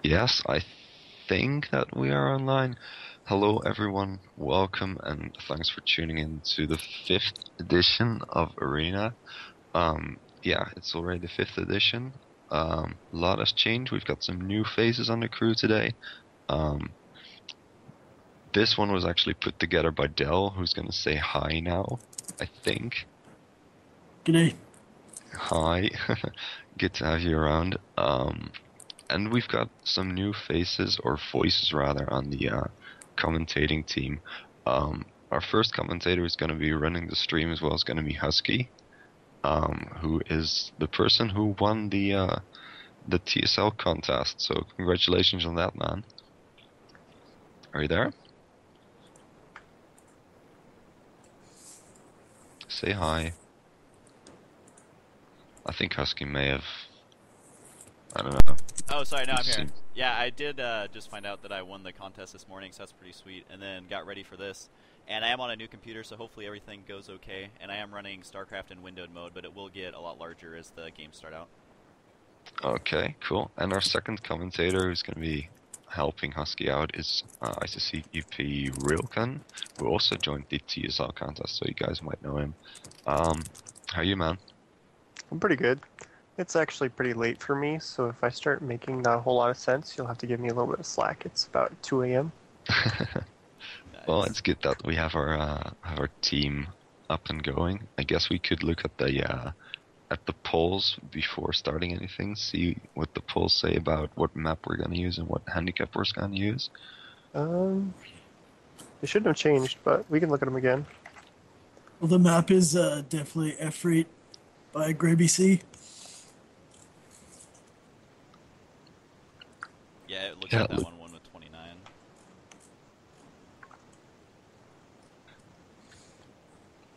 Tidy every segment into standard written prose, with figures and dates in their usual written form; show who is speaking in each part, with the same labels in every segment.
Speaker 1: Yes, I think that we are online. Hello, everyone. Welcome and thanks for tuning in to the fifth edition of Arena. Yeah, it's already the fifth edition. A lot has changed. We've got some new faces on the crew today. Um, this one was actually put together by Dell, who's going to say hi now, I think.
Speaker 2: G'day.
Speaker 1: Hi. Good to have you around. And we've got some new faces, or voices rather, on the commentating team. Our first commentator is going to be running the stream as well. Is going to be Husky, who is the person who won the TSL contest. So congratulations on that, man. Are you there? Say hi. I think Husky may have. I don't know.
Speaker 3: Oh, sorry, no,
Speaker 1: He
Speaker 3: I'm here.
Speaker 1: seemed-
Speaker 3: Yeah, I did just find out that I won the contest this morning, so that's pretty sweet. And then got ready for this. And I am on a new computer, so hopefully everything goes okay. And I am running StarCraft in windowed mode, but it will get a lot larger as the games start out.
Speaker 1: Okay, cool. And our second commentator who's going to be helping Husky out is ICC EP Rilkan, who also joined the TSL contest, so you guys might know him. How are you, man?
Speaker 4: I'm pretty good. It's actually pretty late for me, so if I start making not a whole lot of sense, you'll have to give me a little bit of slack. It's about 2 a.m.
Speaker 1: Well,
Speaker 3: Nice.
Speaker 1: it's good that we have our team up and going. I guess we could look at the polls before starting anything, see what the polls say about what map we're going to use and what handicap we're going to use.
Speaker 4: They shouldn't have changed, but we can look at them again.
Speaker 2: Well, the map is definitely Efreet by Graby C.
Speaker 3: Yeah, it looks
Speaker 1: Yeah,
Speaker 3: like that
Speaker 1: look-
Speaker 3: one won with 29.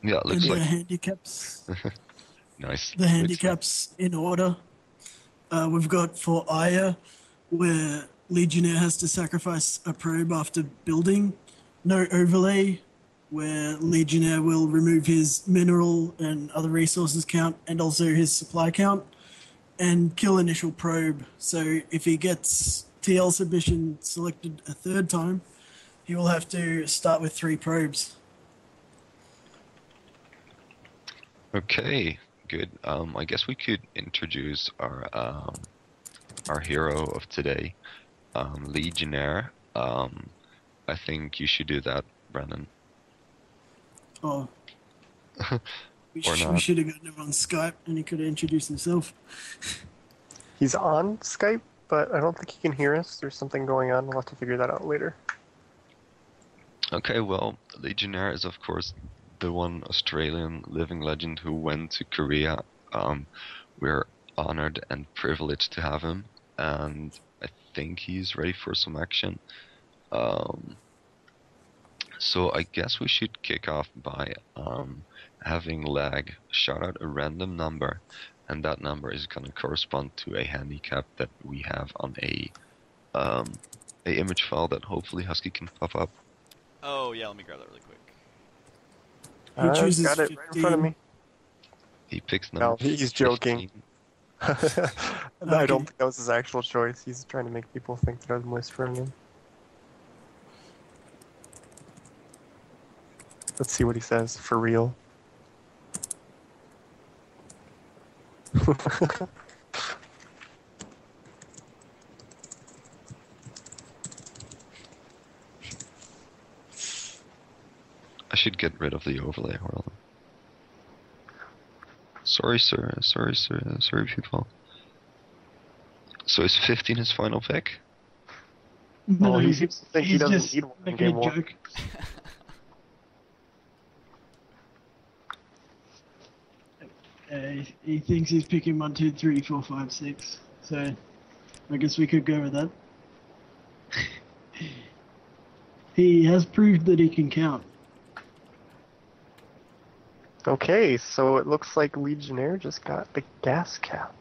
Speaker 1: Yeah, it looks
Speaker 2: And
Speaker 1: like
Speaker 2: the handicaps.
Speaker 1: nice.
Speaker 2: The handicaps in order. We've got for Aya, where Legionnaire has to sacrifice a probe after building. No overlay, where Legionnaire will remove his mineral and other resources count and also his supply count. And kill initial probe. So if he gets TL submission selected a third time, he will have to start with 3 probes.
Speaker 1: Okay, good. I guess we could introduce our hero of today, Legionnaire. I think you should do that, Brennan.
Speaker 2: Oh, we
Speaker 1: Or not.
Speaker 2: should have gotten him on Skype and he could have introduced himself.
Speaker 4: He's on Skype, but I don't think he can hear us. There's something going on. We'll have to figure that out later.
Speaker 1: Okay, well, Legionnaire is of course the one Australian living legend who went to Korea. We're honored and privileged to have him, and I think he's ready for some action. So I guess we should kick off by having Lag shout out a random number, and that number is going to correspond to a handicap that we have on a image file that hopefully Husky can pop up.
Speaker 3: Oh, yeah, let me grab that really quick.
Speaker 2: He chooses
Speaker 4: Got it right in front of
Speaker 2: 15.
Speaker 4: me.
Speaker 1: He picks
Speaker 4: No,
Speaker 1: number
Speaker 4: he's joking.
Speaker 1: 15.
Speaker 4: I don't think that was his actual choice. He's trying to make people think that I was whispering him. Let's see what he says for real.
Speaker 1: I should get rid of the overlay. Hold on. Sorry, sir. Sorry, sir. Sorry, people. So is 15 his final pick?
Speaker 4: Oh, he seems to think he
Speaker 2: he's
Speaker 4: doesn't
Speaker 2: just
Speaker 4: need one in
Speaker 2: making
Speaker 4: game
Speaker 2: a
Speaker 4: one.
Speaker 2: joke. He thinks he's picking 1, 2, 3, 4, 5, 6. So I guess we could go with that. He has proved that he can count.
Speaker 4: Okay, so it looks like Legionnaire just got the gas cap.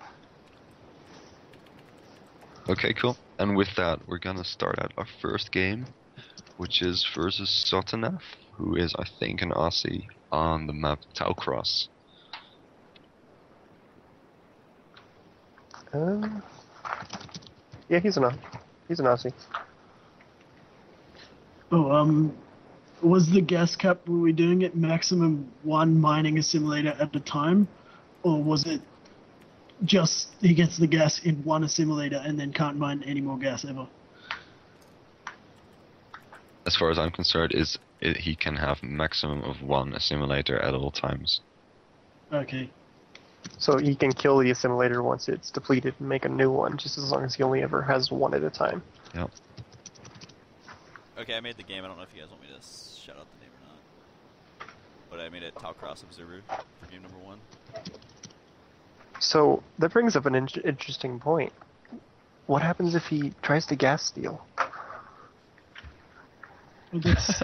Speaker 1: Okay, cool. And with that, we're gonna start out our first game, which is versus Sotanaf, who is, I think, an Aussie on the map Taucross.
Speaker 4: Yeah, he's enough. He's an Aussie.
Speaker 2: Oh, was the gas cap, were we doing it maximum one mining assimilator at a time? Or was it just he gets the gas in one assimilator and then can't mine any more gas ever?
Speaker 1: As far as I'm concerned, he can have maximum of one assimilator at all times.
Speaker 2: Okay.
Speaker 4: So he can kill the assimilator once it's depleted and make a new one, just as long as he only ever has one at a time.
Speaker 1: Yep.
Speaker 3: Okay, I made the game. I don't know if you guys want me to shout out the name or not. But I made it Talcross Observer for game number 1.
Speaker 4: So that brings up an interesting point. What happens if he tries to gas steal?
Speaker 2: Well, that's,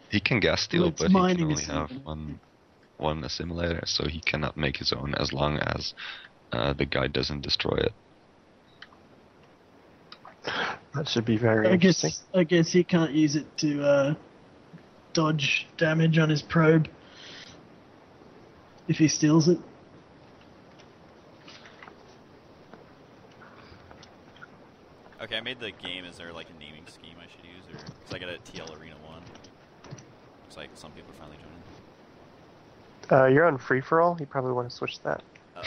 Speaker 1: He can gas steal,
Speaker 2: Well, it's
Speaker 1: but he can
Speaker 2: mining
Speaker 1: only have
Speaker 2: assimilator.
Speaker 1: one assimilator, so he cannot make his own as long as the guy doesn't destroy it.
Speaker 4: That should be very
Speaker 2: I
Speaker 4: interesting.
Speaker 2: guess he can't use it to dodge damage on his probe if he steals it.
Speaker 3: Okay, I made the game. Is there like a naming scheme I should use? Or because I got a TL Arena 1. Looks like some people are finally joining.
Speaker 4: You're on free-for-all? You probably want to switch that.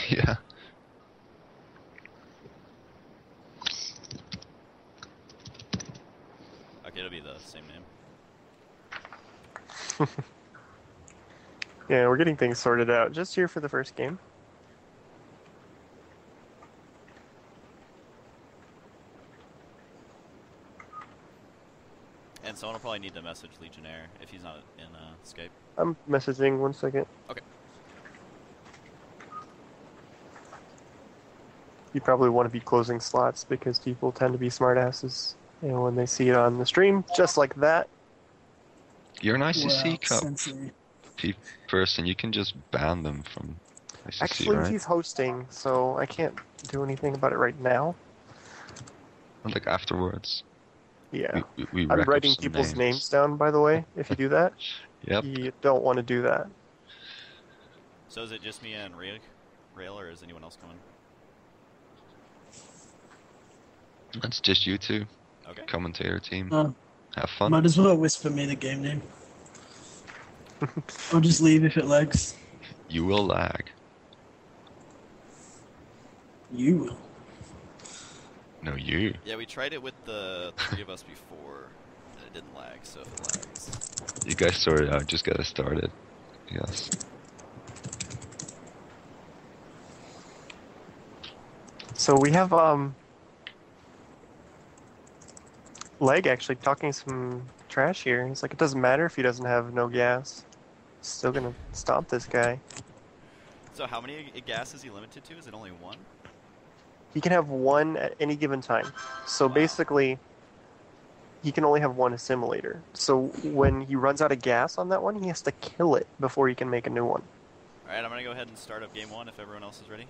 Speaker 1: Yeah.
Speaker 3: Okay, it'll be the same name.
Speaker 4: Yeah, we're getting things sorted out. Just here for the first game.
Speaker 3: And someone will probably need to message Legionnaire if he's not in Skype.
Speaker 4: I'm messaging 1 second.
Speaker 3: Okay.
Speaker 4: You probably want to be closing slots because people tend to be smartasses. And when they see it on the stream, just like that,
Speaker 1: You're an ICC
Speaker 2: Wow,
Speaker 1: Cup
Speaker 2: sensory.
Speaker 1: person. You can just ban them from ICC,
Speaker 4: actually
Speaker 1: right?
Speaker 4: he's hosting, so I can't do anything about it right now.
Speaker 1: Like afterwards.
Speaker 4: Yeah.
Speaker 1: We
Speaker 4: I'm
Speaker 1: rack up
Speaker 4: writing
Speaker 1: some
Speaker 4: people's names down, by the way, if you do that.
Speaker 1: Yep.
Speaker 4: You don't want to do that.
Speaker 3: So is it just me and Rail, or is anyone else coming?
Speaker 1: It's just you two.
Speaker 3: Okay.
Speaker 1: Commentator team.
Speaker 2: Uh,
Speaker 1: Have fun.
Speaker 2: might as well whisper me the game name. I'll just leave if it lags.
Speaker 1: You will lag.
Speaker 2: You will.
Speaker 1: No, you.
Speaker 3: Yeah, we tried it with the 3 of us before, and it didn't lag, so if it lags...
Speaker 1: You guys sort it out. Just get it started. Yes.
Speaker 4: So we have Leg actually talking some trash here. He's like, it doesn't matter if he doesn't have no gas. Still gonna stomp this guy.
Speaker 3: So how many gas is he limited to? Is it only 1?
Speaker 4: He can have one at any given time. So
Speaker 3: Wow.
Speaker 4: basically, he can only have one assimilator. So when he runs out of gas on that one, he has to kill it before he can make a new one.
Speaker 3: Alright, I'm gonna go ahead and start up game 1 if everyone else is ready.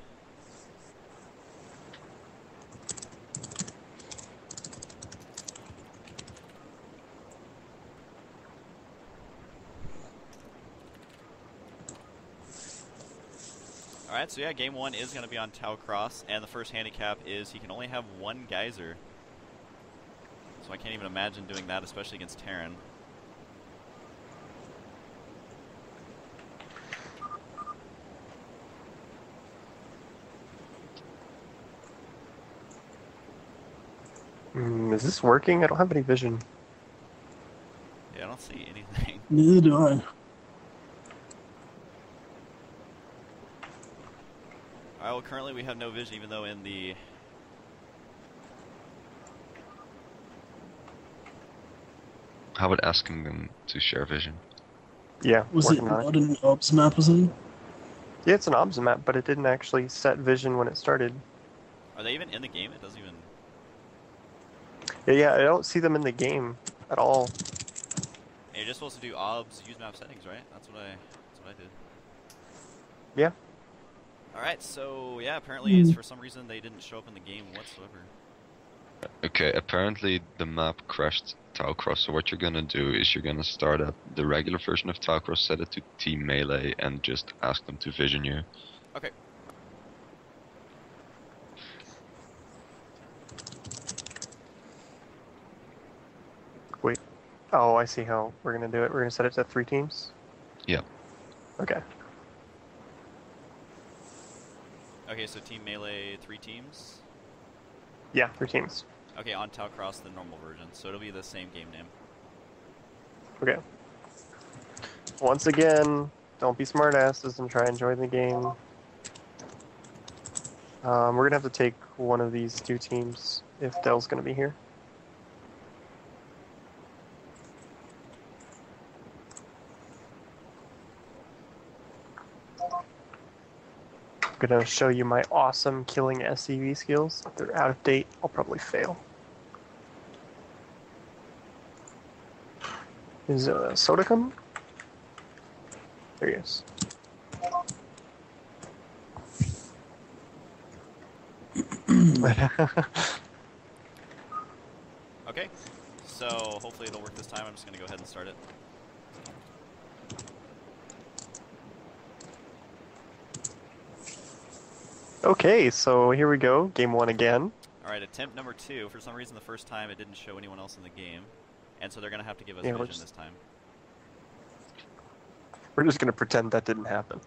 Speaker 3: Alright, so yeah, game 1 is going to be on Tau Cross, and the first handicap is he can only have 1 geyser. So I can't even imagine doing that, especially against Terran.
Speaker 4: Is this working? I don't have any vision.
Speaker 3: Yeah, I don't see anything.
Speaker 2: Neither do I.
Speaker 3: Alright, well currently we have no vision, even though in the...
Speaker 1: How about asking them to share vision?
Speaker 4: Yeah,
Speaker 2: Was it
Speaker 4: working on
Speaker 2: not an ops map or something?
Speaker 4: Yeah, it's an OBS map, but it didn't actually set vision when it started.
Speaker 3: Are they even in the game? It doesn't even...
Speaker 4: Yeah, I don't see them in the game at all.
Speaker 3: And you're just supposed to do OBS, use map settings, right? That's what I did.
Speaker 4: Yeah.
Speaker 3: Alright, so yeah, apparently it's for some reason they didn't show up in the game whatsoever.
Speaker 1: Okay, apparently the map crashed Talcross, so what you're gonna do is you're gonna start up the regular version of Talcross, set it to Team Melee, and just ask them to vision you.
Speaker 3: Okay.
Speaker 4: Oh, I see how we're gonna do it. We're gonna set it to 3 teams.
Speaker 1: Yeah.
Speaker 4: Okay.
Speaker 3: Okay, so Team Melee, 3 teams.
Speaker 4: Yeah, 3 teams.
Speaker 3: Okay, on Talcross, the normal version, so it'll be the same game name.
Speaker 4: Okay. Once again, don't be smartasses and try and enjoy the game. We're gonna have to take one of these 2 teams if Dell's gonna be here. I'm gonna show you my awesome killing SCV skills. If they're out of date, I'll probably fail. Is Soda coming? There he is.
Speaker 3: Okay, so hopefully it'll work this time. I'm just gonna go ahead and start it.
Speaker 4: Okay, so here we go. Game 1 again.
Speaker 3: Alright, attempt number 2. For some reason the first time it didn't show anyone else in the game, and so they're gonna have to give us
Speaker 4: Yeah, we're
Speaker 3: vision
Speaker 4: just-
Speaker 3: this time.
Speaker 4: We're just gonna pretend that didn't happen.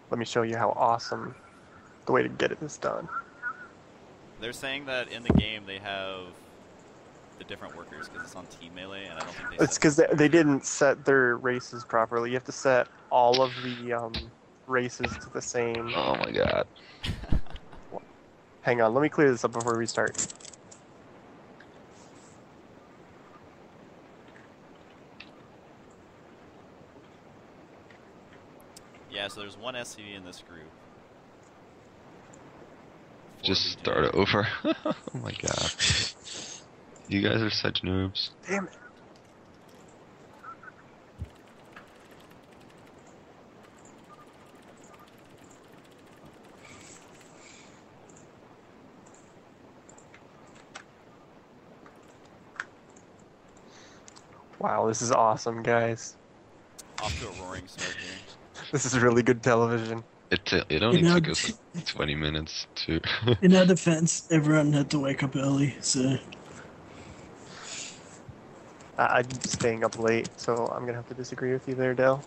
Speaker 4: Let me show you how awesome the way to get it is done.
Speaker 3: They're saying that in the game they have the different workers because it's on Team Melee, and I don't think they
Speaker 4: It's
Speaker 3: set
Speaker 4: because
Speaker 3: this
Speaker 4: they didn't set their races properly. You have to set all of the races to the same.
Speaker 1: Oh my god.
Speaker 4: Hang on, let me clear this up before we start.
Speaker 3: Yeah, so there's one SCV in this group.
Speaker 1: Just
Speaker 3: Legion.
Speaker 1: start it over. Oh my god. You guys are such noobs.
Speaker 4: Damn it. Wow, this is awesome, guys.
Speaker 3: Off to a roaring start here.
Speaker 4: This is really good television.
Speaker 1: It only
Speaker 2: You know,
Speaker 1: took us like 20 minutes to.
Speaker 2: In our defense, everyone had to wake up early, so
Speaker 4: I'm staying up late, so I'm gonna have to disagree with you there, Dell.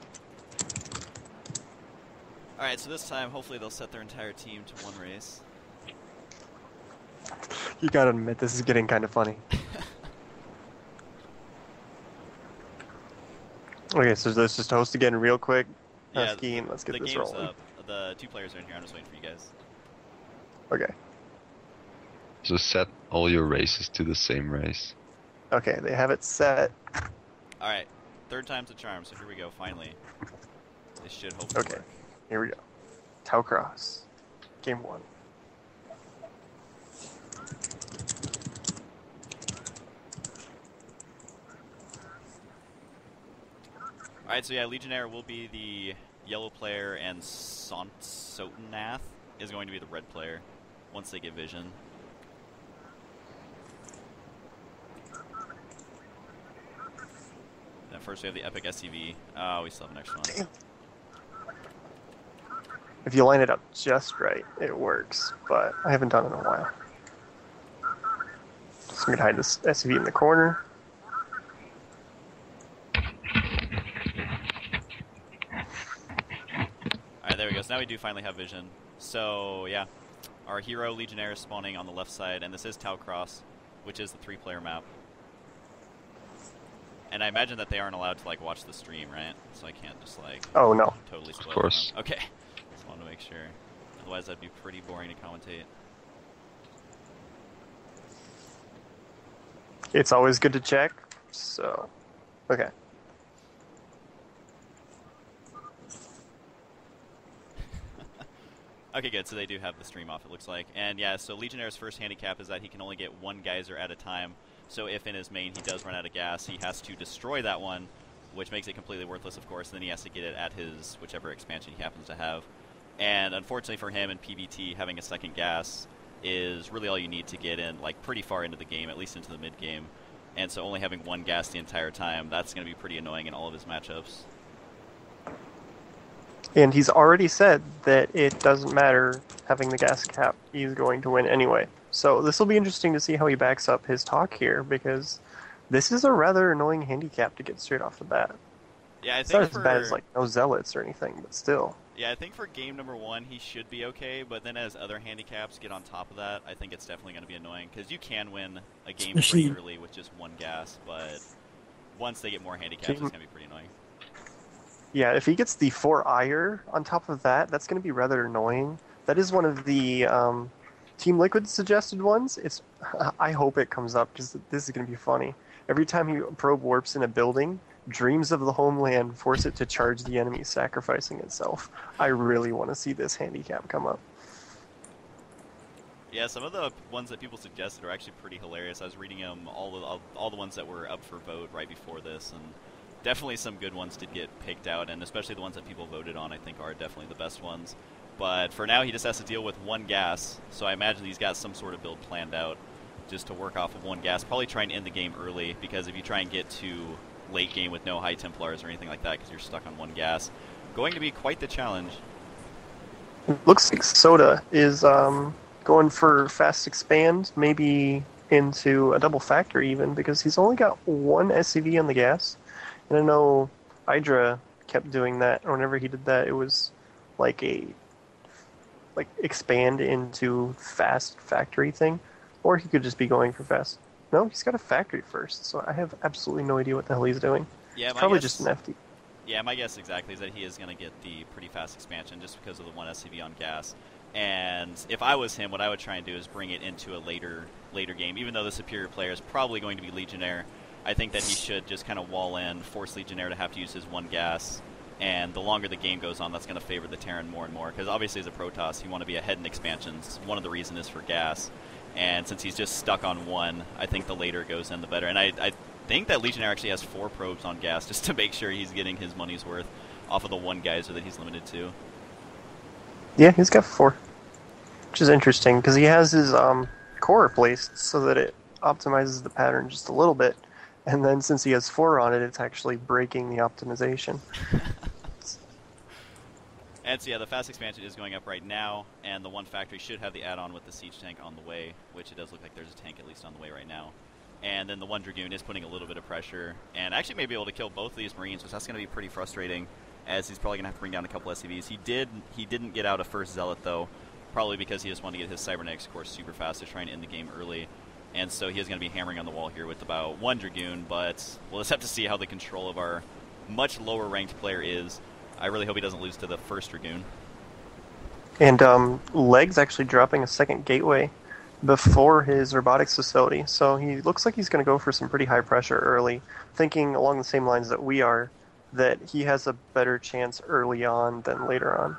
Speaker 3: Alright, so this time hopefully they'll set their entire team to one race.
Speaker 4: You gotta admit, this is getting kind of funny. Okay, so let's just host again real quick.
Speaker 3: Yeah,
Speaker 4: Husky, and let's get
Speaker 3: the
Speaker 4: this
Speaker 3: game's
Speaker 4: rolling.
Speaker 3: up. The 2 players are in here. I'm just waiting for you guys.
Speaker 4: Okay.
Speaker 1: So set all your races to the same race.
Speaker 4: Okay, they have it set.
Speaker 3: Alright, 3rd time's a charm, so here we go, finally. This should hopefully
Speaker 4: Okay,
Speaker 3: work.
Speaker 4: here we go. Tau Cross. Game 1.
Speaker 3: Alright, so yeah, Legionnaire will be the yellow player, and Sotonath is going to be the red player once they get vision. And first we have the Epic SCV. Oh, we still have an extra one.
Speaker 4: Damn. If you line it up just right, it works, but I haven't done it in a while. So I'm gonna hide this SUV in the corner.
Speaker 3: Alright, there we go. So now we do finally have vision. So, yeah. Our hero Legionnaire is spawning on the left side, and this is Tau Cross, which is the 3-player map. And I imagine that they aren't allowed to, like, watch the stream, right? So I can't just, like,
Speaker 4: Oh no.
Speaker 3: totally spoil
Speaker 1: course.
Speaker 3: them. Okay. Just wanted to make sure. Otherwise that'd be pretty boring to commentate.
Speaker 4: It's always good to check, so. Okay.
Speaker 3: Okay, good. So they do have the stream off, it looks like. And yeah, so Legionnaire's first handicap is that he can only get 1 geyser at a time. So if in his main he does run out of gas, he has to destroy that one, which makes it completely worthless, of course. And then he has to get it at his whichever expansion he happens to have. And unfortunately for him in PvT, having a second gas is really all you need to get in, like, pretty far into the game, at least into the mid game. And so only having 1 gas the entire time, that's going to be pretty annoying in all of his matchups.
Speaker 4: And he's already said that it doesn't matter having the gas cap, he's going to win anyway. So this will be interesting to see how he backs up his talk here, because this is a rather annoying handicap to get straight off the bat.
Speaker 3: Yeah, I
Speaker 4: It's not
Speaker 3: think
Speaker 4: as bad as like no zealots or anything, but still.
Speaker 3: Yeah, I think for game number 1 he should be okay, but then as other handicaps get on top of that, I think it's definitely going to be annoying, because you can win a game pretty early with just one gas, but once they get more handicaps, it's going to be pretty annoying.
Speaker 4: Yeah, if he gets the 4 ire on top of that, that's going to be rather annoying. That is one of the Team Liquid suggested ones. I hope it comes up, because this is going to be funny. Every time he probe warps in a building, dreams of the homeland force it to charge the enemy, sacrificing itself. I really want to see this handicap come up.
Speaker 3: Yeah, some of the ones that people suggested are actually pretty hilarious. I was reading them, all the ones that were up for vote right before this, and definitely some good ones did get picked out, and especially the ones that people voted on I think are definitely the best ones. But for now he just has to deal with one gas, so I imagine he's got some sort of build planned out just to work off of one gas. Probably try and end the game early, because if you try and get to late game with no high Templars or anything like that because you're stuck on one gas, going to be quite the challenge.
Speaker 4: Looks like Soda is going for fast expand, maybe into a double factory even, because he's only got one SCV on the gas. And I know Hydra kept doing that. Whenever he did that, it was like a expand into fast factory thing, or he could just be going for fast. No, he's got a factory first, so I have absolutely no idea what the hell he's doing.
Speaker 3: Yeah,
Speaker 4: it's probably just an FD.
Speaker 3: Yeah, my guess exactly is that he is going to get the pretty fast expansion just because of the one SCV on gas. And if I was him, what I would try and do is bring it into a later game. Even though the superior player is probably going to be Legionnaire, I think that he should just kind of wall in, force Legionnaire to have to use his one gas. And the longer the game goes on, that's going to favor the Terran more and more. Because obviously as a Protoss, you want to be ahead in expansions. One of the reasons is for gas. And since he's just stuck on one, I think the later it goes in, the better. And I think that Legionnaire actually has 4 probes on gas just to make sure he's getting his money's worth off of the one geyser that he's limited to.
Speaker 4: Yeah, he's got 4. Which is interesting, because he has his core replaced so that it optimizes the pattern just a little bit. And then since he has 4 on it, it's actually breaking the optimization.
Speaker 3: And so yeah, the fast expansion is going up right now, and the one factory should have the add-on with the siege tank on the way, which it does look like there's a tank at least on the way right now. And then the one Dragoon is putting a little bit of pressure, and actually may be able to kill both of these Marines, which that's going to be pretty frustrating, as he's probably going to have to bring down a couple SCVs. He didn't get out a first Zealot, though, probably because he just wanted to get his Cybernetics core super fast to try and end the game early. And so he is going to be hammering on the wall here with about 1 Dragoon, but we'll just have to see how the control of our much lower ranked player is. I really hope he doesn't lose to the first Dragoon.
Speaker 4: And Leg's actually dropping a second gateway before his robotics facility, so he looks like he's going to go for some pretty high pressure early, thinking along the same lines that we are, that he has a better chance early on than later on.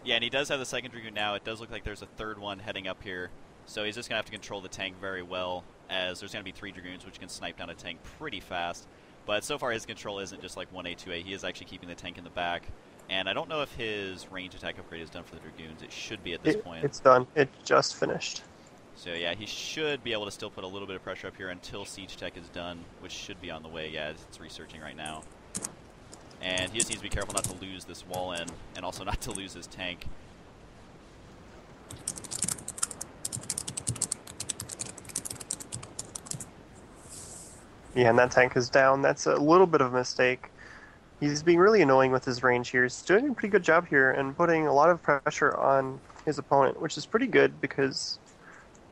Speaker 3: Yeah, and he does have the second Dragoon now. It does look like there's a third one heading up here, so he's just going to have to control the tank very well, as there's going to be 3 Dragoons, which can snipe down a tank pretty fast. But so far his control isn't just like 1A, 2A. He is actually keeping the tank in the back. And I don't know if his range attack upgrade is done for the Dragoons. It should be at this point.
Speaker 4: It's done. It just finished.
Speaker 3: So yeah, he should be able to still put a little bit of pressure up here until Siege Tech is done, which should be on the way. Yeah, it's researching right now. And he just needs to be careful not to lose this wall in, and also not to lose his tank.
Speaker 4: Yeah, and that tank is down. That's a little bit of a mistake. He's being really annoying with his range here. He's doing a pretty good job here and putting a lot of pressure on his opponent, which is pretty good because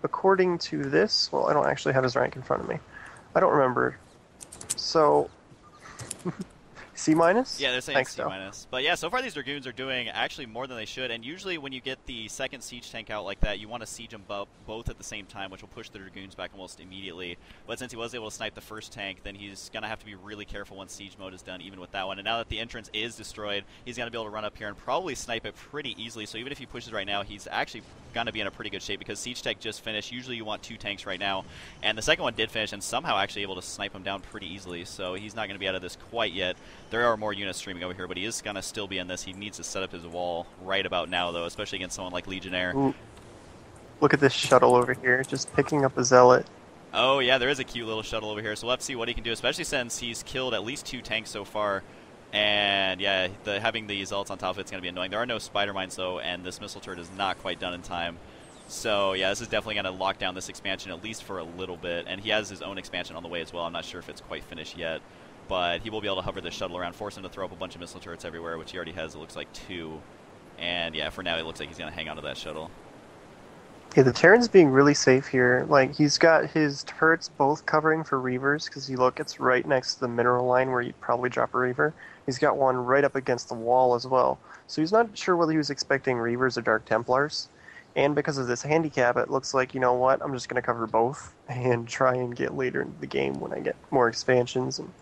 Speaker 4: according to this, well, I don't actually have his rank in front of me. I don't remember. So, C-?
Speaker 3: Yeah, they're saying
Speaker 4: Thanks,
Speaker 3: C-. But yeah, so far these Dragoons are doing actually more than they should, and usually when you get the second siege tank out like that, you want to siege them both at the same time, which will push the Dragoons back almost immediately. But since he was able to snipe the first tank, then he's going to have to be really careful once siege mode is done, even with that one. And now that the entrance is destroyed, he's going to be able to run up here and probably snipe it pretty easily. So even if he pushes right now, he's actually going to be in a pretty good shape because siege tech just finished. Usually you want 2 tanks right now, and the second one did finish and somehow actually able to snipe him down pretty easily. So he's not going to be out of this quite yet. There are more units streaming over here, but he is going to still be in this. He needs to set up his wall right about now, though, especially against someone like Legionnaire.
Speaker 4: Ooh. Look at this shuttle over here, just picking up a Zealot.
Speaker 3: Oh, yeah, there is a cute little shuttle over here, so we'll have to see what he can do, especially since he's killed at least 2 tanks so far. And yeah, having the zealots on top of it's going to be annoying. There are no spider mines though, and this missile turret is not quite done in time. So yeah, this is definitely going to lock down this expansion at least for a little bit. And he has his own expansion on the way as well. I'm not sure if it's quite finished yet, but he will be able to hover the shuttle around, force him to throw up a bunch of missile turrets everywhere, which he already has. It looks like 2. And yeah, for now it looks like he's going to hang on to that shuttle.
Speaker 4: Yeah, the Terran's being really safe here. Like, he's got his turrets both covering for Reavers, because you look, it's right next to the mineral line where you'd probably drop a Reaver. He's got one right up against the wall as well. So he's not sure whether he was expecting Reavers or Dark Templars. And because of this handicap, it looks like, you know what, I'm just going to cover both and try and get later into the game when I get more expansions and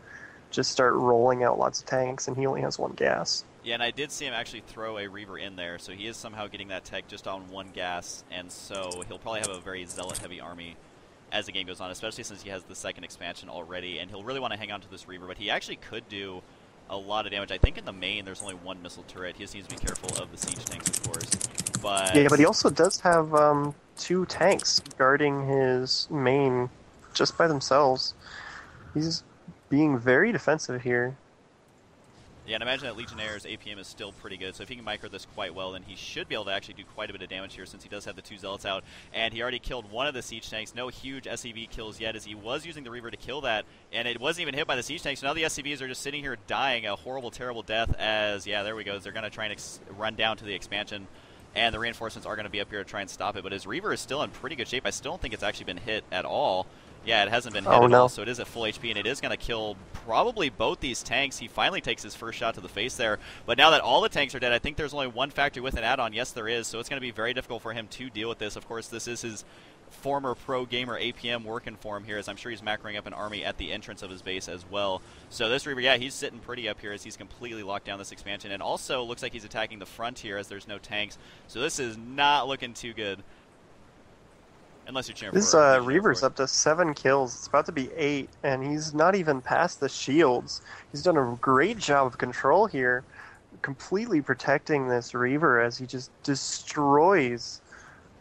Speaker 4: just start rolling out lots of tanks, and he only has 1 gas.
Speaker 3: Yeah, and I did see him actually throw a Reaver in there, so he is somehow getting that tech just on 1 gas, and so he'll probably have a very zealot-heavy army as the game goes on, especially since he has the 2nd expansion already, and he'll really want to hang on to this Reaver, but he actually could do a lot of damage. I think in the main there's only 1 missile turret. He just needs to be careful of the siege tanks, of course. But
Speaker 4: Yeah, but he also does have 2 tanks guarding his main just by themselves. He's being very defensive here.
Speaker 3: yeah, and imagine that Legionnaire's APM is still pretty good, so if he can micro this quite well, then he should be able to actually do quite a bit of damage here since he does have the 2 zealots out, and he already killed 1 of the siege tanks. No huge SCV kills yet, as he was using the Reaver to kill that, and it wasn't even hit by the siege tanks, so now the SCVs are just sitting here dying a horrible, terrible death as, yeah, there we go, they're going to try and run down to the expansion, and the reinforcements are going to be up here to try and stop it, but his Reaver is still in pretty good shape. I still don't think it's actually been hit at all. Yeah, it hasn't been hit at all, so it is at full HP, and it is going to kill probably both these tanks. He finally takes his first shot to the face there, but now that all the tanks are dead, I think there's only 1 factory with an add-on. Yes, there is, so it's going to be very difficult for him to deal with this. Of course, this is his former pro gamer APM working for him here, as I'm sure he's macroing up an army at the entrance of his base as well. So this Reaver, yeah, he's sitting pretty up here as he's completely locked down this expansion, and also looks like he's attacking the front here as there's no tanks, so this is not looking too good. Unless you're cheering
Speaker 4: This
Speaker 3: for
Speaker 4: Reaver's up to 7 kills. It's about to be 8, and he's not even past the shields. He's done a great job of control here, completely protecting this Reaver as he just destroys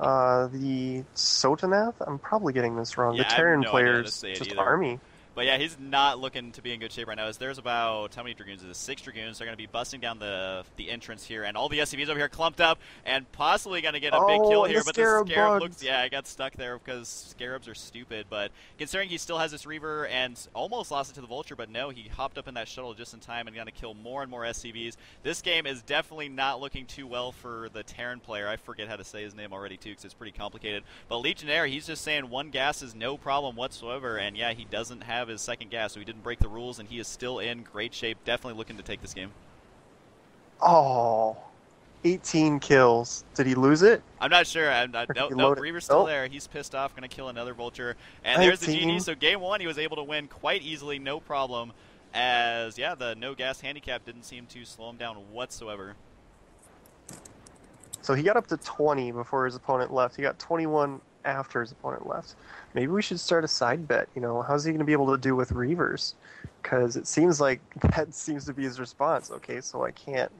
Speaker 4: the Sotonath. I'm probably getting this wrong.
Speaker 3: Yeah,
Speaker 4: the Terran
Speaker 3: I have no idea how to
Speaker 4: player's
Speaker 3: say it
Speaker 4: just
Speaker 3: either.
Speaker 4: army.
Speaker 3: But yeah, he's not looking to be in good shape right now. As there's about, how many Dragoons is this? 6 Dragoons. They're going to be busting down the entrance here, and all the SCVs over here clumped up, and possibly going to get a big kill here. But the Scarab looks, yeah, I got stuck there because Scarabs are stupid. But considering he still has this Reaver and almost lost it to the Vulture, but no, he hopped up in that shuttle just in time and going to kill more and more SCVs. This game is definitely not looking too well for the Terran player. I forget how to say his name already too because it's pretty complicated. But Legionnaire, he's just saying 1 gas is no problem whatsoever, and yeah, he doesn't have his 2nd gas, so he didn't break the rules, and he is still in great shape. Definitely looking to take this game.
Speaker 4: Oh, 18 kills. Did he lose it?
Speaker 3: I'm not sure. No, Reaver's still there. He's pissed off, going to kill another Vulture. And there's the GG. So game 1, he was able to win quite easily, no problem. As, yeah, the no gas handicap didn't seem to slow him down whatsoever.
Speaker 4: So he got up to 20 before his opponent left. He got 21 after his opponent left. Maybe we should start a side bet. You know, how's he going to be able to do with Reavers? Because it seems like that seems to be his response. Okay, so I can't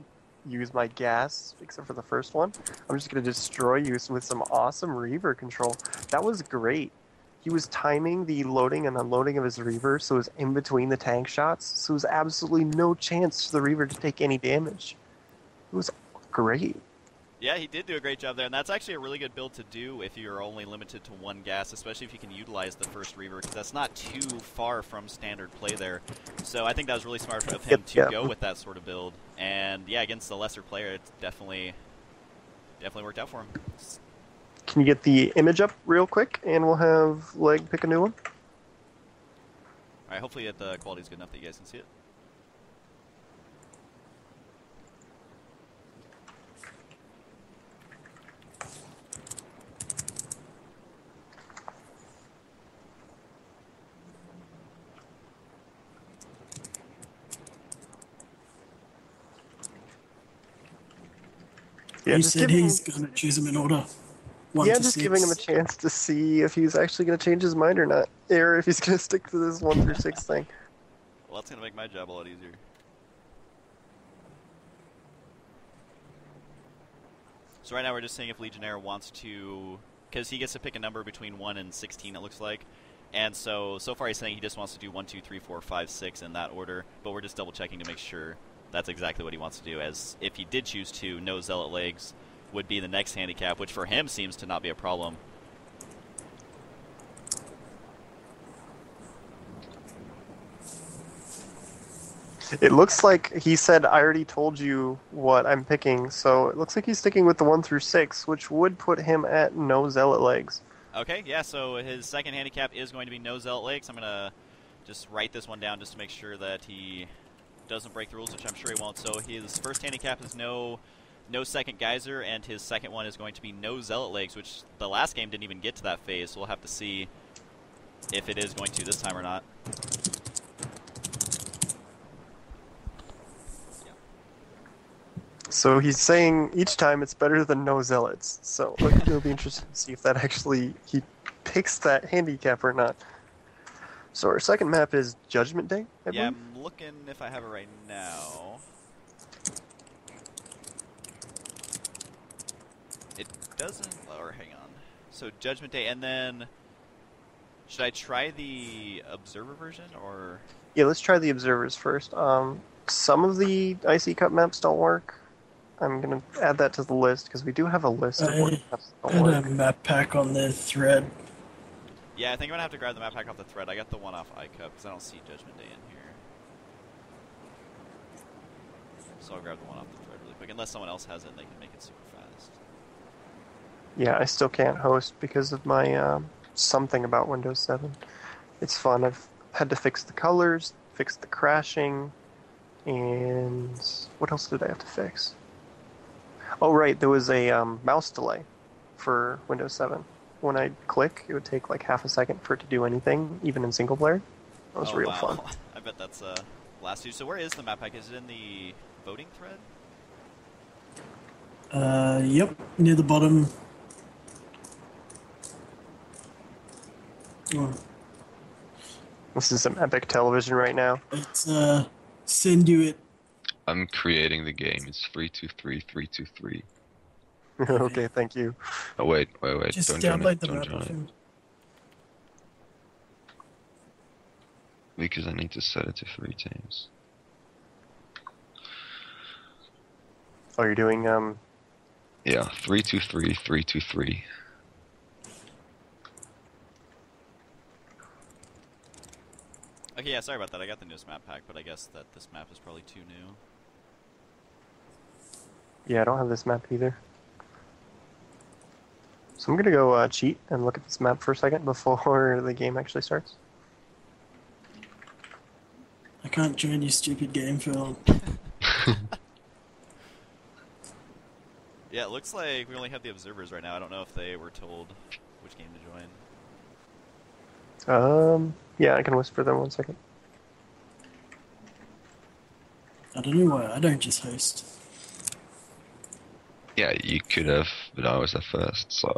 Speaker 4: use my gas except for the first one. I'm just going to destroy you with some awesome Reaver control. That was great. He was timing the loading and unloading of his Reaver, so it was in between the tank shots, so there was absolutely no chance for the Reaver to take any damage. It was great.
Speaker 3: Yeah, he did do a great job there, and that's actually a really good build to do if you're only limited to 1 gas, especially if you can utilize the first Reaver, because that's not too far from standard play there. So I think that was really smart of him to go with that sort of build. And yeah, against the lesser player, it's definitely worked out for him.
Speaker 4: Can you get the image up real quick, and we'll have Leg pick a new one?
Speaker 3: Alright, hopefully the quality is good enough that you guys can see it.
Speaker 4: Yeah,
Speaker 2: he said he's going to choose him in order.
Speaker 4: Yeah, just giving him a chance to see if he's actually going to change his mind or not, or if he's going to stick to this 1 through 6 thing.
Speaker 3: Well, that's going to make my job a lot easier. So right now we're just seeing if Legionnaire wants to, because he gets to pick a number between 1 and 16, it looks like. And so far he's saying he just wants to do 1, 2, 3, 4, 5, 6 in that order, but we're just double checking to make sure that's exactly what he wants to do, as if he did choose to, no Zealot legs would be the next handicap, which for him seems to not be a problem.
Speaker 4: It looks like he said, I already told you what I'm picking, so it looks like he's sticking with the 1 through 6, which would put him at no Zealot legs.
Speaker 3: Okay, yeah, so his second handicap is going to be no Zealot legs. I'm going to just write this one down just to make sure that he doesn't break the rules, which I'm sure he won't. So his first handicap is no second Geyser, and his second one is going to be no Zealot legs, which the last game didn't even get to that phase, so we'll have to see if it is going to this time or not.
Speaker 4: So he's saying each time it's better than no Zealots. So it'll be interesting to see if that actually he picks that handicap or not. So our second map is Judgment Day, I
Speaker 3: Yeah,
Speaker 4: believe?
Speaker 3: I'm looking if I have it right now. It doesn't... Or hang on. So Judgment Day, and then... Should I try the Observer version, or...
Speaker 4: Yeah, let's try the Observers first. Some of the IC Cup maps don't work. I'm going to add that to the list, because we do have a list of what maps don't
Speaker 2: Had a
Speaker 4: work.
Speaker 2: map pack on the thread.
Speaker 3: Yeah, I think I'm going to have to grab the map pack off the thread. I got the one off iCup, because I don't see Judgment Day in here. So I'll grab the one off the thread really quick, unless someone else has it and they can make it super fast.
Speaker 4: Yeah, I still can't host because of my something about Windows 7. It's fun. I've had to fix the colors, fix the crashing, and what else did I have to fix? Oh, right, there was a mouse delay for Windows 7. When I click, it would take like half a second for it to do anything, even in single player. That was real fun.
Speaker 3: I bet that's last two. So where is the map pack? Is it in the voting thread?
Speaker 2: Yep, near the bottom. Oh,
Speaker 4: This is some epic television right now.
Speaker 2: it's send you it.
Speaker 1: I'm creating the game. It's 323-323.
Speaker 4: Okay, thank you.
Speaker 1: Oh wait.
Speaker 2: Just
Speaker 1: Don't join
Speaker 2: download
Speaker 1: it.
Speaker 2: the
Speaker 1: Don't
Speaker 2: map.
Speaker 1: join it. Because I need to set it to 3 teams.
Speaker 4: Oh, you're doing
Speaker 1: Yeah, 323-323.
Speaker 3: Okay, yeah, sorry about that. I got the newest map pack, but I guess that this map is probably too new.
Speaker 4: Yeah, I don't have this map either. So I'm gonna go cheat and look at this map for a second before the game actually starts.
Speaker 2: I can't join your stupid game, Phil.
Speaker 3: Yeah, it looks like we only have the observers right now. I don't know if they were told which game to join.
Speaker 4: Yeah, I can whisper them 1 second.
Speaker 2: I don't know why I don't just host.
Speaker 1: Yeah, you could have, but I was at first, so...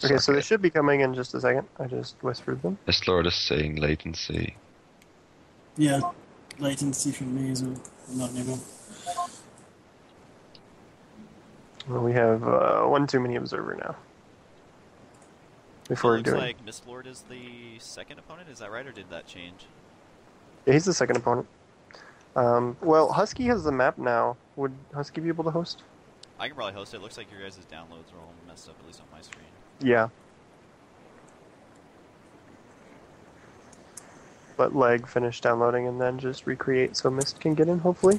Speaker 4: Okay, so they should be coming in just a second. I just whispered them.
Speaker 1: Eslord is saying latency.
Speaker 2: Yeah, latency from me as well. Not anymore.
Speaker 4: Well, we have one too many observer now. Before
Speaker 3: It looks
Speaker 4: doing,
Speaker 3: like Mistlord is the second opponent. Is that right, or did that change?
Speaker 4: yeah, he's the second opponent. Well, Husky has the map now. Would Husky be able to host?
Speaker 3: I can probably host it. It looks like your guys' downloads are all messed up, at least on my screen.
Speaker 4: Yeah. Let Leg finish downloading and then just recreate so Mist can get in, hopefully.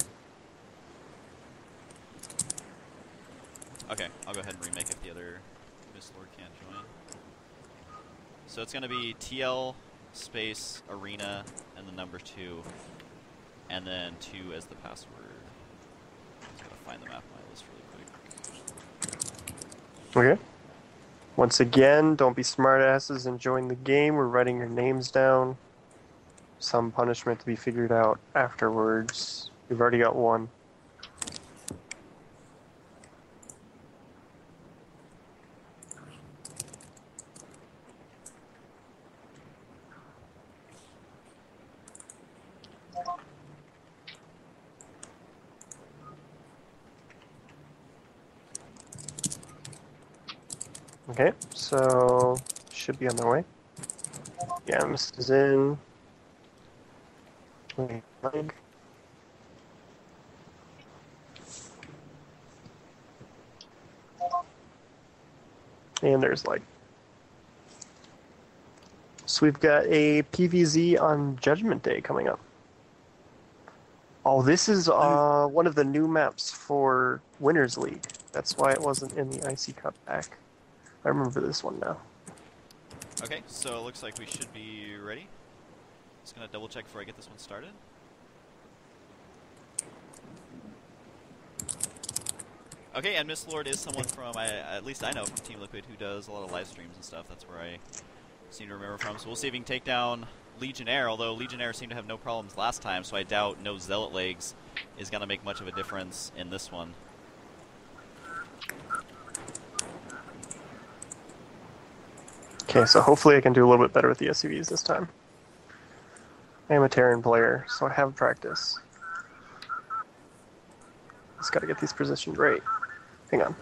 Speaker 3: Okay, I'll go ahead and remake if the other Mistlord can't join. So it's going to be TL space arena and the number 2, and then 2 as the password. Just gotta find the map on my list really quick.
Speaker 4: Okay. Once again, don't be smartasses and join the game. We're writing your names down. Some punishment to be figured out afterwards. We've already got one. Okay, so should be on their way. Yeah, Mist is in. Leg. And there's like... So we've got a PVZ on Judgment Day coming up. Oh, this is one of the new maps for Winners League. That's why it wasn't in the IC Cup pack. I remember this one now.
Speaker 3: Okay, so it looks like we should be ready. Just gonna double check before I get this one started. Okay, and Miss Lord is someone from, at least I know from Team Liquid, who does a lot of live streams and stuff. That's where I seem to remember from. So we'll see if we can take down Legionnaire, although Legionnaire seemed to have no problems last time, so I doubt no Zealot legs is going to make much of a difference in this one.
Speaker 4: Okay, so hopefully I can do a little bit better with the SCVs this time. I am a Terran player, so I have practice. Just gotta get these positioned right. Hang on.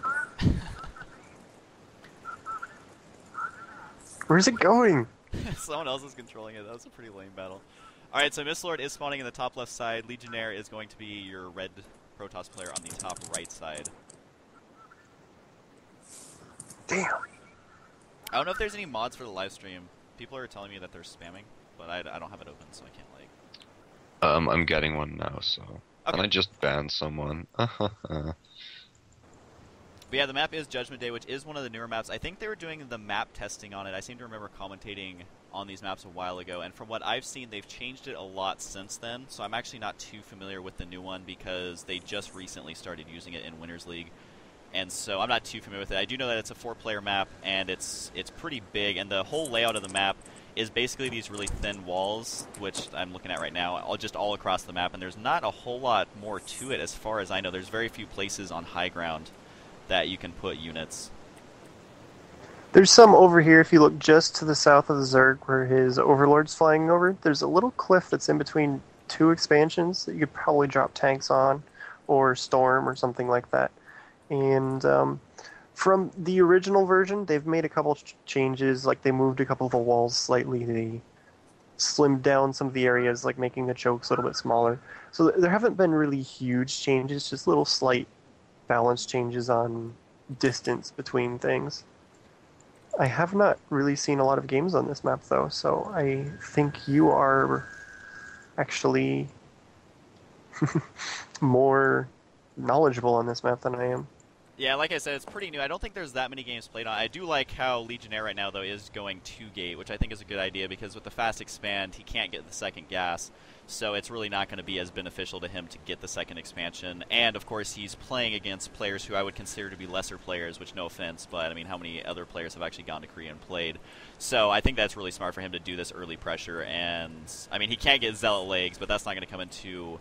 Speaker 4: Where's it going?
Speaker 3: Someone else is controlling it. That was a pretty lame battle. Alright, so Miss Lord is spawning in the top left side. Legionnaire is going to be your red Protoss player on the top right side.
Speaker 4: Damn.
Speaker 3: I don't know if there's any mods for the live stream. People are telling me that they're spamming, but I don't have it open, so I can't, like...
Speaker 1: I'm getting one now, so...
Speaker 3: Okay.
Speaker 1: And I just banned someone.
Speaker 3: But yeah, the map is Judgment Day, which is one of the newer maps. I think they were doing the map testing on it. I seem to remember commentating on these maps a while ago, and from what I've seen, they've changed it a lot since then, so I'm actually not too familiar with the new one because they just recently started using it in Winners League, and so I'm not too familiar with it. I do know that it's a 4-player map, and it's pretty big, and the whole layout of the map is basically these really thin walls, which I'm looking at right now, just all across the map, and there's not a whole lot more to it as far as I know. There's very few places on high ground that you can put units.
Speaker 4: There's some over here if you look just to the south of the Zerg where his Overlord's flying over. There's a little cliff that's in between two expansions that you could probably drop tanks on, or Storm or something like that. And from the original version, they've made a couple changes, like they moved a couple of the walls slightly, they slimmed down some of the areas, like making the chokes a little bit smaller. So there haven't been really huge changes, just little slight balance changes on distance between things. I have not really seen a lot of games on this map, though, so I think you are actually more knowledgeable on this map than I am.
Speaker 3: Yeah, like I said, it's pretty new. I don't think there's that many games played on. I do like how Legionnaire right now, though, is going 2-gate, which I think is a good idea because with the fast expand, he can't get the second gas, so it's really not going to be as beneficial to him to get the second expansion. And, of course, he's playing against players who I would consider to be lesser players, which, no offense, but, I mean, how many other players have actually gone to Korea and played? So I think that's really smart for him to do this early pressure, and, I mean, he can't get Zealot legs, but that's not going to come into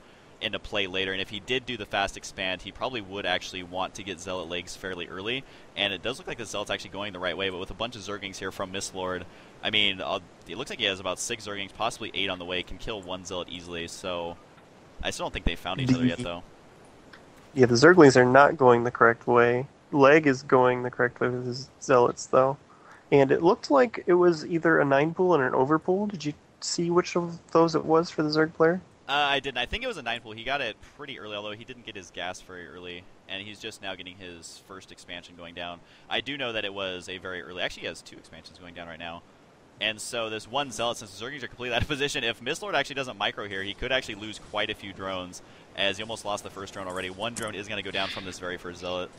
Speaker 3: play later, and if he did do the fast expand, he probably would actually want to get Zealot legs fairly early, and it does look like the Zealot's actually going the right way, but with a bunch of Zerglings here from Miss Lord, I mean, it looks like he has about 6 Zerglings, possibly 8 on the way, can kill 1 Zealot easily, so I still don't think they've found each other yet, though.
Speaker 4: Yeah, the Zerglings are not going the correct way. Leg is going the correct way with his Zealots, though. And it looked like it was either a 9-pool and an overpool. Did you see which of those it was for the Zerg player?
Speaker 3: I didn't. I think it was a 9-pool. He got it pretty early, although he didn't get his gas very early, and he's just now getting his first expansion going down. I do know that it was a very early... Actually, he has 2 expansions going down right now. And so this one Zealot, since the Zerglings are completely out of position, if Miss Lord actually doesn't micro here, he could actually lose quite a few drones, as he almost lost the first drone already. 1 drone is going to go down from this very first Zealot.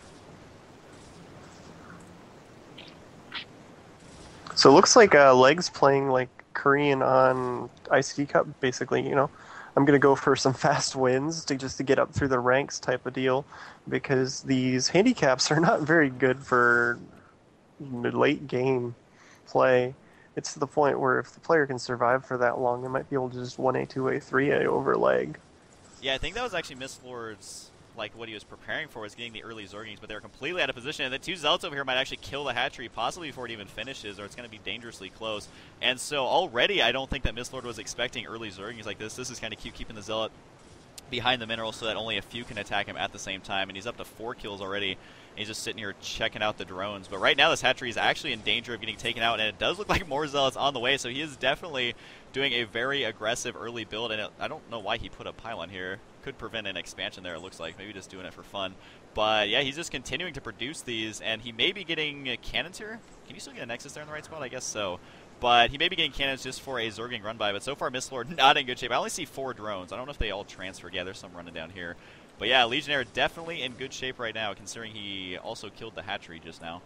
Speaker 4: So it looks like Leg's playing like Korean on ICT Cup, basically, you know. I'm going to go for some fast wins just to get up through the ranks type of deal, because these handicaps are not very good for late game play. It's to the point where if the player can survive for that long, they might be able to just 1A, 2A, 3A over Leg.
Speaker 3: Yeah, I think that was actually Miss Lord's, like, what he was preparing for was getting the early Zerglings, but they were completely out of position, and the 2 Zealots over here might actually kill the hatchery, possibly before it even finishes, or it's going to be dangerously close. And so already I don't think that Miss Lord was expecting early Zerglings like this. This is kind of cute, keeping the Zealot behind the mineral so that only a few can attack him at the same time, and he's up to 4 kills already, and he's just sitting here checking out the drones. But right now this hatchery is actually in danger of getting taken out, and it does look like more Zealots on the way, so he is definitely doing a very aggressive early build, and I don't know why he put a pylon here. could prevent an expansion there, it looks like. Maybe just doing it for fun. But yeah, he's just continuing to produce these, and he may be getting cannons here. Can you still get a Nexus there in the right spot? I guess so. But he may be getting cannons just for a Zergling run by, but so far Mistlord not in good shape. I only see 4 drones. I don't know if they all transferred. Yeah, there's some running down here. But yeah, Legionnaire definitely in good shape right now, considering he also killed the hatchery just now.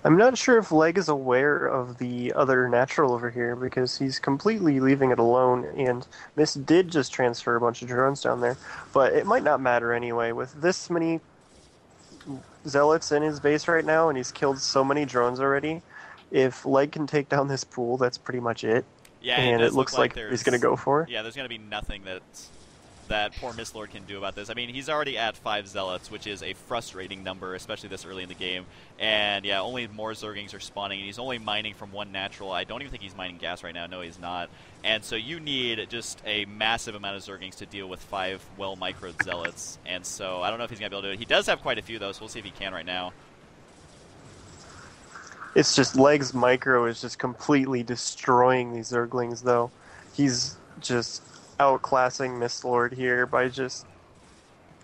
Speaker 4: I'm not sure if Leg is aware of the other natural over here, because he's completely leaving it alone, and this did just transfer a bunch of drones down there. But it might not matter anyway. With this many zealots in his base right now, and he's killed so many drones already, if Leg can take down this pool, that's pretty much it.
Speaker 3: Yeah,
Speaker 4: and it looks like he's going to go for it.
Speaker 3: Yeah, there's going to be nothing that poor Mistlord can do about this. I mean, he's already at 5 Zealots, which is a frustrating number, especially this early in the game. And yeah, only more Zerglings are spawning, and he's only mining from 1 natural. I don't even think he's mining gas right now. No, he's not. And so you need just a massive amount of Zerglings to deal with 5 well-microed Zealots. And so I don't know if he's going to be able to do it. He does have quite a few, though, so we'll see if he can right now.
Speaker 4: It's just Leg's micro is just completely destroying these Zerglings, though. He's just outclassing Mistlord here by just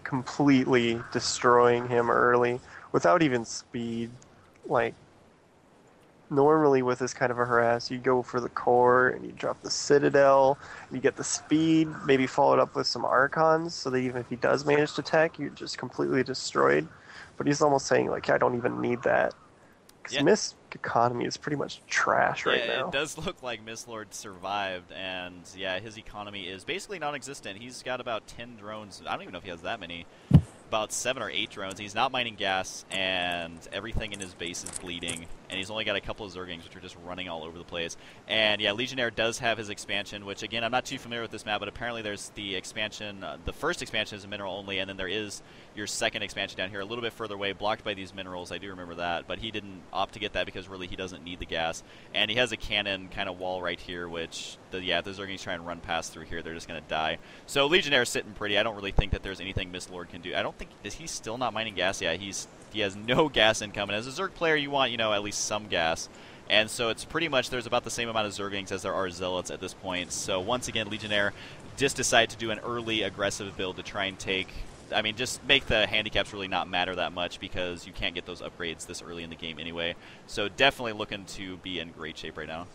Speaker 4: completely destroying him early without even speed. Like, normally with this kind of a harass, you go for the core and you drop the Citadel, and you get the speed, maybe follow it up with some Archons, so that even if he does manage to tech, you're just completely destroyed. But he's almost saying, like, I don't even need that. Because Miss economy is pretty much trash right now.
Speaker 3: It does look like Mistlord survived, and yeah, his economy is basically non-existent. He's got about 10 drones. I don't even know if he has that many. About 7 or 8 drones. He's not mining gas, and everything in his base is bleeding. And he's only got a couple of Zerglings, which are just running all over the place. And yeah, Legionnaire does have his expansion, which again, I'm not too familiar with this map, but apparently there's the expansion. The first expansion is a mineral only, and then there is your second expansion down here, a little bit further away, blocked by these minerals. I do remember that, but he didn't opt to get that because really he doesn't need the gas. And he has a cannon kind of wall right here, which the Zerglings try and run past through here, they're just going to die. So Legionnaire's sitting pretty. I don't really think that there's anything Mistlord can do. I don't think, is he still not mining gas? Yeah, he has no gas income, and as a Zerg player, you want, at least some gas. And so it's pretty much, there's about the same amount of Zerglings as there are Zealots at this point. So once again, Legionnaire just decided to do an early aggressive build to try and just make the handicaps really not matter that much, because you can't get those upgrades this early in the game anyway. So definitely looking to be in great shape right now.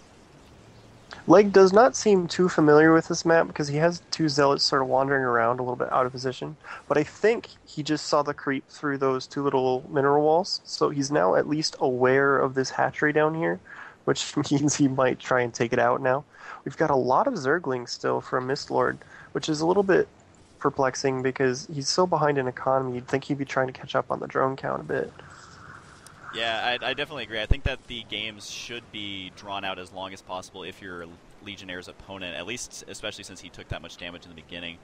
Speaker 4: Leg does not seem too familiar with this map because he has 2 Zealots sort of wandering around a little bit out of position. But I think he just saw the creep through those 2 little mineral walls, so he's now at least aware of this hatchery down here, which means he might try and take it out now. We've got a lot of Zerglings still from Mistlord, which is a little bit perplexing because he's so behind in economy, you'd think he'd be trying to catch up on the drone count a bit.
Speaker 3: Yeah, I definitely agree. I think that the games should be drawn out as long as possible if you're Legionnaire's opponent, at least, especially since he took that much damage in the beginning.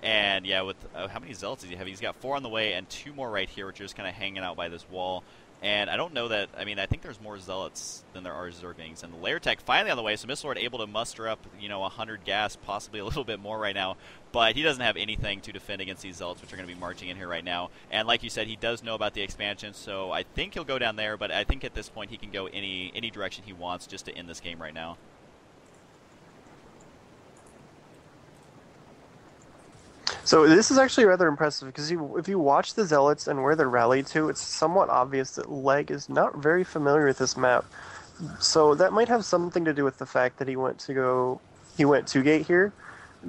Speaker 3: And yeah, with how many Zealots does he have? He's got 4 on the way and 2 more right here, which are just kind of hanging out by this wall. And I don't know that, I think there's more Zealots than there are Zerglings. And the Lair Tech finally on the way, so Mistlord able to muster up, 100 gas, possibly a little bit more right now. But he doesn't have anything to defend against these Zealots, which are going to be marching in here right now. And like you said, he does know about the expansion, so I think he'll go down there. But I think at this point he can go any direction he wants just to end this game right now.
Speaker 4: So this is actually rather impressive, because if you watch the Zealots and where they're rallied to, it's somewhat obvious that Leg is not very familiar with this map. So that might have something to do with the fact that he went 2-gate here,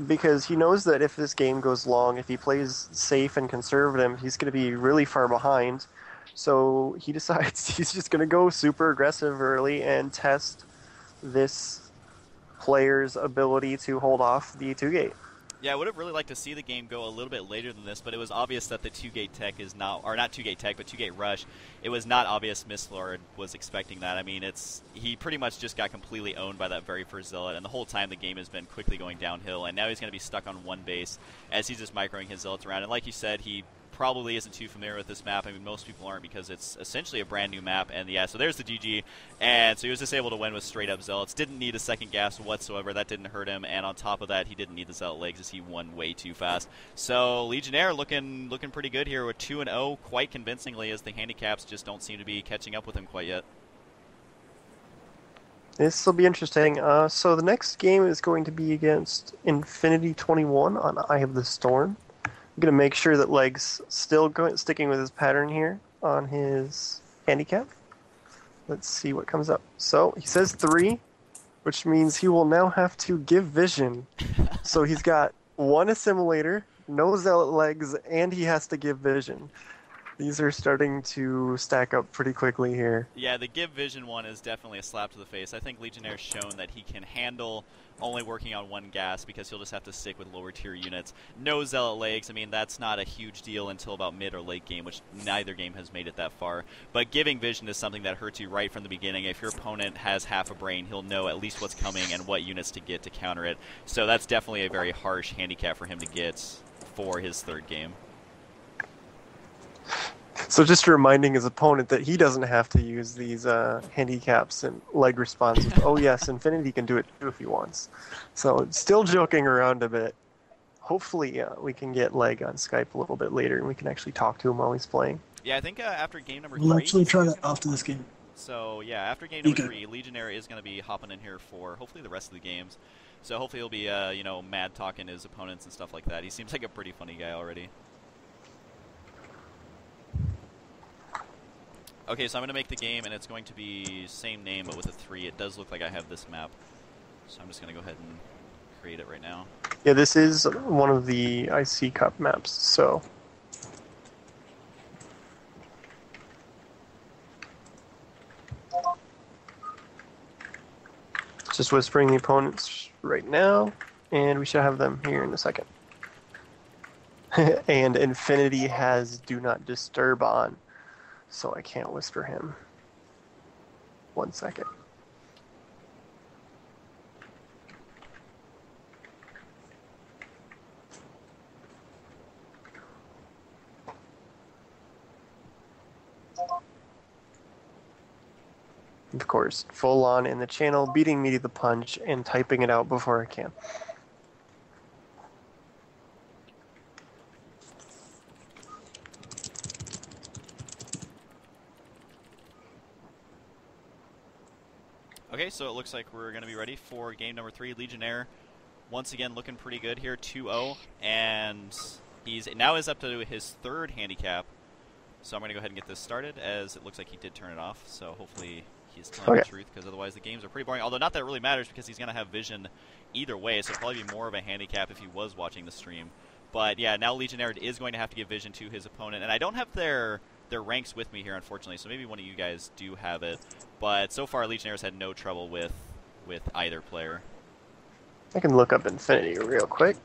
Speaker 4: because he knows that if this game goes long, if he plays safe and conservative, he's going to be really far behind. So he decides he's just going to go super aggressive early and test this player's ability to hold off the 2-gate.
Speaker 3: Yeah, I would have really liked to see the game go a little bit later than this, but it was obvious that the 2-gate tech is not, or not 2-gate tech, but 2-gate rush. It was not obvious Mistlord was expecting that. He pretty much just got completely owned by that very first Zealot, and the whole time the game has been quickly going downhill, and now he's going to be stuck on one base as he's just microing his Zealots around. And like you said, he probably isn't too familiar with this map. Most people aren't, because it's essentially a brand new map. And yeah, so there's the GG. And so he was just able to win with straight up Zealots. Didn't need a second gas whatsoever. That didn't hurt him. And on top of that, he didn't need the Zealot legs, as he won way too fast. So Legionnaire looking pretty good here with 2-0 quite convincingly, as the handicaps just don't seem to be catching up with him quite yet.
Speaker 4: This will be interesting. So the next game is going to be against Infinity 21 on Eye of the Storm. I'm going to make sure that Legs sticking with his pattern here on his handicap. Let's see what comes up. So he says 3, which means he will now have to give vision. So he's got 1 assimilator, no zealot legs, and he has to give vision. These are starting to stack up pretty quickly here.
Speaker 3: Yeah, the give vision one is definitely a slap to the face. I think Legionnaire's shown that he can handle only working on 1 gas because he'll just have to stick with lower tier units. No zealot legs, I mean, that's not a huge deal until about mid or late game, which neither game has made it that far. But giving vision is something that hurts you right from the beginning. If your opponent has half a brain, he'll know at least what's coming and what units to get to counter it. So that's definitely a very harsh handicap for him to get for his 3rd game.
Speaker 4: So just reminding his opponent that he doesn't have to use these handicaps and leg responses. Oh yes, Infinity can do it too if he wants. So still joking around a bit. Hopefully we can get Leg on Skype a little bit later and we can actually talk to him while he's playing.
Speaker 3: Yeah, I think after game number
Speaker 2: We'll
Speaker 3: 3...
Speaker 2: actually try that after this game.
Speaker 3: So yeah, after game number
Speaker 2: Okay.
Speaker 3: 3, Legionnaire is going to be hopping in here for hopefully the rest of the games. So hopefully he'll be, mad talking his opponents and stuff like that. He seems like a pretty funny guy already. Okay, so I'm going to make the game, and it's going to be same name, but with a 3. It does look like I have this map. So I'm just going to go ahead and create it right now.
Speaker 4: Yeah, this is one of the IC Cup maps, so... Just whispering the opponents right now, and we should have them here in a second. And Infinity has Do Not Disturb on, so I can't whisper him. 1 second. Of course, full on in the channel, beating me to the punch and typing it out before I can.
Speaker 3: Okay, so it looks like we're going to be ready for game number 3. Legionnaire, once again, looking pretty good here, 2-0, and he's now is up to his 3rd handicap. So I'm going to go ahead and get this started, as it looks like he did turn it off. So hopefully he's telling the truth, because otherwise the games are pretty boring. Although not that it really matters, because he's going to have vision either way, so it'll probably be more of a handicap if he was watching the stream. But yeah, now Legionnaire is going to have to give vision to his opponent, and I don't have their ranks with me here, unfortunately, so maybe one of you guys do have it. But so far, Legionnaire's had no trouble with either player.
Speaker 4: I can look up Infinity real quick.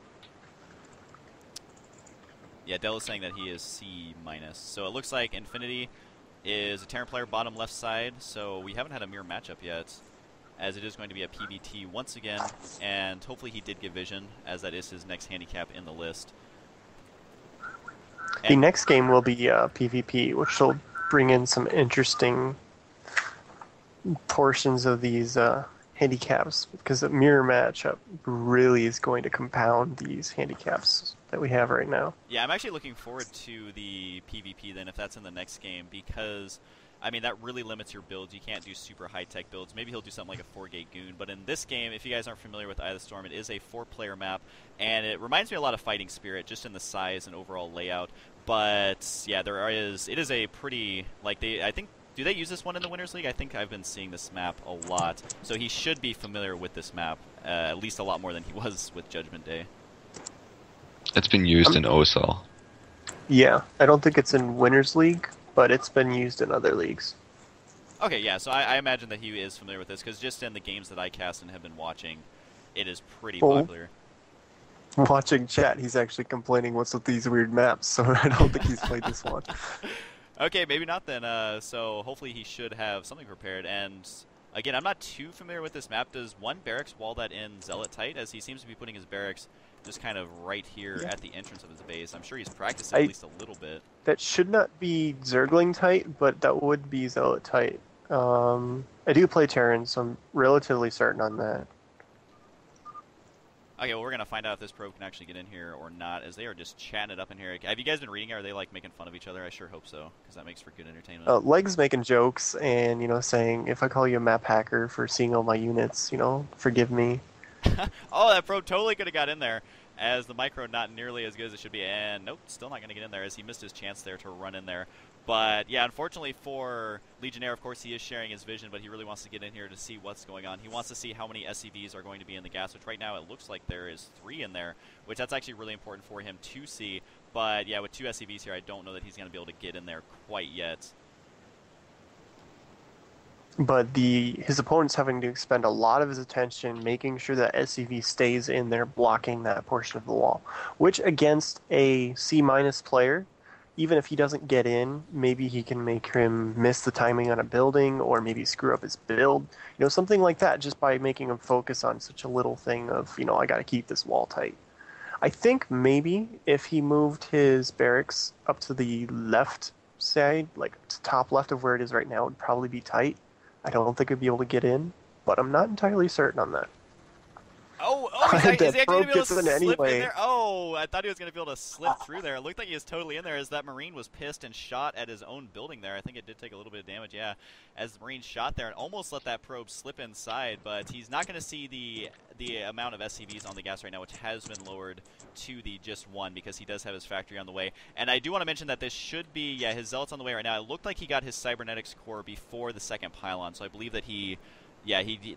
Speaker 3: Yeah, Dell is saying that he is C-. So it looks like Infinity is a Terran player bottom left side, so we haven't had a mirror matchup yet, as it is going to be a PvT once again, and hopefully he did give vision, as that is his next handicap in the list.
Speaker 4: And the next game will be PvP, which will bring in some interesting portions of these handicaps, because a mirror matchup really is going to compound these handicaps that we have right now.
Speaker 3: Yeah, I'm actually looking forward to the PvP then, if that's in the next game, because I mean, that really limits your builds. You can't do super high-tech builds. Maybe he'll do something like a 4-gate goon. But in this game, if you guys aren't familiar with Eye of the Storm, it is a 4-player map, and it reminds me a lot of Fighting Spirit, just in the size and overall layout. But yeah, it is a pretty, like, I think, do they use this one in the Winners League? I think I've been seeing this map a lot. So he should be familiar with this map, at least a lot more than he was with Judgment Day.
Speaker 1: It's been used in OSL.
Speaker 4: Yeah, I don't think it's in Winners League, but it's been used in other leagues.
Speaker 3: Okay, yeah, so I imagine that he is familiar with this, because just in the games that I cast and have been watching, it is pretty popular.
Speaker 4: Watching chat, he's actually complaining what's with these weird maps, so I don't think he's played this one.
Speaker 3: Okay, maybe not then. So hopefully he should have something prepared. And again, I'm not too familiar with this map. Does one barracks wall that in Zealot tight, as he seems to be putting his barracks just kind of right here at the entrance of his base? I'm sure he's practiced at least a little bit.
Speaker 4: That should not be Zergling tight, but that would be Zealot tight. I do play Terran, so I'm relatively certain on that.
Speaker 3: Okay, well, we're going to find out if this probe can actually get in here or not, as they are just chatting it up in here. Have you guys been reading it? Are they, like, making fun of each other? I sure hope so, because that makes for good entertainment.
Speaker 4: Legs making jokes and, saying, if I call you a map hacker for seeing all my units, forgive me.
Speaker 3: Oh, that probe totally could have got in there, as the micro not nearly as good as it should be. And nope, still not going to get in there, as he missed his chance there to run in there. But yeah, unfortunately for Legionnaire, of course, he is sharing his vision, but he really wants to get in here to see what's going on. He wants to see how many SCVs are going to be in the gas, which right now it looks like there is 3 in there, which that's actually really important for him to see. But yeah, with 2 SCVs here, I don't know that he's going to be able to get in there quite yet.
Speaker 4: But his opponent's having to expend a lot of his attention making sure that SCV stays in there, blocking that portion of the wall, which against a C- player, even if he doesn't get in, maybe he can make him miss the timing on a building or maybe screw up his build. Something like that, just by making him focus on such a little thing of, I got to keep this wall tight. I think maybe if he moved his barracks up to the left side, like to top left of where it is right now, it would probably be tight. I don't think he'd be able to get in, but I'm not entirely certain on that.
Speaker 3: Oh, is he actually going to be able to slip
Speaker 4: anyway.
Speaker 3: in there? Oh, I thought he was going to be able to slip through there. It looked like he was totally in there as that Marine was pissed and shot at his own building there. I think it did take a little bit of damage, yeah, as the Marine shot there and almost let that probe slip inside, but he's not going to see the amount of SCVs on the gas right now, which has been lowered to the just 1 because he does have his factory on the way. And I do want to mention that this should be, his Zealot's on the way right now. It looked like he got his Cybernetics core before the second pylon, so I believe that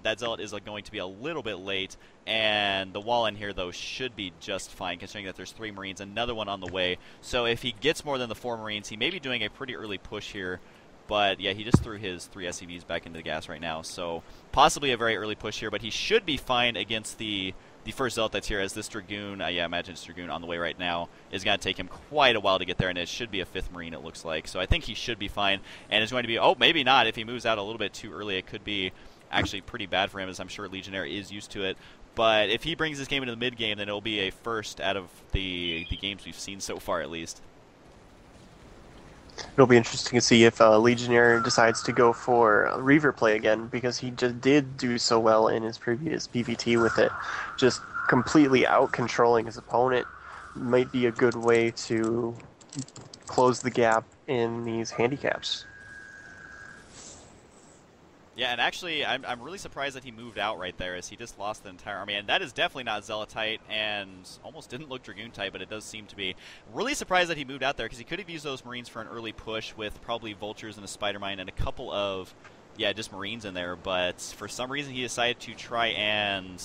Speaker 3: that Zealot is going to be a little bit late, and the wall in here, though, should be just fine, considering that there's 3 Marines, another one on the way. So if he gets more than the 4 Marines, he may be doing a pretty early push here. But, yeah, he just threw his 3 SCVs back into the gas right now, so possibly a very early push here, but he should be fine against the first Zealot that's here, as this Dragoon, I imagine it's Dragoon on the way right now, is going to take him quite a while to get there, and it should be a 5th Marine, it looks like. So I think he should be fine, and it's going to be, maybe not. If he moves out a little bit too early, it could be actually pretty bad for him, as I'm sure Legionnaire is used to it. But if he brings this game into the mid-game, then it'll be a first out of the games we've seen so far, at least.
Speaker 4: It'll be interesting to see if Legionnaire decides to go for Reaver play again, because he just did do so well in his previous PvT with it. Just completely out-controlling his opponent might be a good way to close the gap in these handicaps.
Speaker 3: Yeah, and actually, I'm really surprised that he moved out right there, as he just lost the entire army. And that is definitely not Zealotite, and almost didn't look Dragoon-type, but it does seem to be. Really surprised that he moved out there, because he could have used those Marines for an early push with probably Vultures and a Spider Mine and a couple of, just Marines in there. But for some reason, he decided to try and,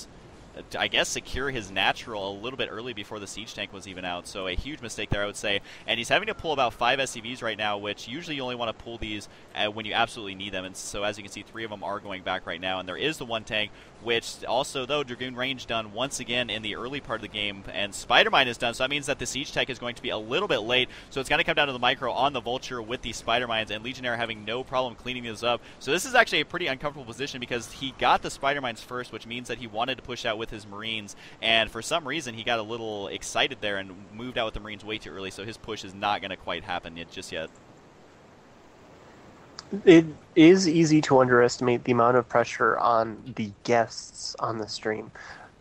Speaker 3: I guess, secure his natural a little bit early before the siege tank was even out. So a huge mistake there, I would say. And he's having to pull about 5 SCVs right now, which usually you only want to pull these when you absolutely need them. And so as you can see, 3 of them are going back right now. And there is the 1 tank, which also, though, Dragoon range done once again in the early part of the game. And Spider Mine is done, so that means that the siege tank is going to be a little bit late. So it's going to come down to the micro on the Vulture with these Spider Mines, and Legionnaire having no problem cleaning these up. So this is actually a pretty uncomfortable position, because he got the Spider Mines first, which means that he wanted to push out with his Marines. And for some reason, he got a little excited there and moved out with the Marines way too early, so his push is not going to quite happen just yet.
Speaker 4: It is easy to underestimate the amount of pressure on the guests on the stream.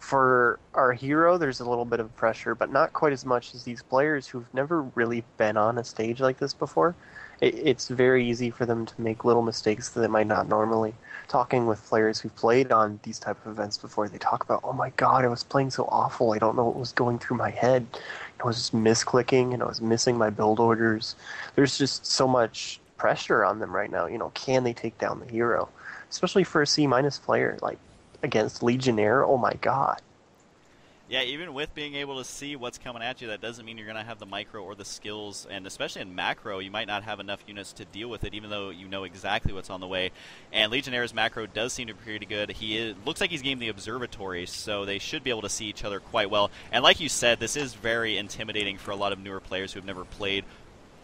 Speaker 4: For our hero, there's a little bit of pressure, but not quite as much as these players who've never really been on a stage like this before. It's very easy for them to make little mistakes that they might not normally. Talking with players who've played on these type of events before, they talk about, oh my god, I was playing so awful, I don't know what was going through my head. I was just misclicking, and I was missing my build orders. There's just so much pressure on them right now. Can they take down the hero? Especially for a C- player, like against Legionnaire, oh my god.
Speaker 3: Yeah, even with being able to see what's coming at you, that doesn't mean you're going to have the micro or the skills, and especially in macro, you might not have enough units to deal with it, even though you know exactly what's on the way. And Legionnaire's macro does seem to be pretty good. Looks like he's gained the observatory, so they should be able to see each other quite well. And like you said, this is very intimidating for a lot of newer players who have never played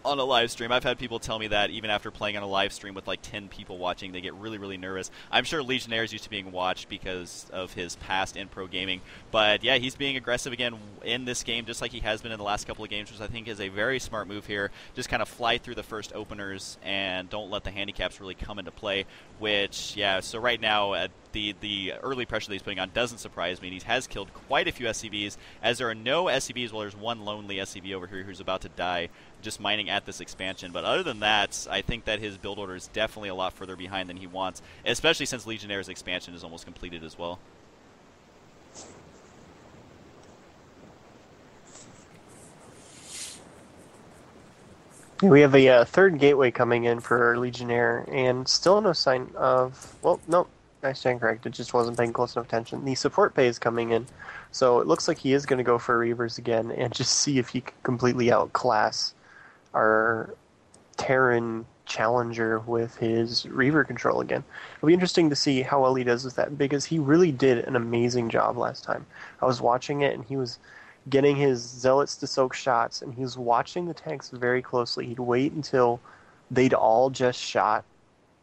Speaker 3: on a live stream. I've had people tell me that even after playing on a live stream with like 10 people watching, they get really, really nervous. I'm sure Legionnaire is used to being watched because of his past in pro gaming. But yeah, he's being aggressive again in this game, just like he has been in the last couple of games, which I think is a very smart move here. Just kind of fly through the first openers and don't let the handicaps really come into play, which, yeah, so right now, the early pressure that he's putting on doesn't surprise me. And he has killed quite a few SCVs, as there are no SCVs. Well, there's one lonely SCV over here who's about to die just mining at this expansion. But other than that, I think that his build order is definitely a lot further behind than he wants, especially since Legionnaire's expansion is almost completed as well.
Speaker 4: We have a third gateway coming in for Legionnaire, and still no sign of... Well, no, I stand corrected. Just wasn't paying close enough attention. The support pay is coming in, so it looks like he is going to go for Reavers again and just see if he can completely outclass our Terran challenger with his Reaver control again. It'll be interesting to see how well he does with that, because he really did an amazing job last time. I was watching it, and he was getting his zealots to soak shots, and he was watching the tanks very closely. He'd wait until they'd all just shot,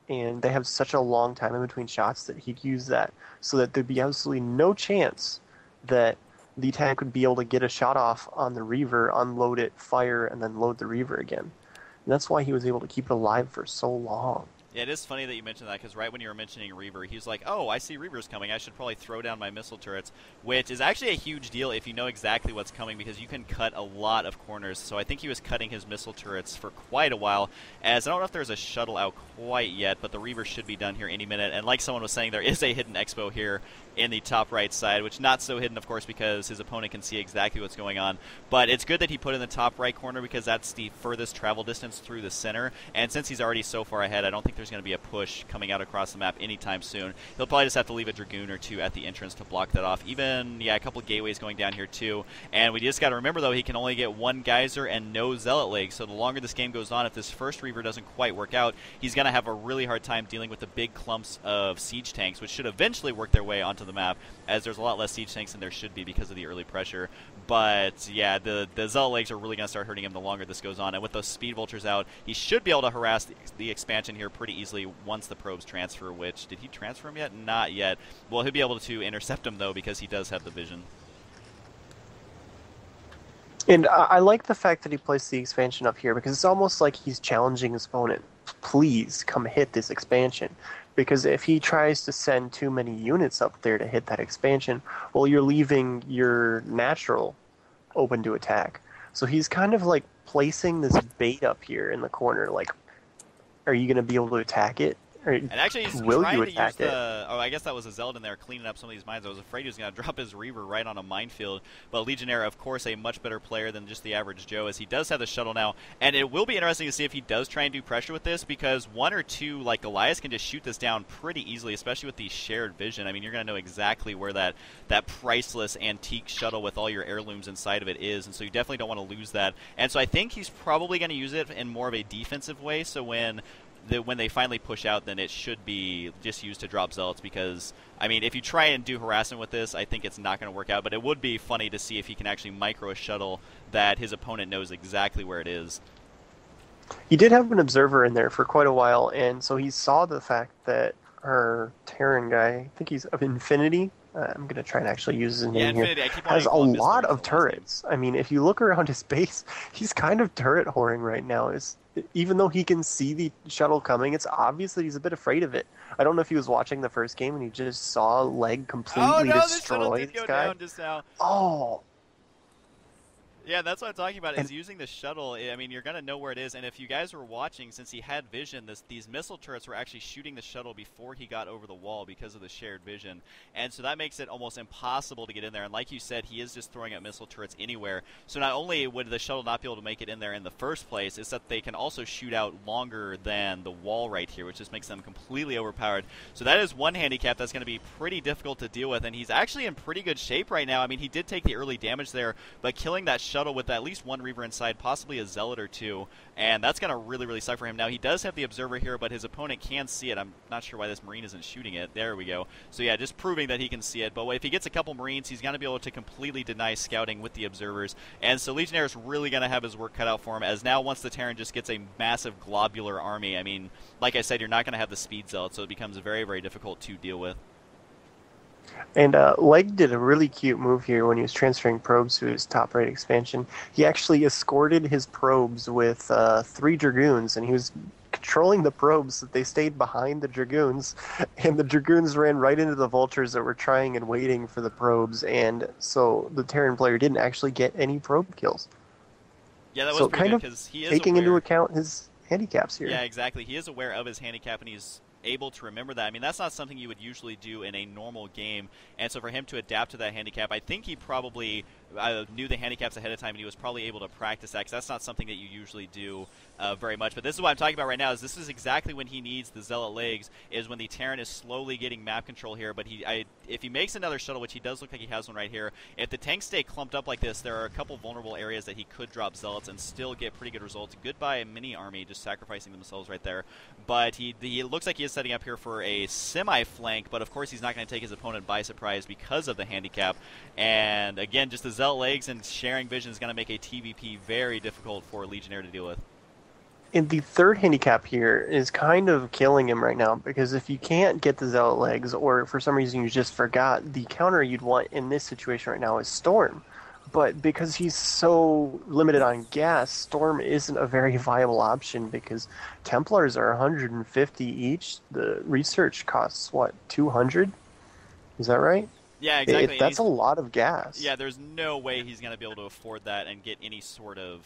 Speaker 4: and they have such a long time in between shots that he'd use that so that there'd be absolutely no chance that the tank would be able to get a shot off on the Reaver, unload it, fire, and then load the Reaver again. And that's why he was able to keep it alive for so long.
Speaker 3: Yeah, it is funny that you mentioned that, because right when you were mentioning Reaver, he's like, oh, I see Reavers coming, I should probably throw down my missile turrets, which is actually a huge deal if you know exactly what's coming, because you can cut a lot of corners. So I think he was cutting his missile turrets for quite a while, as I don't know if there's a shuttle out quite yet, but the Reaver should be done here any minute. And like someone was saying, there is a hidden expo here in the top right side, which not so hidden, of course, because his opponent can see exactly what's going on. But it's good that he put in the top right corner, because that's the furthest travel distance through the center. And since he's already so far ahead, I don't think there's going to be a push coming out across the map anytime soon. He'll probably just have to leave a Dragoon or two at the entrance to block that off. Even, yeah, a couple of gateways going down here too. And we just got to remember, though, he can only get one Geyser and no Zealot Leg. So the longer this game goes on, if this first Reaver doesn't quite work out, he's going to have a really hard time dealing with the big clumps of siege tanks, which should eventually work their way onto the map, as there's a lot less siege tanks than there should be because of the early pressure. But yeah, the Zealot Legs are really going to start hurting him the longer this goes on. And with those Speed Vultures out, he should be able to harass the expansion here pretty easily once the probes transfer, which, did he transfer him yet? Not yet. Well, he'll be able to intercept him, though, because he does have the vision.
Speaker 4: And I like the fact that he placed the expansion up here, because it's almost like he's challenging his opponent. Please come hit this expansion. Because if he tries to send too many units up there to hit that expansion, well, you're leaving your natural open to attack. So he's kind of like placing this bait up here in the corner, like, are you going to be able to attack it?
Speaker 3: And actually, he's trying to use the... Oh, I guess that was a Zealot in there cleaning up some of these mines. I was afraid he was going to drop his Reaver right on a minefield. But Legionnaire, of course, a much better player than just the average Joe, as he does have the shuttle now. And it will be interesting to see if he does try and do pressure with this, because one or two, like Goliath, can just shoot this down pretty easily, especially with the shared vision. I mean, you're going to know exactly where that priceless antique shuttle with all your heirlooms inside of it is, and so you definitely don't want to lose that. And so I think he's probably going to use it in more of a defensive way, so when they finally push out, then it should be just used to drop Zealots, because, I mean, if you try and do harassment with this, I think it's not going to work out, but it would be funny to see if he can actually micro a shuttle that his opponent knows exactly where it is.
Speaker 4: He did have an observer in there for quite a while, and so he saw the fact that our Terran guy, I think he's of Infinity, I'm going to try and actually use his name
Speaker 3: Infinity,
Speaker 4: here, has a lot of turrets. I mean, if you look around his base, he's kind of turret whoring right now. Even though he can see the shuttle coming, it's obvious that he's a bit afraid of it. I don't know if he was watching the first game and he just saw Leg completely destroy this guy.
Speaker 3: Down just now.
Speaker 4: Oh.
Speaker 3: Yeah, that's what I'm talking about, is using the shuttle. I mean, you're going to know where it is, and if you guys were watching, since he had vision, these missile turrets were actually shooting the shuttle before he got over the wall because of the shared vision, and so that makes it almost impossible to get in there, and like you said, he is just throwing out missile turrets anywhere, so not only would the shuttle not be able to make it in there in the first place, it's that they can also shoot out longer than the wall right here, which just makes them completely overpowered. So that is one handicap that's going to be pretty difficult to deal with, and he's actually in pretty good shape right now. I mean, he did take the early damage there, but killing that shuttle with at least one Reaver inside, possibly a Zealot or two, and that's going to really, really suck for him. Now, he does have the Observer here, but his opponent can see it. I'm not sure why this Marine isn't shooting it. There we go. So yeah, just proving that he can see it, but if he gets a couple Marines, he's going to be able to completely deny scouting with the Observers, and so Legionnaire is really going to have his work cut out for him, as now once the Terran just gets a massive globular army, I mean, like I said, you're not going to have the Speed Zealot, so it becomes very, very difficult to deal with.
Speaker 4: And Leg did a really cute move here when he was transferring probes to his top right expansion. He actually escorted his probes with 3 Dragoons, and he was trolling the probes that they stayed behind the Dragoons, and the Dragoons ran right into the Vultures that were trying and waiting for the probes, and so the Terran player didn't actually get any probe kills.
Speaker 3: Yeah, that was
Speaker 4: So
Speaker 3: pretty
Speaker 4: kind
Speaker 3: good
Speaker 4: of
Speaker 3: because he is
Speaker 4: taking
Speaker 3: aware.
Speaker 4: into account his handicaps here.
Speaker 3: Yeah, exactly. He is aware of his handicap, and he's able to remember that. I mean, that's not something you would usually do in a normal game, and so for him to adapt to that handicap, I think he probably knew the handicaps ahead of time, and he was probably able to practice that, because that's not something that you usually do very much. But this is what I'm talking about right now, is this is exactly when he needs the Zealot legs, is when the Terran is slowly getting map control here, but if he makes another shuttle, which he does look like he has one right here, if the tanks stay clumped up like this, there are a couple vulnerable areas that he could drop Zealots and still get pretty good results. Goodbye mini army, just sacrificing themselves right there. But he looks like he is setting up here for a semi-flank, but of course he's not going to take his opponent by surprise because of the handicap. And again, just the Zealot legs and sharing vision is going to make a TVP very difficult for Legionnaire to deal with.
Speaker 4: And the third handicap here is kind of killing him right now, because if you can't get the Zealot legs, or for some reason you just forgot, the counter you'd want in this situation right now is Storm. But because he's so limited on gas, Storm isn't a very viable option, because Templars are 150 each. The research costs, what, 200? Is that right?
Speaker 3: Yeah, exactly.
Speaker 4: That's a lot of gas.
Speaker 3: Yeah, there's no way he's going to be able to afford that and get any sort of,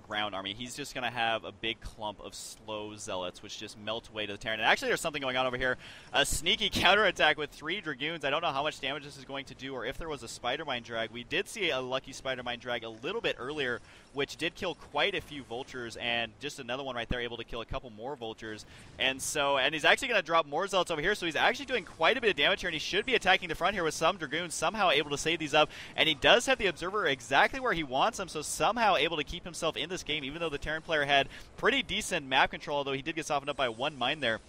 Speaker 3: ground army. He's just going to have a big clump of slow Zealots, which just melt away to the Terran. And actually, there's something going on over here. A sneaky counterattack with 3 Dragoons. I don't know how much damage this is going to do, or if there was a Spider Mine drag. We did see a lucky Spider Mine drag a little bit earlier, which did kill quite a few Vultures, and just another one right there able to kill a couple more Vultures. And he's actually going to drop more Zealots over here, so he's actually doing quite a bit of damage here, and he should be attacking the front here with some Dragoons, somehow able to save these up. And he does have the Observer exactly where he wants him, so somehow able to keep himself in this game, even though the Terran player had pretty decent map control, although he did get softened up by 1 mine there.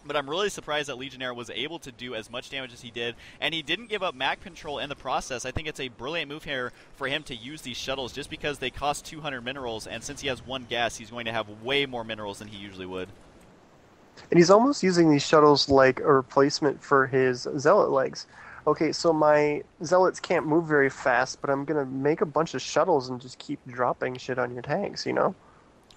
Speaker 3: But I'm really surprised that Legionnaire was able to do as much damage as he did, and he didn't give up map control in the process. I think it's a brilliant move here for him to use these shuttles, just because they cost 200 minerals, and since he has 1 gas, he's going to have way more minerals than he usually would.
Speaker 4: And he's almost using these shuttles like a replacement for his Zealot legs. Okay, so my Zealots can't move very fast, but I'm going to make a bunch of shuttles and just keep dropping shit on your tanks, you know?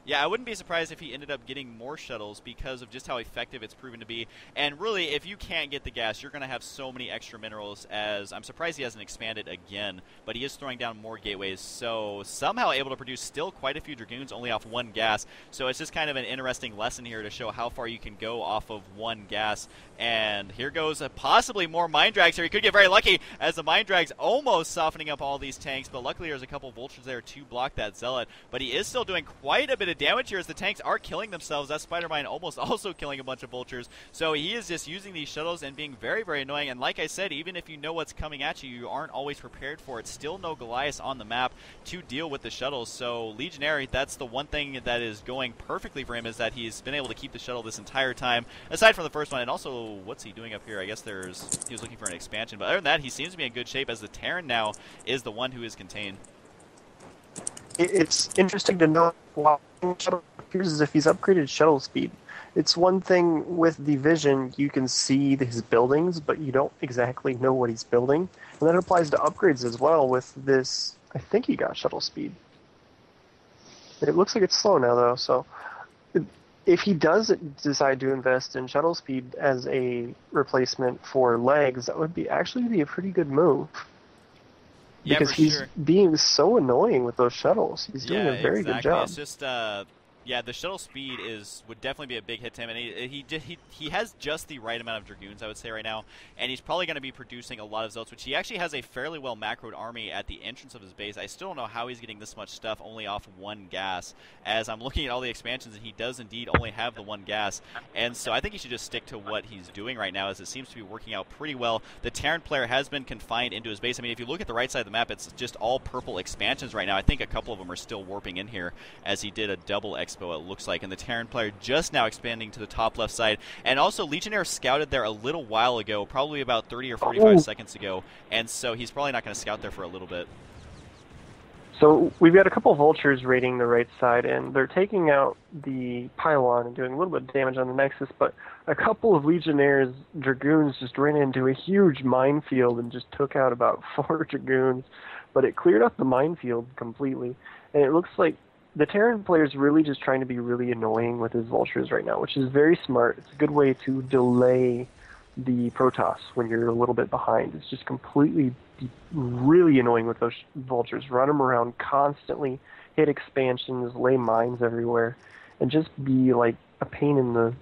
Speaker 3: Yeah, I wouldn't be surprised if he ended up getting more shuttles because of just how effective it's proven to be. And really, if you can't get the gas, you're going to have so many extra minerals, as I'm surprised he hasn't expanded again, but he is throwing down more gateways. So somehow able to produce still quite a few Dragoons only off 1 gas. So it's just kind of an interesting lesson here to show how far you can go off of 1 gas. And here goes possibly more Mine Drags here. He could get very lucky, as the Mine Drags almost softening up all these tanks, but luckily there's a couple Vultures there to block that Zealot. But he is still doing quite a bit of damage here as the tanks are killing themselves. That Spider Mine almost also killing a bunch of Vultures. So he is just using these shuttles and being very, very annoying. And like I said, even if you know what's coming at you, you aren't always prepared for it. Still no Goliath on the map to deal with the shuttles. So Legionnaire, that's the one thing that is going perfectly for him, is that he's been able to keep the shuttle this entire time, aside from the first one. And also, what's he doing up here? I guess he was looking for an expansion. But other than that, he seems to be in good shape, as the Terran now is the one who is contained.
Speaker 4: It's interesting to know why shuttle appears as if he's upgraded shuttle speed. It's one thing with the vision, you can see his buildings, but you don't exactly know what he's building. And that applies to upgrades as well with this. I think he got shuttle speed. It looks like it's slow now, though, so if he does decide to invest in shuttle speed as a replacement for legs, that would actually be a pretty good move.
Speaker 3: Yeah,
Speaker 4: because he's being so annoying with those shuttles. He's doing a very good job.
Speaker 3: It's just, yeah, the shuttle speed would definitely be a big hit to him, and he has just the right amount of Dragoons, I would say, right now, and he's probably going to be producing a lot of Zealots, which he actually has a fairly well macroed army at the entrance of his base. I still don't know how he's getting this much stuff only off 1 gas, as I'm looking at all the expansions, and he does indeed only have the 1 gas, and so I think he should just stick to what he's doing right now, as it seems to be working out pretty well. The Terran player has been confined into his base. I mean, if you look at the right side of the map, it's just all purple expansions right now. I think a couple of them are still warping in here, as he did a double expo, it looks like, and the Terran player just now expanding to the top left side. And also, Legionnaire scouted there a little while ago, probably about 30 or 45 seconds ago, and so he's probably not going to scout there for a little bit.
Speaker 4: So we've got a couple Vultures raiding the right side, and they're taking out the pylon and doing a little bit of damage on the Nexus, but a couple of Legionnaire's Dragoons just ran into a huge minefield and just took out about 4 Dragoons, but it cleared up the minefield completely. And it looks like the Terran player is really just trying to be really annoying with his vultures right now, which is very smart. It's a good way to delay the Protoss when you're a little bit behind. It's just completely really annoying with those vultures. Run them around constantly, hit expansions, lay mines everywhere, and just be like a pain in the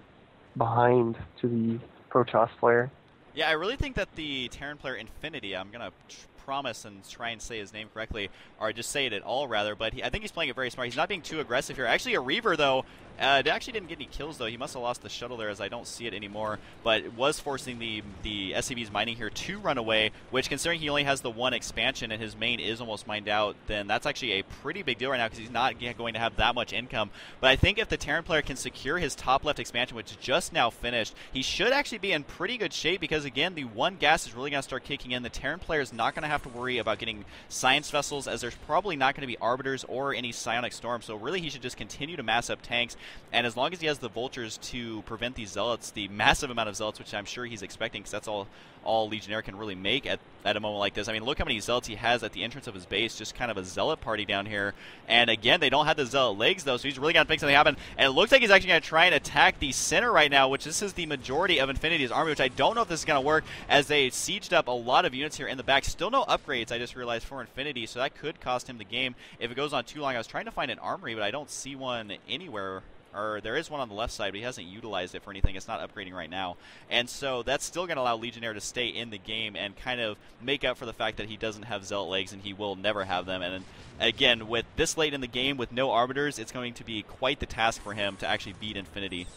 Speaker 4: behind to the Protoss player.
Speaker 3: Yeah, I really think that the Terran player Infinity, I'm going to promise and try and say his name correctly, or just say it at all rather, but I think he's playing it very smart. He's not being too aggressive here. Actually, a Reaver, though, actually didn't get any kills, though. He must have lost the shuttle there, as I don't see it anymore, but it was forcing the SCV's mining here to run away, which, considering he only has the one expansion and his main is almost mined out, then that's actually a pretty big deal right now, because he's not going to have that much income. But I think if the Terran player can secure his top left expansion, which is just now finished, he should actually be in pretty good shape, because, again, the one gas is really going to start kicking in. The Terran player is not going to have to worry about getting science vessels, as there's probably not going to be arbiters or any psionic storms, so really he should just continue to mass up tanks, and as long as he has the vultures to prevent these zealots, the massive amount of zealots, which I'm sure he's expecting, because that's all Legionnaire can really make at a moment like this. I mean, look how many zealots he has at the entrance of his base, just kind of a zealot party down here, and again, they don't have the zealot legs, though, so he's really got to make something happen, and it looks like he's actually going to try and attack the center right now, which this is the majority of Infinity's army, which I don't know if this is going to work, as they sieged up a lot of units here in the back. Still no upgrades, I just realized, for Infinity, so that could cost him the game if it goes on too long. I was trying to find an armory, but I don't see one anywhere. Or there is one on the left side, but he hasn't utilized it for anything. It's not upgrading right now. And so that's still going to allow Legionnaire to stay in the game and kind of make up for the fact that he doesn't have Zealot legs, and he will never have them. And again, with this late in the game with no arbiters, it's going to be quite the task for him to actually beat Infinity.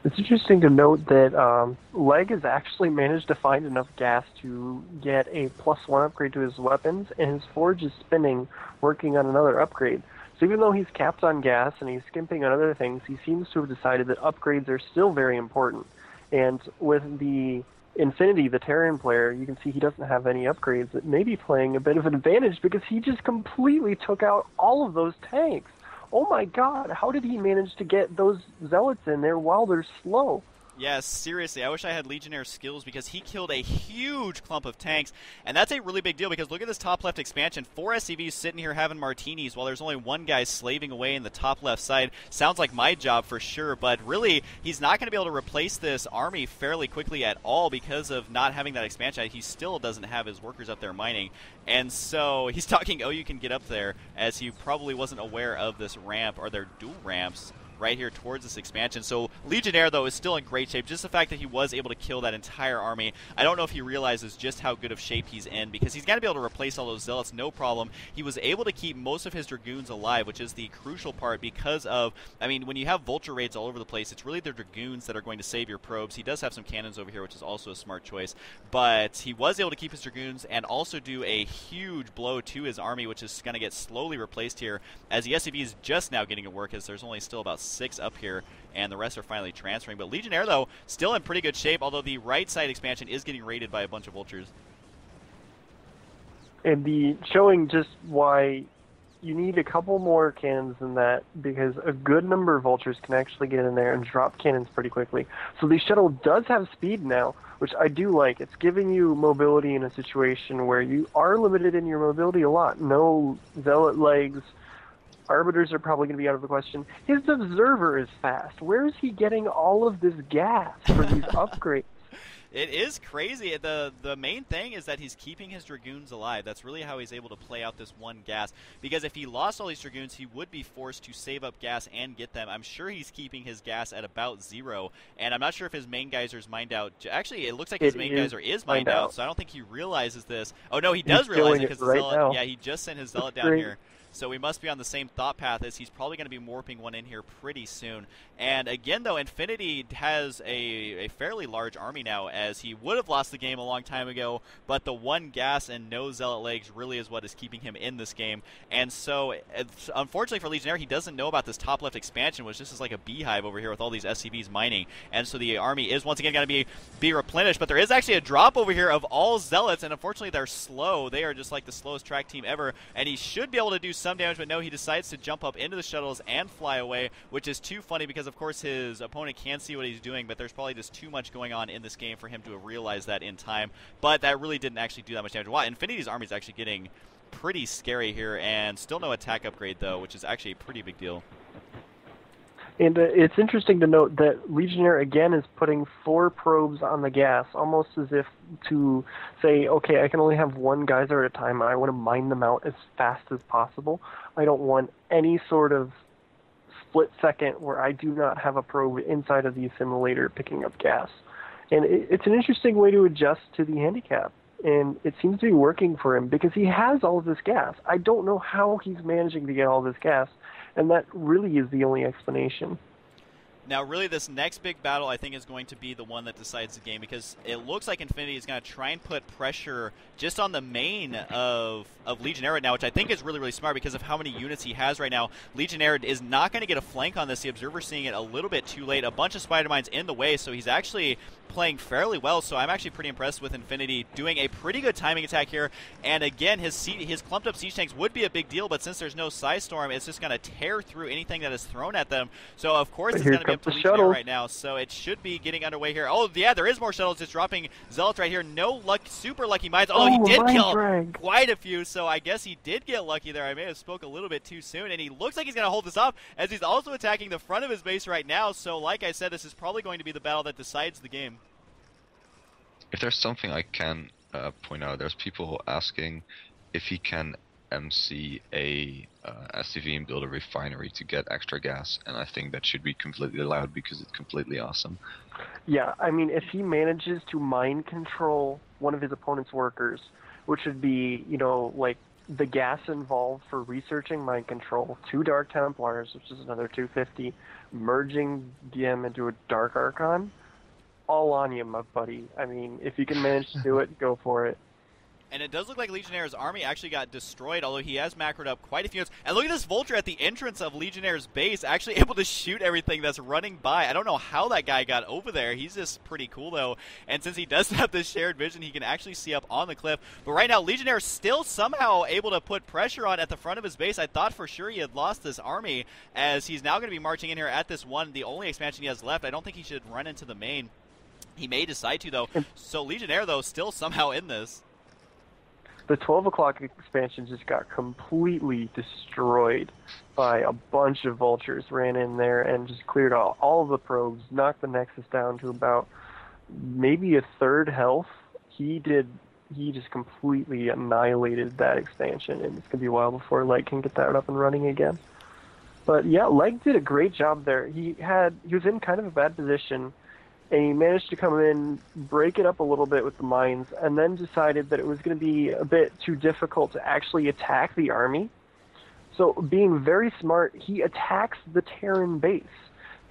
Speaker 4: It's interesting to note that Leg has actually managed to find enough gas to get a +1 upgrade to his weapons, and his forge is spinning, working on another upgrade. So even though he's capped on gas and he's skimping on other things, he seems to have decided that upgrades are still very important. And with the Infinity, the Terran player, you can see he doesn't have any upgrades. That may be playing a bit of an advantage, because he just completely took out all of those tanks. Oh my god, how did he manage to get those zealots in there while they're slow?
Speaker 3: Yeah, seriously, I wish I had Legionnaire skills, because he killed a huge clump of tanks, and that's a really big deal, because look at this top left expansion. 4 SCVs sitting here having martinis while there's only one guy slaving away in the top left side. Sounds like my job for sure, but really, he's not going to be able to replace this army fairly quickly at all because of not having that expansion. He still doesn't have his workers up there mining, and so he's talking, oh, you can get up there, as he probably wasn't aware of this ramp, or their dual ramps, right here towards this expansion. So Legionnaire, though, is still in great shape. Just the fact that he was able to kill that entire army, I don't know if he realizes just how good of shape he's in, because he's got to be able to replace all those zealots, no problem. He was able to keep most of his dragoons alive, which is the crucial part, because of, I mean, when you have vulture raids all over the place, it's really the dragoons that are going to save your probes. He does have some cannons over here, which is also a smart choice, but he was able to keep his dragoons and also do a huge blow to his army, which is going to get slowly replaced here, as the SCV is just now getting to work, as there's only still about 6 up here, and the rest are finally transferring. But Legionnaire, though, still in pretty good shape, although the right side expansion is getting raided by a bunch of vultures.
Speaker 4: And showing just why you need a couple more cannons than that, because a good number of vultures can actually get in there and drop cannons pretty quickly. So the shuttle does have speed now, which I do like. It's giving you mobility in a situation where you are limited in your mobility a lot. No zealot legs. Arbiters are probably going to be out of the question. His observer is fast. Where is he getting all of this gas for these upgrades?
Speaker 3: It is crazy. The main thing is that he's keeping his dragoons alive. That's really how he's able to play out this one gas, because if he lost all these dragoons, he would be forced to save up gas and get them. I'm sure he's keeping his gas at about 0, and I'm not sure if his main geyser's mined out. Actually, it looks like his main geyser is mined out, so I don't think he realizes this. Oh, no, he does realize it, because the zealot, yeah, he just sent his zealot down here. So we must be on the same thought path, as he's probably going to be warping one in here pretty soon. And again, though, Infinity has a fairly large army now, as he would have lost the game a long time ago, but the one gas and no zealot legs really is what is keeping him in this game. And so, unfortunately for Legionnaire, he doesn't know about this top left expansion, which just is like a beehive over here with all these SCVs mining. And so the army is once again going to be replenished, but there is actually a drop over here of all zealots, and unfortunately they're slow. They are just like the slowest track team ever, and he should be able to do something some damage, but no, he decides to jump up into the shuttles and fly away, which is too funny because, of course, his opponent can see what he's doing, but there's probably just too much going on in this game for him to have realized that in time. But that really didn't actually do that much damage. Wow, Infinity's army is actually getting pretty scary here, and still no attack upgrade, though, which is actually a pretty big deal.
Speaker 4: And it's interesting to note that Legionnaire, again, is putting 4 probes on the gas, almost as if to say, okay, I can only have 1 geyser at a time, and I want to mine them out as fast as possible. I don't want any sort of split second where I do not have a probe inside of the assimilator picking up gas. And it's an interesting way to adjust to the handicap. And it seems to be working for him because he has all of this gas. I don't know how he's managing to get all this gas, and that really is the only explanation.
Speaker 3: Now, really, this next big battle, I think, is going to be the one that decides the game, because it looks like Infinity is going to try and put pressure just on the main of Legionnaire right now, which I think is really, really smart because of how many units he has right now. Legionnaire is not going to get a flank on this. The Observer's seeing it a little bit too late. A bunch of Spider Mines in the way, so he's actually playing fairly well, so I'm actually pretty impressed with Infinity doing a pretty good timing attack here. And again, his clumped up siege tanks would be a big deal, but since there's no Psystorm, it's just going to tear through anything that is thrown at them. So of course it's going to be up to Legionnaire right now, so it should be getting underway here. Oh yeah, there is more shuttles just dropping Zealots right here. No luck, super lucky mines. Oh, he did kill quite a few, so I guess he did get lucky there. I may have spoke a little bit too soon, and he looks like he's going to hold this off as he's also attacking the front of his base right now. So like I said, this is probably going to be the battle that decides the game.
Speaker 1: If there's something I can point out, there's people asking if he can MC a SCV and build a refinery to get extra gas, and I think that should be completely allowed because it's completely awesome.
Speaker 4: Yeah, I mean, if he manages to mind control one of his opponent's workers, which would be, you know, like the gas involved for researching mind control, 2 Dark Templars, which is another 250, merging DM into a Dark Archon, all on you, my buddy. I mean, if you can manage to do it, go for it.
Speaker 3: And it does look like Legionnaire's army actually got destroyed, although he has macroed up quite a few units. And look at this Vulture at the entrance of Legionnaire's base, actually able to shoot everything that's running by. I don't know how that guy got over there. He's just pretty cool, though. And since he does have this shared vision, he can actually see up on the cliff. But right now, Legionnaire is still somehow able to put pressure on at the front of his base. I thought for sure he had lost this army, as he's now going to be marching in here at this one, the only expansion he has left. I don't think he should run into the main. He may decide to, though. So Legionnaire, though, still somehow in this.
Speaker 4: The 12 o'clock expansion just got completely destroyed by a bunch of vultures. Ran in there and just cleared all of the probes, knocked the Nexus down to about maybe a third health. He just completely annihilated that expansion, and it's going to be a while before Leg can get that up and running again. But yeah, Leg did a great job there. He was in kind of a bad position, and he managed to come in, break it up a little bit with the mines, and then decided that it was going to be a bit too difficult to actually attack the army. So being very smart, he attacks the Terran base,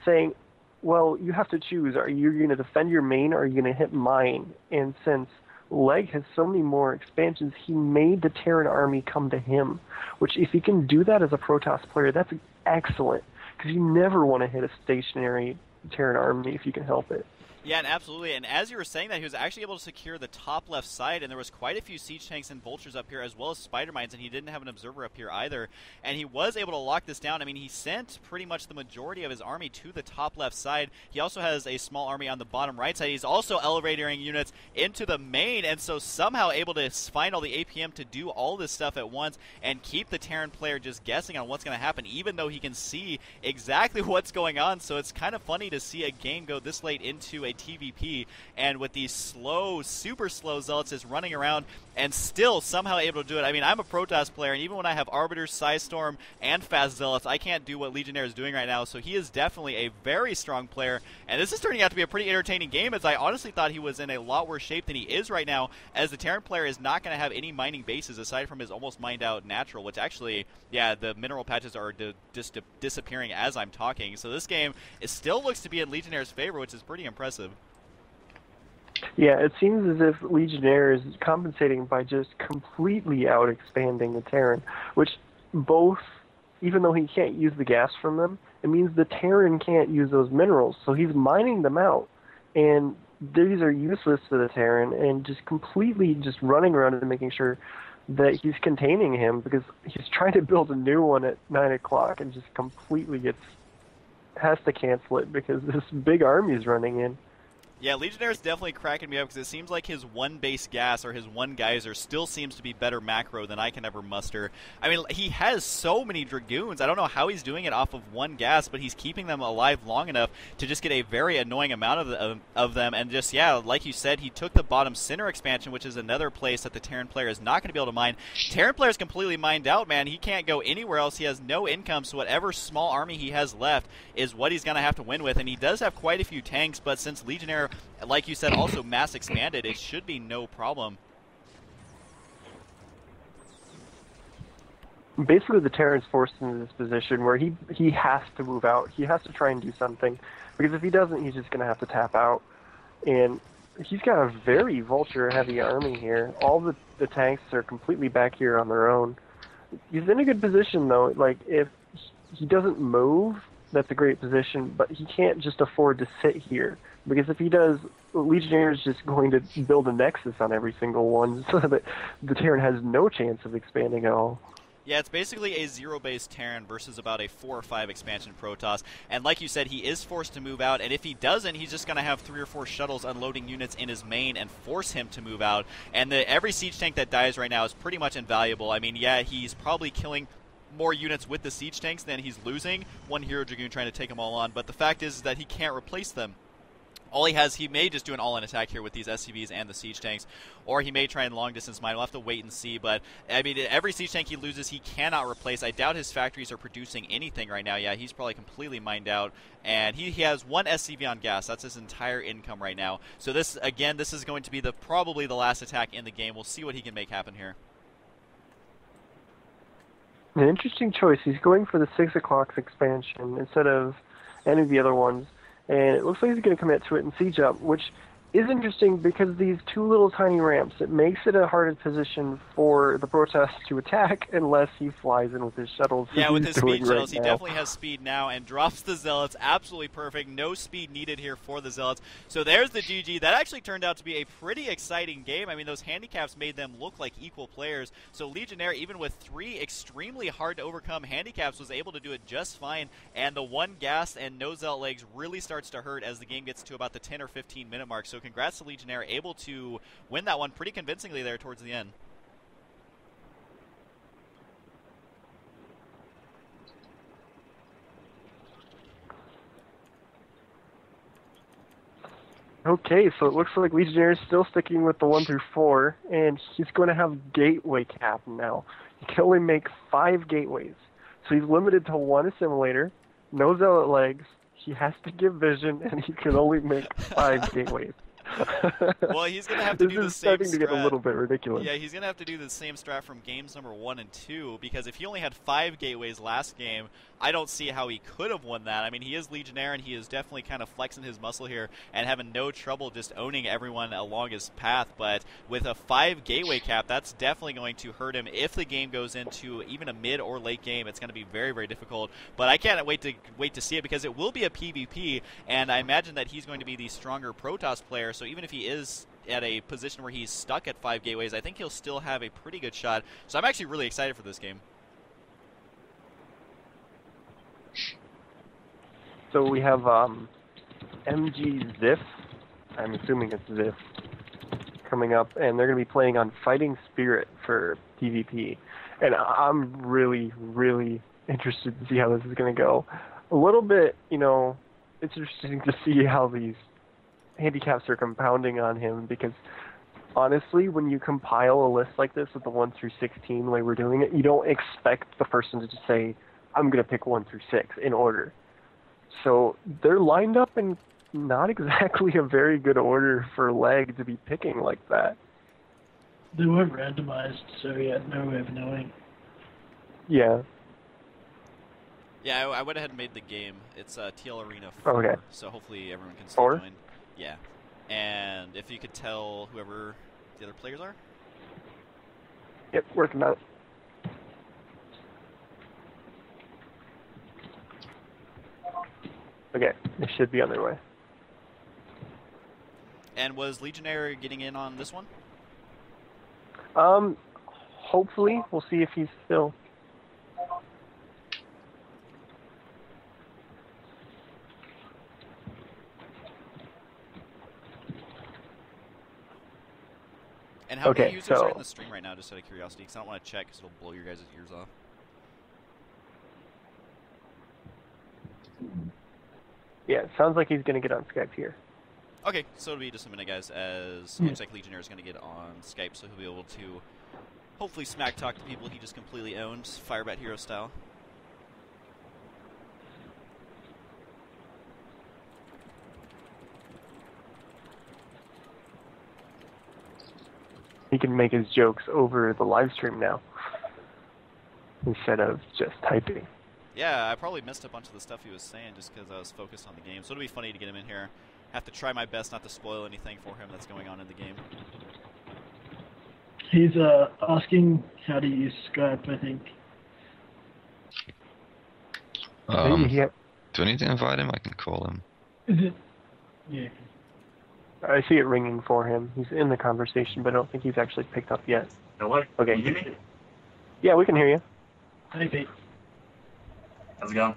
Speaker 4: saying, well, you have to choose. Are you going to defend your main, or are you going to hit mine? And since Leg has so many more expansions, he made the Terran army come to him, which if he can do that as a Protoss player, that's excellent, because you never want to hit a stationary Terran army if you can help it.
Speaker 3: Yeah, and absolutely. And as you were saying that, he was actually able to secure the top left side, and there was quite a few siege tanks and vultures up here, as well as spider mines, and he didn't have an observer up here either. And he was able to lock this down. I mean, he sent pretty much the majority of his army to the top left side. He also has a small army on the bottom right side. He's also elevating units into the main, and so somehow able to find all the APM to do all this stuff at once and keep the Terran player just guessing on what's going to happen, even though he can see exactly what's going on. So it's kind of funny to see a game go this late into a TVP, and with these slow, super slow Zealots just running around and still somehow able to do it. I mean, I'm a Protoss player, and even when I have Arbiters, Psystorm, and Fast Zealots, I can't do what Legionnaire is doing right now, so he is definitely a very strong player, and this is turning out to be a pretty entertaining game, as I honestly thought he was in a lot worse shape than he is right now, as the Terran player is not going to have any mining bases aside from his almost mined out natural, which actually, yeah, the mineral patches are just disappearing as I'm talking, so this game, it still looks to be in Legionnaire's favor, which is pretty impressive.
Speaker 4: Yeah, it seems as if Legionnaire is compensating by just completely out-expanding the Terran, which both, even though he can't use the gas from them, it means the Terran can't use those minerals, so he's mining them out. And these are useless to the Terran, and just completely just running around and making sure that he's containing him, because he's trying to build a new one at 9 o'clock and just completely has to cancel it because this big army is running in.
Speaker 3: Yeah, Legionnaire's definitely cracking me up because it seems like his one base gas or his one geyser still seems to be better macro than I can ever muster. I mean, he has so many Dragoons. I don't know how he's doing it off of one gas, but he's keeping them alive long enough to just get a very annoying amount of them. And just, yeah, like you said, he took the bottom center expansion, which is another place that the Terran player is not going to be able to mine. Terran player is completely mined out, man. He can't go anywhere else. He has no income, so whatever small army he has left is what he's going to have to win with. And he does have quite a few tanks, but since Legionnaire, like you said, also mass expanded, it should be no problem.
Speaker 4: Basically, the Terran's forced into this position where he has to move out. He has to try and do something, because if he doesn't, he's just going to have to tap out. And he's got a very vulture-heavy army here. All the tanks are completely back here on their own. He's in a good position, though. Like, if he doesn't move, that's a great position, but he can't just afford to sit here. Because if he does, Legionnaire is just going to build a Nexus on every single one, so that the Terran has no chance of expanding at all.
Speaker 3: Yeah, it's basically a zero-base Terran versus about a 4 or 5 expansion Protoss. And like you said, he is forced to move out, and if he doesn't, he's just going to have 3 or 4 shuttles unloading units in his main and force him to move out. And every siege tank that dies right now is pretty much invaluable. I mean, yeah, he's probably killing more units with the siege tanks than he's losing. One Hero Dragoon trying to take them all on, but the fact is that he can't replace them. All he may just do an all-in attack here with these SCVs and the siege tanks, or he may try and long-distance mine. We'll have to wait and see, but, I mean, every siege tank he loses, he cannot replace. I doubt his factories are producing anything right now. Yeah, he's probably completely mined out, and he has 1 SCV on gas. That's his entire income right now. So this, again, this is going to be probably the last attack in the game. We'll see what he can make happen here.
Speaker 4: An interesting choice. He's going for the 6 o'clock expansion instead of any of the other ones. And it looks like he's going to commit to it and siege up, which is interesting because these 2 little tiny ramps, it makes it a harder position for the Protoss to attack unless he flies in with his shuttles.
Speaker 3: Yeah, with his speed shuttles,
Speaker 4: he
Speaker 3: definitely has speed now and drops the Zealots. Absolutely perfect. No speed needed here for the Zealots. So there's the GG. That actually turned out to be a pretty exciting game. I mean, those handicaps made them look like equal players. So Legionnaire, even with 3 extremely hard to overcome handicaps, was able to do it just fine. And the 1 gas and no Zealot legs really starts to hurt as the game gets to about the 10 or 15 minute mark. So congrats to Legionnaire, able to win that one pretty convincingly there towards the end.
Speaker 4: Okay, so it looks like Legionnaire is still sticking with the 1 through 4, and he's going to have gateway cap now. He can only make 5 gateways. So he's limited to 1 assimilator, no Zealot legs, he has to give vision, and he can only make 5 gateways.
Speaker 3: Well, he's going to have to do the same strat.
Speaker 4: This is starting to get a little bit ridiculous.
Speaker 3: Yeah, he's going to have to do the same strat from games number 1 and 2, because if he only had 5 gateways last game, I don't see how he could have won that. I mean, he is Legionnaire, and he is definitely kind of flexing his muscle here and having no trouble just owning everyone along his path. But with a 5 gateway cap, that's definitely going to hurt him. If the game goes into even a mid or late game, it's going to be very, very difficult. But I can't wait to see it, because it will be a PvP, and I imagine that he's going to be the stronger Protoss player. So even if he is at a position where he's stuck at 5 gateways, I think he'll still have a pretty good shot. So I'm actually really excited for this game.
Speaker 4: So we have MG Ziff, I'm assuming it's Ziff, coming up, and they're going to be playing on Fighting Spirit for PvP. And I'm really, really interested to see how this is going to go. A little bit, you know, it's interesting to see how these handicaps are compounding on him, because honestly, when you compile a list like this with the 1 through 16 the way we're doing it, you don't expect the person to just say, I'm going to pick 1 through 6 in order. So they're lined up in not exactly a very good order for Leg to be picking like that.
Speaker 2: They weren't randomized, so he had no way of knowing.
Speaker 4: Yeah.
Speaker 3: Yeah, I went ahead and made the game. It's TL Arena 4,
Speaker 4: okay.
Speaker 3: So hopefully everyone can still
Speaker 4: 4?
Speaker 3: join. Yeah. And if you could tell whoever the other players are?
Speaker 4: Yep, working on it. Okay, they should be on their way.
Speaker 3: And was Legionnaire getting in on this one?
Speaker 4: Hopefully. We'll see if he's still...
Speaker 3: And how many
Speaker 4: Okay,
Speaker 3: users are
Speaker 4: so-
Speaker 3: in the stream right now, just out of curiosity? Because I don't want to check, because it'll blow your guys' ears off.
Speaker 4: Yeah, it sounds like he's going to get on Skype here.
Speaker 3: Okay, so it'll be just a minute, guys, as looks like Legionnaire is going to get on Skype, so he'll be able to hopefully smack talk to people he just completely owned, Firebat Hero style.
Speaker 4: He can make his jokes over the live stream now, instead of just typing.
Speaker 3: Yeah, I probably missed a bunch of the stuff he was saying just because I was focused on the game, so it'll be funny to get him in here. Have to try my best not to spoil anything for him that's going on in the game.
Speaker 2: He's asking how to use Skype, I think.
Speaker 4: Yeah,
Speaker 1: Do I need to invite him? I can call him.
Speaker 2: Is it? Yeah.
Speaker 4: I see it ringing for him. He's in the conversation, but I don't think he's actually picked up yet.
Speaker 5: Hello?
Speaker 4: Okay.
Speaker 5: Can you hear me?
Speaker 4: Yeah, we can hear you.
Speaker 2: Hey, Pete.
Speaker 5: How's it going?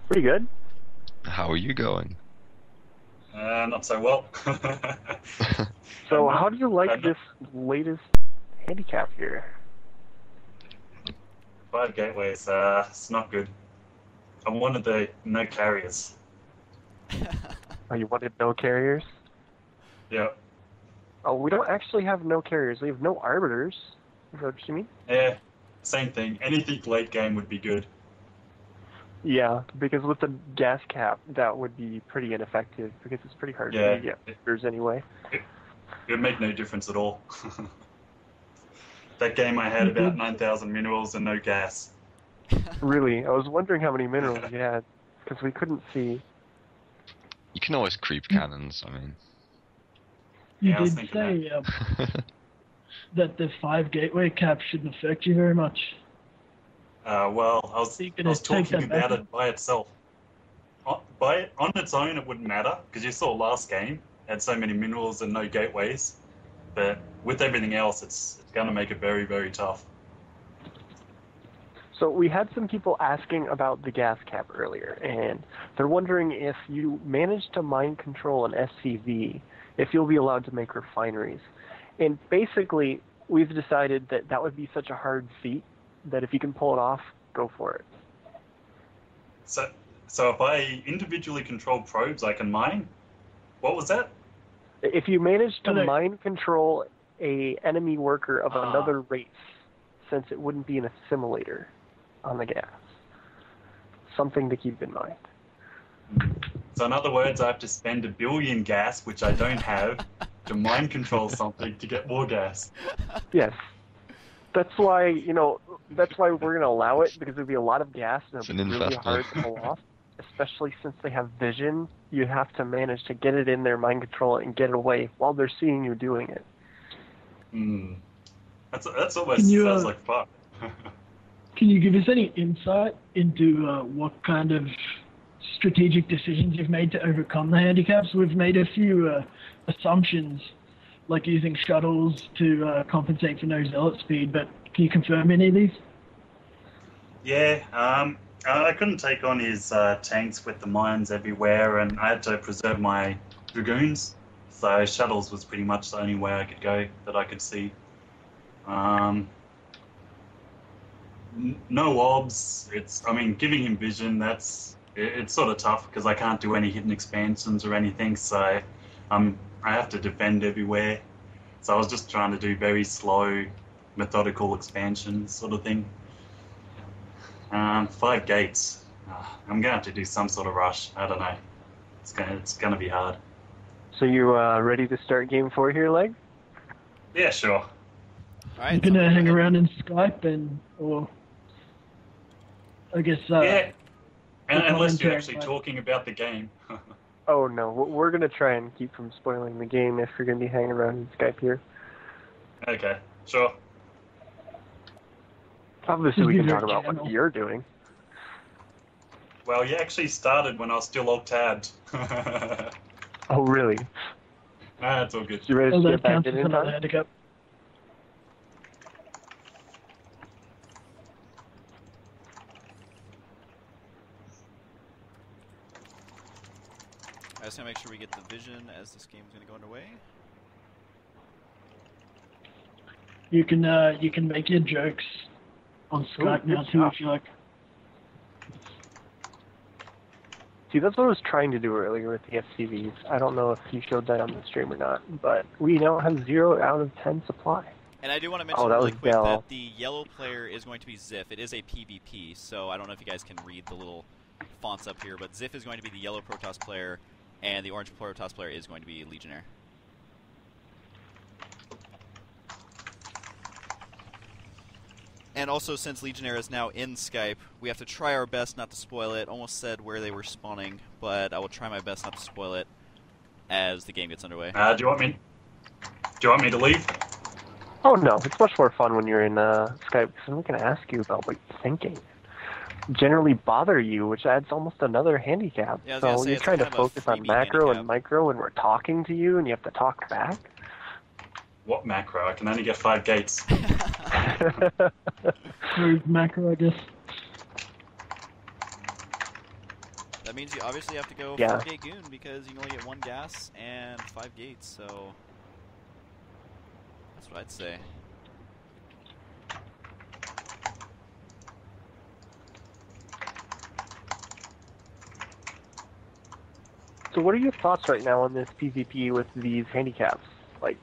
Speaker 4: Pretty good.
Speaker 1: How are you going?
Speaker 5: Not so well.
Speaker 4: So how do you like this latest handicap here?
Speaker 5: 5 gateways, it's not good. I wanted the no carriers.
Speaker 4: Oh, you wanted no carriers?
Speaker 5: Yeah.
Speaker 4: Oh, we don't actually have no carriers. We have no arbiters. Is that what you mean?
Speaker 5: Yeah, same thing. Anything late game would be good.
Speaker 4: Yeah, because with the gas cap, that would be pretty ineffective because it's pretty hard
Speaker 5: Yeah.
Speaker 4: to get arbiters anyway.
Speaker 5: It would make no difference at all. That game I had about 9,000 minerals and no gas.
Speaker 4: Really, I was wondering how many minerals you had because we couldn't see.
Speaker 1: You can always creep cannons, I mean.
Speaker 2: You
Speaker 5: Yeah, I was
Speaker 2: did
Speaker 5: thinking
Speaker 2: say that the 5 gateway cap shouldn't affect you very much.
Speaker 5: Well, I was
Speaker 2: So you're gonna take
Speaker 5: talking
Speaker 2: that
Speaker 5: about
Speaker 2: back?
Speaker 5: it by itself. On its own, it wouldn't matter because you saw last game had so many minerals and no gateways. But with everything else, it's going to make it very, very tough.
Speaker 4: So we had some people asking about the gas cap earlier, and they're wondering if you manage to mind control an SCV, if you'll be allowed to make refineries. And basically, we've decided that that would be such a hard feat that if you can pull it off, go for it.
Speaker 5: So if I individually control probes, I can mine. What was that?
Speaker 4: If you manage to
Speaker 2: Okay.
Speaker 4: mind control a enemy worker of
Speaker 5: Ah.
Speaker 4: another race, since it wouldn't be an assimilator on the gas. Something to keep in mind.
Speaker 5: So in other words, I have to spend 1 billion gas, which I don't have, to mind control something to get more gas.
Speaker 4: Yes. That's why, that's why we're going to allow it, because there'd be a lot of gas and
Speaker 1: It's
Speaker 4: it'd
Speaker 1: an
Speaker 4: be really
Speaker 1: infestor.
Speaker 4: hard to pull off. Especially since they have vision, you have to manage to get it in there, mind control it, and get it away while they're seeing you doing it.
Speaker 5: Hmm. That's almost
Speaker 2: Can you,
Speaker 5: sounds like fun.
Speaker 2: Can you give us any insight into what kind of strategic decisions you've made to overcome the handicaps? We've made a few assumptions, like using shuttles to compensate for no zealot speed, but can you confirm any of these?
Speaker 5: Yeah, I couldn't take on his tanks with the mines everywhere, and I had to preserve my dragoons. So shuttles was pretty much the only way I could go that I could see. No obs. Giving him vision. It's sort of tough because I can't do any hidden expansions or anything. So I have to defend everywhere. So I was just trying to do very slow, methodical expansions, sort of thing. 5 gates. I'm gonna have to do some sort of rush. I don't know. It's gonna be hard.
Speaker 4: So you ready to start game 4 here, Leg?
Speaker 5: Yeah, sure.
Speaker 3: All right,
Speaker 2: You're gonna
Speaker 3: so-
Speaker 2: hang around in Skype or I guess
Speaker 5: Yeah.
Speaker 2: the
Speaker 5: Unless you're
Speaker 2: commentary,
Speaker 5: actually
Speaker 2: right.
Speaker 5: talking about the game.
Speaker 4: Oh no, we're going to try and keep from spoiling the game if you're going to be hanging around in Skype here.
Speaker 5: Okay, sure.
Speaker 4: Obviously
Speaker 2: Just
Speaker 4: we
Speaker 2: be
Speaker 4: can
Speaker 2: very
Speaker 4: talk about what
Speaker 2: general.
Speaker 4: you're doing.
Speaker 5: Well, you actually started when I was still alt-tabbed.
Speaker 4: Oh really?
Speaker 5: It's all good.
Speaker 4: You ready
Speaker 2: So
Speaker 4: to
Speaker 2: that
Speaker 4: get back
Speaker 2: counts
Speaker 4: in
Speaker 2: as
Speaker 4: in
Speaker 2: another
Speaker 4: time?
Speaker 2: handicap.
Speaker 3: I just gotta make sure we get the vision as this game's gonna go underway.
Speaker 2: You can make your jokes on Skype
Speaker 4: Ooh,
Speaker 2: now
Speaker 4: good
Speaker 2: too
Speaker 4: job.
Speaker 2: if you like.
Speaker 4: See, that's what I was trying to do earlier with the FCVs. I don't know if you showed that on the stream or not, but we now have 0 out of 10 supply.
Speaker 3: And I do want to mention
Speaker 4: that
Speaker 3: really
Speaker 4: was
Speaker 3: quick
Speaker 4: Dell.
Speaker 3: that the yellow player is going to be Ziff. It is a PvP, so I don't know if you guys can read the little fonts up here, but Ziff is going to be the yellow Protoss player, and the orange Protoss player is going to be Legionnaire. And also, since Legionnaire is now in Skype, we have to try our best not to spoil it. Almost said where they were spawning, but I will try my best not to spoil it as the game gets underway.
Speaker 5: Do you want me? Do you want me to leave?
Speaker 4: Oh no, it's much more fun when you're in Skype because I'm going to ask you about what you're thinking. Generally bother you, which adds almost another handicap.
Speaker 3: Yeah, I was gonna
Speaker 4: So
Speaker 3: say,
Speaker 4: you're
Speaker 3: it's
Speaker 4: trying to
Speaker 3: kind of a
Speaker 4: focus on
Speaker 3: freebie
Speaker 4: macro
Speaker 3: handicap.
Speaker 4: and micro, and we're talking to you, and you have to talk back.
Speaker 5: What macro? I can only get 5 gates.
Speaker 2: Through macro, I guess.
Speaker 3: That means you obviously have to go
Speaker 4: Yeah.
Speaker 3: 4-gate goon because you can only get 1 gas and 5 gates, so that's what I'd say.
Speaker 4: So what are your thoughts right now on this PvP with these handicaps? Like,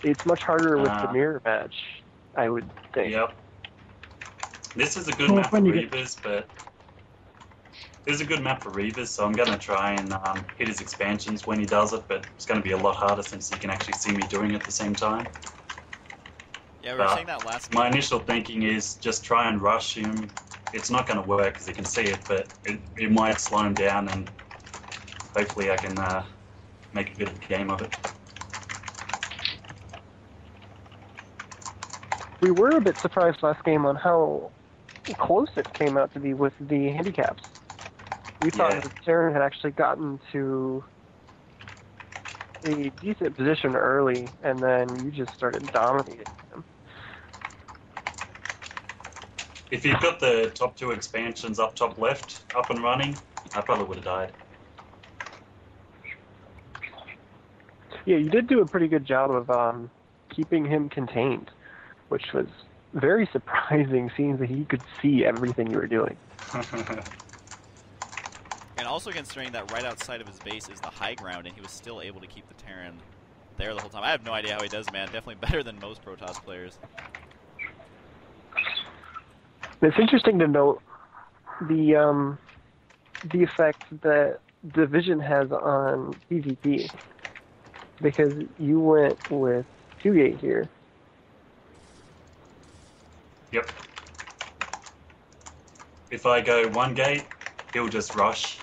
Speaker 4: it's much harder with the mirror match, I would think.
Speaker 5: Yep. This is a good
Speaker 2: Well,
Speaker 5: map for
Speaker 2: when you get-
Speaker 5: Reavers, but this is a good map for Reavers, so I'm going to try and hit his expansions when he does it, but it's going to be a lot harder since he can actually see me doing it at the same time.
Speaker 3: Yeah, we were saying that last
Speaker 5: My
Speaker 3: game.
Speaker 5: initial thinking is just try and rush him. It's not going to work because he can see it, but it might slow him down, and hopefully I can make a bit of a game of it.
Speaker 4: We were a bit surprised last game on how close it came out to be with the handicaps. We thought
Speaker 5: Yeah.
Speaker 4: that Terran had actually gotten to a decent position early, and then you just started dominating him.
Speaker 5: If you've got the top 2 expansions up top left, up and running, I probably would have died.
Speaker 4: Yeah, you did do a pretty good job of keeping him contained, which was very surprising, seeing that he could see everything you were doing.
Speaker 3: And also considering that right outside of his base is the high ground, and he was still able to keep the Terran there the whole time. I have no idea how he does, man. Definitely better than most Protoss players.
Speaker 4: It's interesting to note the effect that Division has on PvP, because you went with 2-gate here.
Speaker 5: Yep. If I go 1 gate, he'll just rush.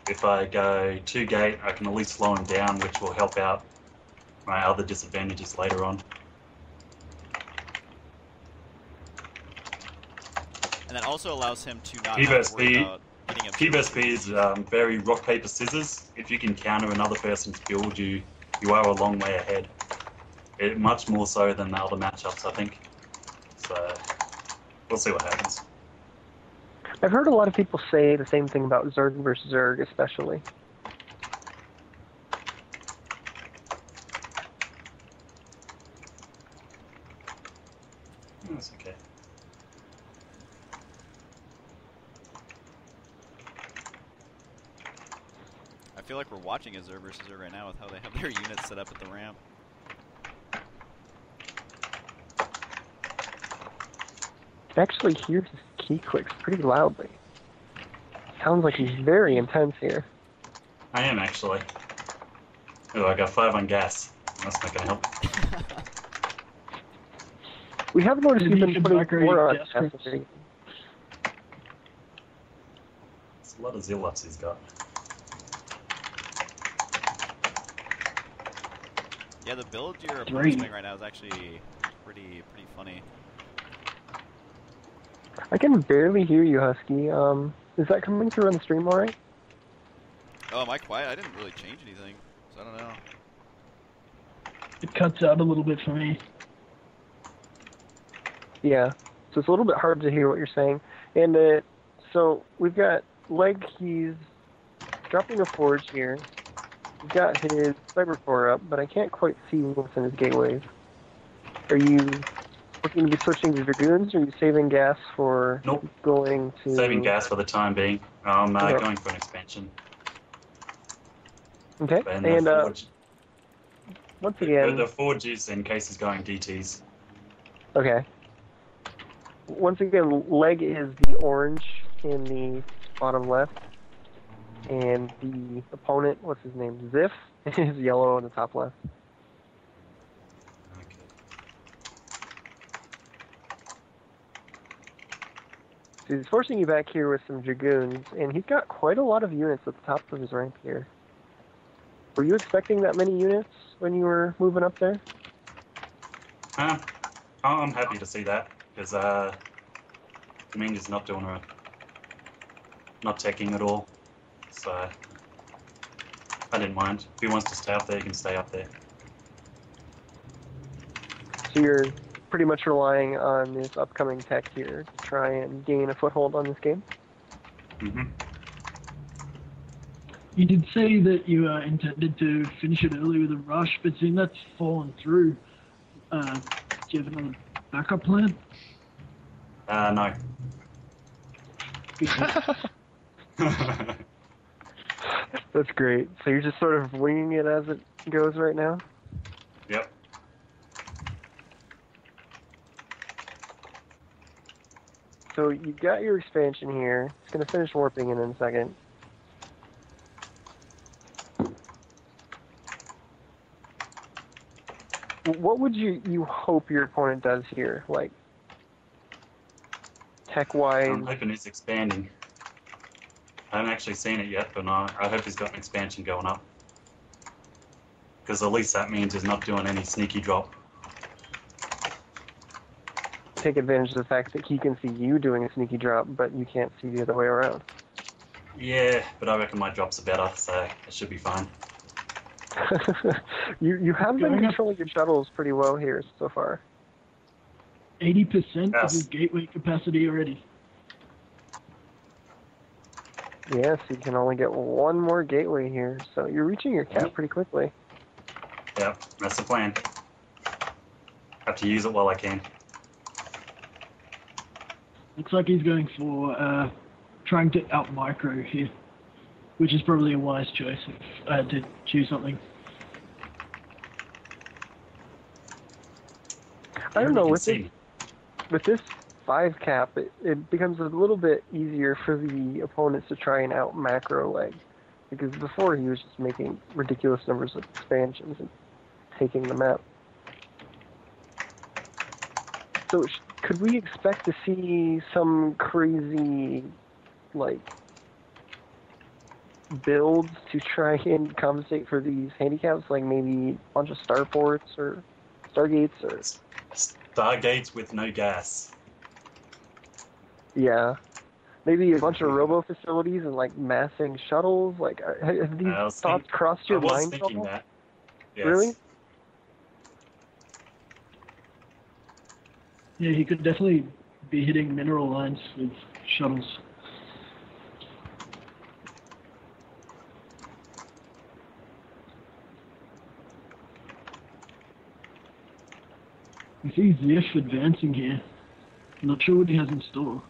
Speaker 5: If I go 2 gate, I can at least slow him down, which will help out my other disadvantages later on.
Speaker 3: And that also allows him to not
Speaker 5: P
Speaker 3: have
Speaker 5: versus
Speaker 3: to worry
Speaker 5: P.
Speaker 3: about getting
Speaker 5: P
Speaker 3: observed.
Speaker 5: versus P is very rock, paper, scissors. If you can counter another person's build, you are a long way ahead. Much more so than the other matchups, I think. So, we'll see what happens.
Speaker 4: I've heard a lot of people say the same thing about Zerg versus Zerg, especially.
Speaker 5: That's okay.
Speaker 3: I feel like we're watching a Zerg versus Zerg right now with how they have their units set up at the ramp.
Speaker 4: I actually hear his key clicks pretty loudly. Sounds like he's very intense here.
Speaker 5: I am actually. Oh, I got 5 on gas. That's not going to help.
Speaker 4: We have noticed
Speaker 2: Maybe
Speaker 4: you've
Speaker 2: you
Speaker 4: been
Speaker 2: should
Speaker 4: putting
Speaker 2: migrate
Speaker 4: more on
Speaker 2: gas
Speaker 4: gas.
Speaker 2: scripts.
Speaker 5: It's a lot of zealots he's got.
Speaker 3: Yeah, the build you're
Speaker 2: Three.
Speaker 3: doing right now is actually pretty funny.
Speaker 4: I can barely hear you, Husky. Is that coming through on the stream alright?
Speaker 3: Oh, am I quiet? I didn't really change anything. So I don't know.
Speaker 2: It cuts out a little bit for me.
Speaker 4: Yeah, so it's a little bit hard to hear what you're saying. And so we've got Leg, he's dropping a forge here. He's got his cyber core up, but I can't quite see what's in his gateways. Are you looking to be switching to Dragoons, or are you saving gas for
Speaker 5: Nope.
Speaker 4: going to...
Speaker 5: Saving gas for the time being. I'm
Speaker 4: Okay.
Speaker 5: going for an expansion.
Speaker 4: Okay,
Speaker 5: And
Speaker 4: and
Speaker 5: the forge,
Speaker 4: once again...
Speaker 5: the forge is in case he's going DTs.
Speaker 4: Okay. Once again, Leg is the orange in the bottom left, and the opponent, what's his name, Ziff, is yellow in the top left.
Speaker 5: Okay.
Speaker 4: So he's forcing you back here with some Dragoons, and he's got quite a lot of units at the top of his rank here. Were you expecting that many units when you were moving up there?
Speaker 5: I'm happy to see that, because Kaminga's not doing not teching at all. So I didn't mind. If he wants to stay up there, he can stay up there.
Speaker 4: So you're pretty much relying on this upcoming tech here to try and gain a foothold on this game?
Speaker 5: Mm-hmm.
Speaker 2: You did say that you intended to finish it early with a rush, but seeing that's fallen through, do you have another backup plan?
Speaker 5: No.
Speaker 4: That's great. So you're just sort of winging it as it goes right now?
Speaker 5: Yep.
Speaker 4: So you got your expansion here. It's going to finish warping in a second. What would you hope your opponent does here? Like, tech-wise?
Speaker 5: I'm hoping he's expanding. I haven't actually seen it yet, but I hope he's got an expansion going up. Because at least that means he's not doing any sneaky drop.
Speaker 4: Take advantage of the fact that he can see you doing a sneaky drop, but you can't see the other way around.
Speaker 5: Yeah, but I reckon my drops are better, so it should be fine.
Speaker 4: you have been
Speaker 2: Going up-
Speaker 4: controlling your shuttles pretty well here so far.
Speaker 2: 80% of
Speaker 5: Yes.
Speaker 2: his gateway capacity already.
Speaker 4: Yes, you can only get one more gateway here, so you're reaching your cap pretty quickly.
Speaker 5: Yeah, that's the plan. Have to use it while I can.
Speaker 2: Looks like he's going for trying to out-micro here, which is probably a wise choice if I had to choose something.
Speaker 4: I don't know,
Speaker 5: You can
Speaker 4: with
Speaker 5: see
Speaker 4: this 5 cap, it becomes a little bit easier for the opponents to try and out macro Leg, because before he was just making ridiculous numbers of expansions and taking the map. So could we expect to see some crazy, like, builds to try and compensate for these handicaps, like maybe a bunch of starports or stargates or...
Speaker 5: Stargates with no gas.
Speaker 4: Yeah. Maybe a bunch of robo facilities and like massing shuttles. Like, have these
Speaker 5: I was
Speaker 4: thoughts crossed your
Speaker 5: I was
Speaker 4: mind?
Speaker 5: thinking
Speaker 4: at all?
Speaker 5: that. Yes.
Speaker 4: Really?
Speaker 2: Yeah, he could definitely be hitting mineral lines with shuttles. I see Ziff advancing here. I'm not sure what he has in store.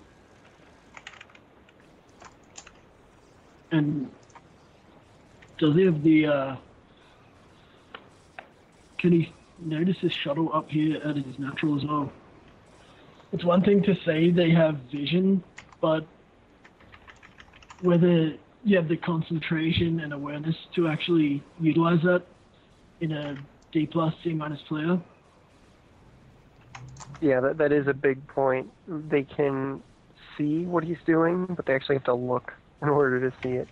Speaker 2: And does he have the, can he notice his shuttle up here at his natural as well? It's one thing to say they have vision, but whether you have the concentration and awareness to actually utilize that in a D+, C- player.
Speaker 4: Yeah, that is a big point. They can see what he's doing, but they actually have to look in order to see it.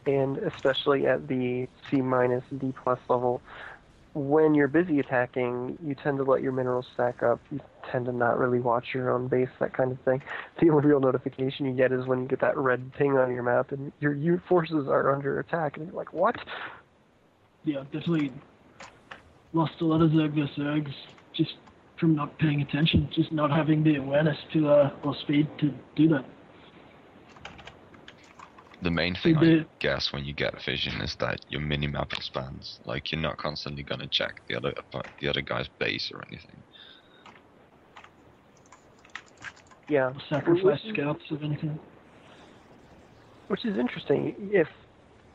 Speaker 4: And especially at the C-, D+ level, when you're busy attacking, you tend to let your minerals stack up. You tend to not really watch your own base, that kind of thing. The only real notification you get is when you get that red ping on your map and your forces are under attack, and you're like, what?
Speaker 2: yeah, definitely lost a lot of Zerg versus Zergs just from not paying attention, just not having the awareness to or speed to do that.
Speaker 1: The main thing I
Speaker 2: the-
Speaker 1: guess when you get vision is that your minimap expands. Like you're not constantly gonna check the other guy's base or anything.
Speaker 4: Yeah.
Speaker 2: Sacrifice scouts of anything.
Speaker 4: Which is interesting. If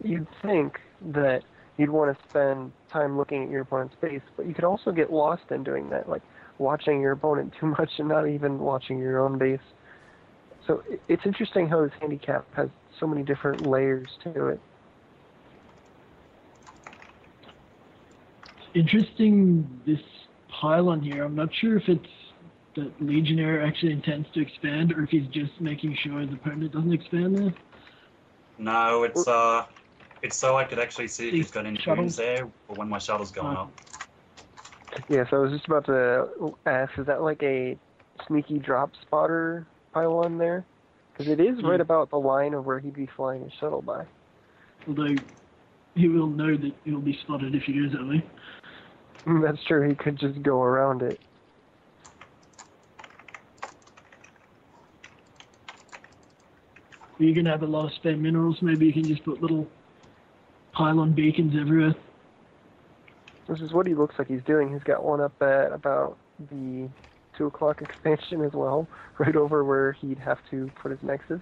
Speaker 4: you'd think that you'd want to spend time looking at your opponent's base, but you could also get lost in doing that, like watching your opponent too much and not even watching your own base. So it's interesting how this handicap has so many different layers to it.
Speaker 2: Interesting, this pylon here. I'm not sure if it's that Legionnaire actually intends to expand or if he's just making sure his opponent doesn't expand there.
Speaker 5: No, it's so I could actually see if he's got any
Speaker 2: Shuttles?
Speaker 5: rooms there or when my shuttle's going up.
Speaker 4: Yeah, so I was just about to ask, is that like a sneaky drop spotter pylon there? Because it is right about the line of where he'd be flying his shuttle by.
Speaker 2: Although he will know that he'll be spotted if he goes that way.
Speaker 4: That's true, he could just go around it.
Speaker 2: You're going to have a lot of spare minerals. Maybe you can just put little pylon beacons everywhere.
Speaker 4: This is what he looks like he's doing. He's got one up at about the 2 o'clock expansion as well, right over where he'd have to put his nexus.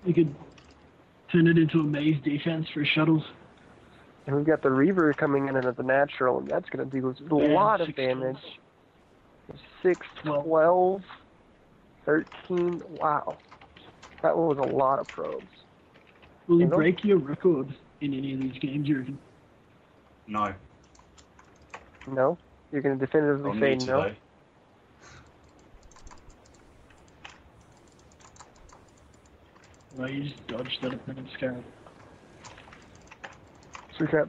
Speaker 2: You could turn it into a maze defense for shuttles.
Speaker 4: And we've got the Reaver coming in at the natural, and that's going to do a lot of
Speaker 2: 6,
Speaker 4: damage. 6, 12, 13, wow. That was a lot of probes.
Speaker 2: Will he break your record in any of these games, you reckon?
Speaker 5: No.
Speaker 4: No? You're going to definitively
Speaker 5: I'll
Speaker 4: say
Speaker 5: need to,
Speaker 4: no?
Speaker 5: though.
Speaker 2: Well, you just dodged that opponent's scarab.
Speaker 4: So we've got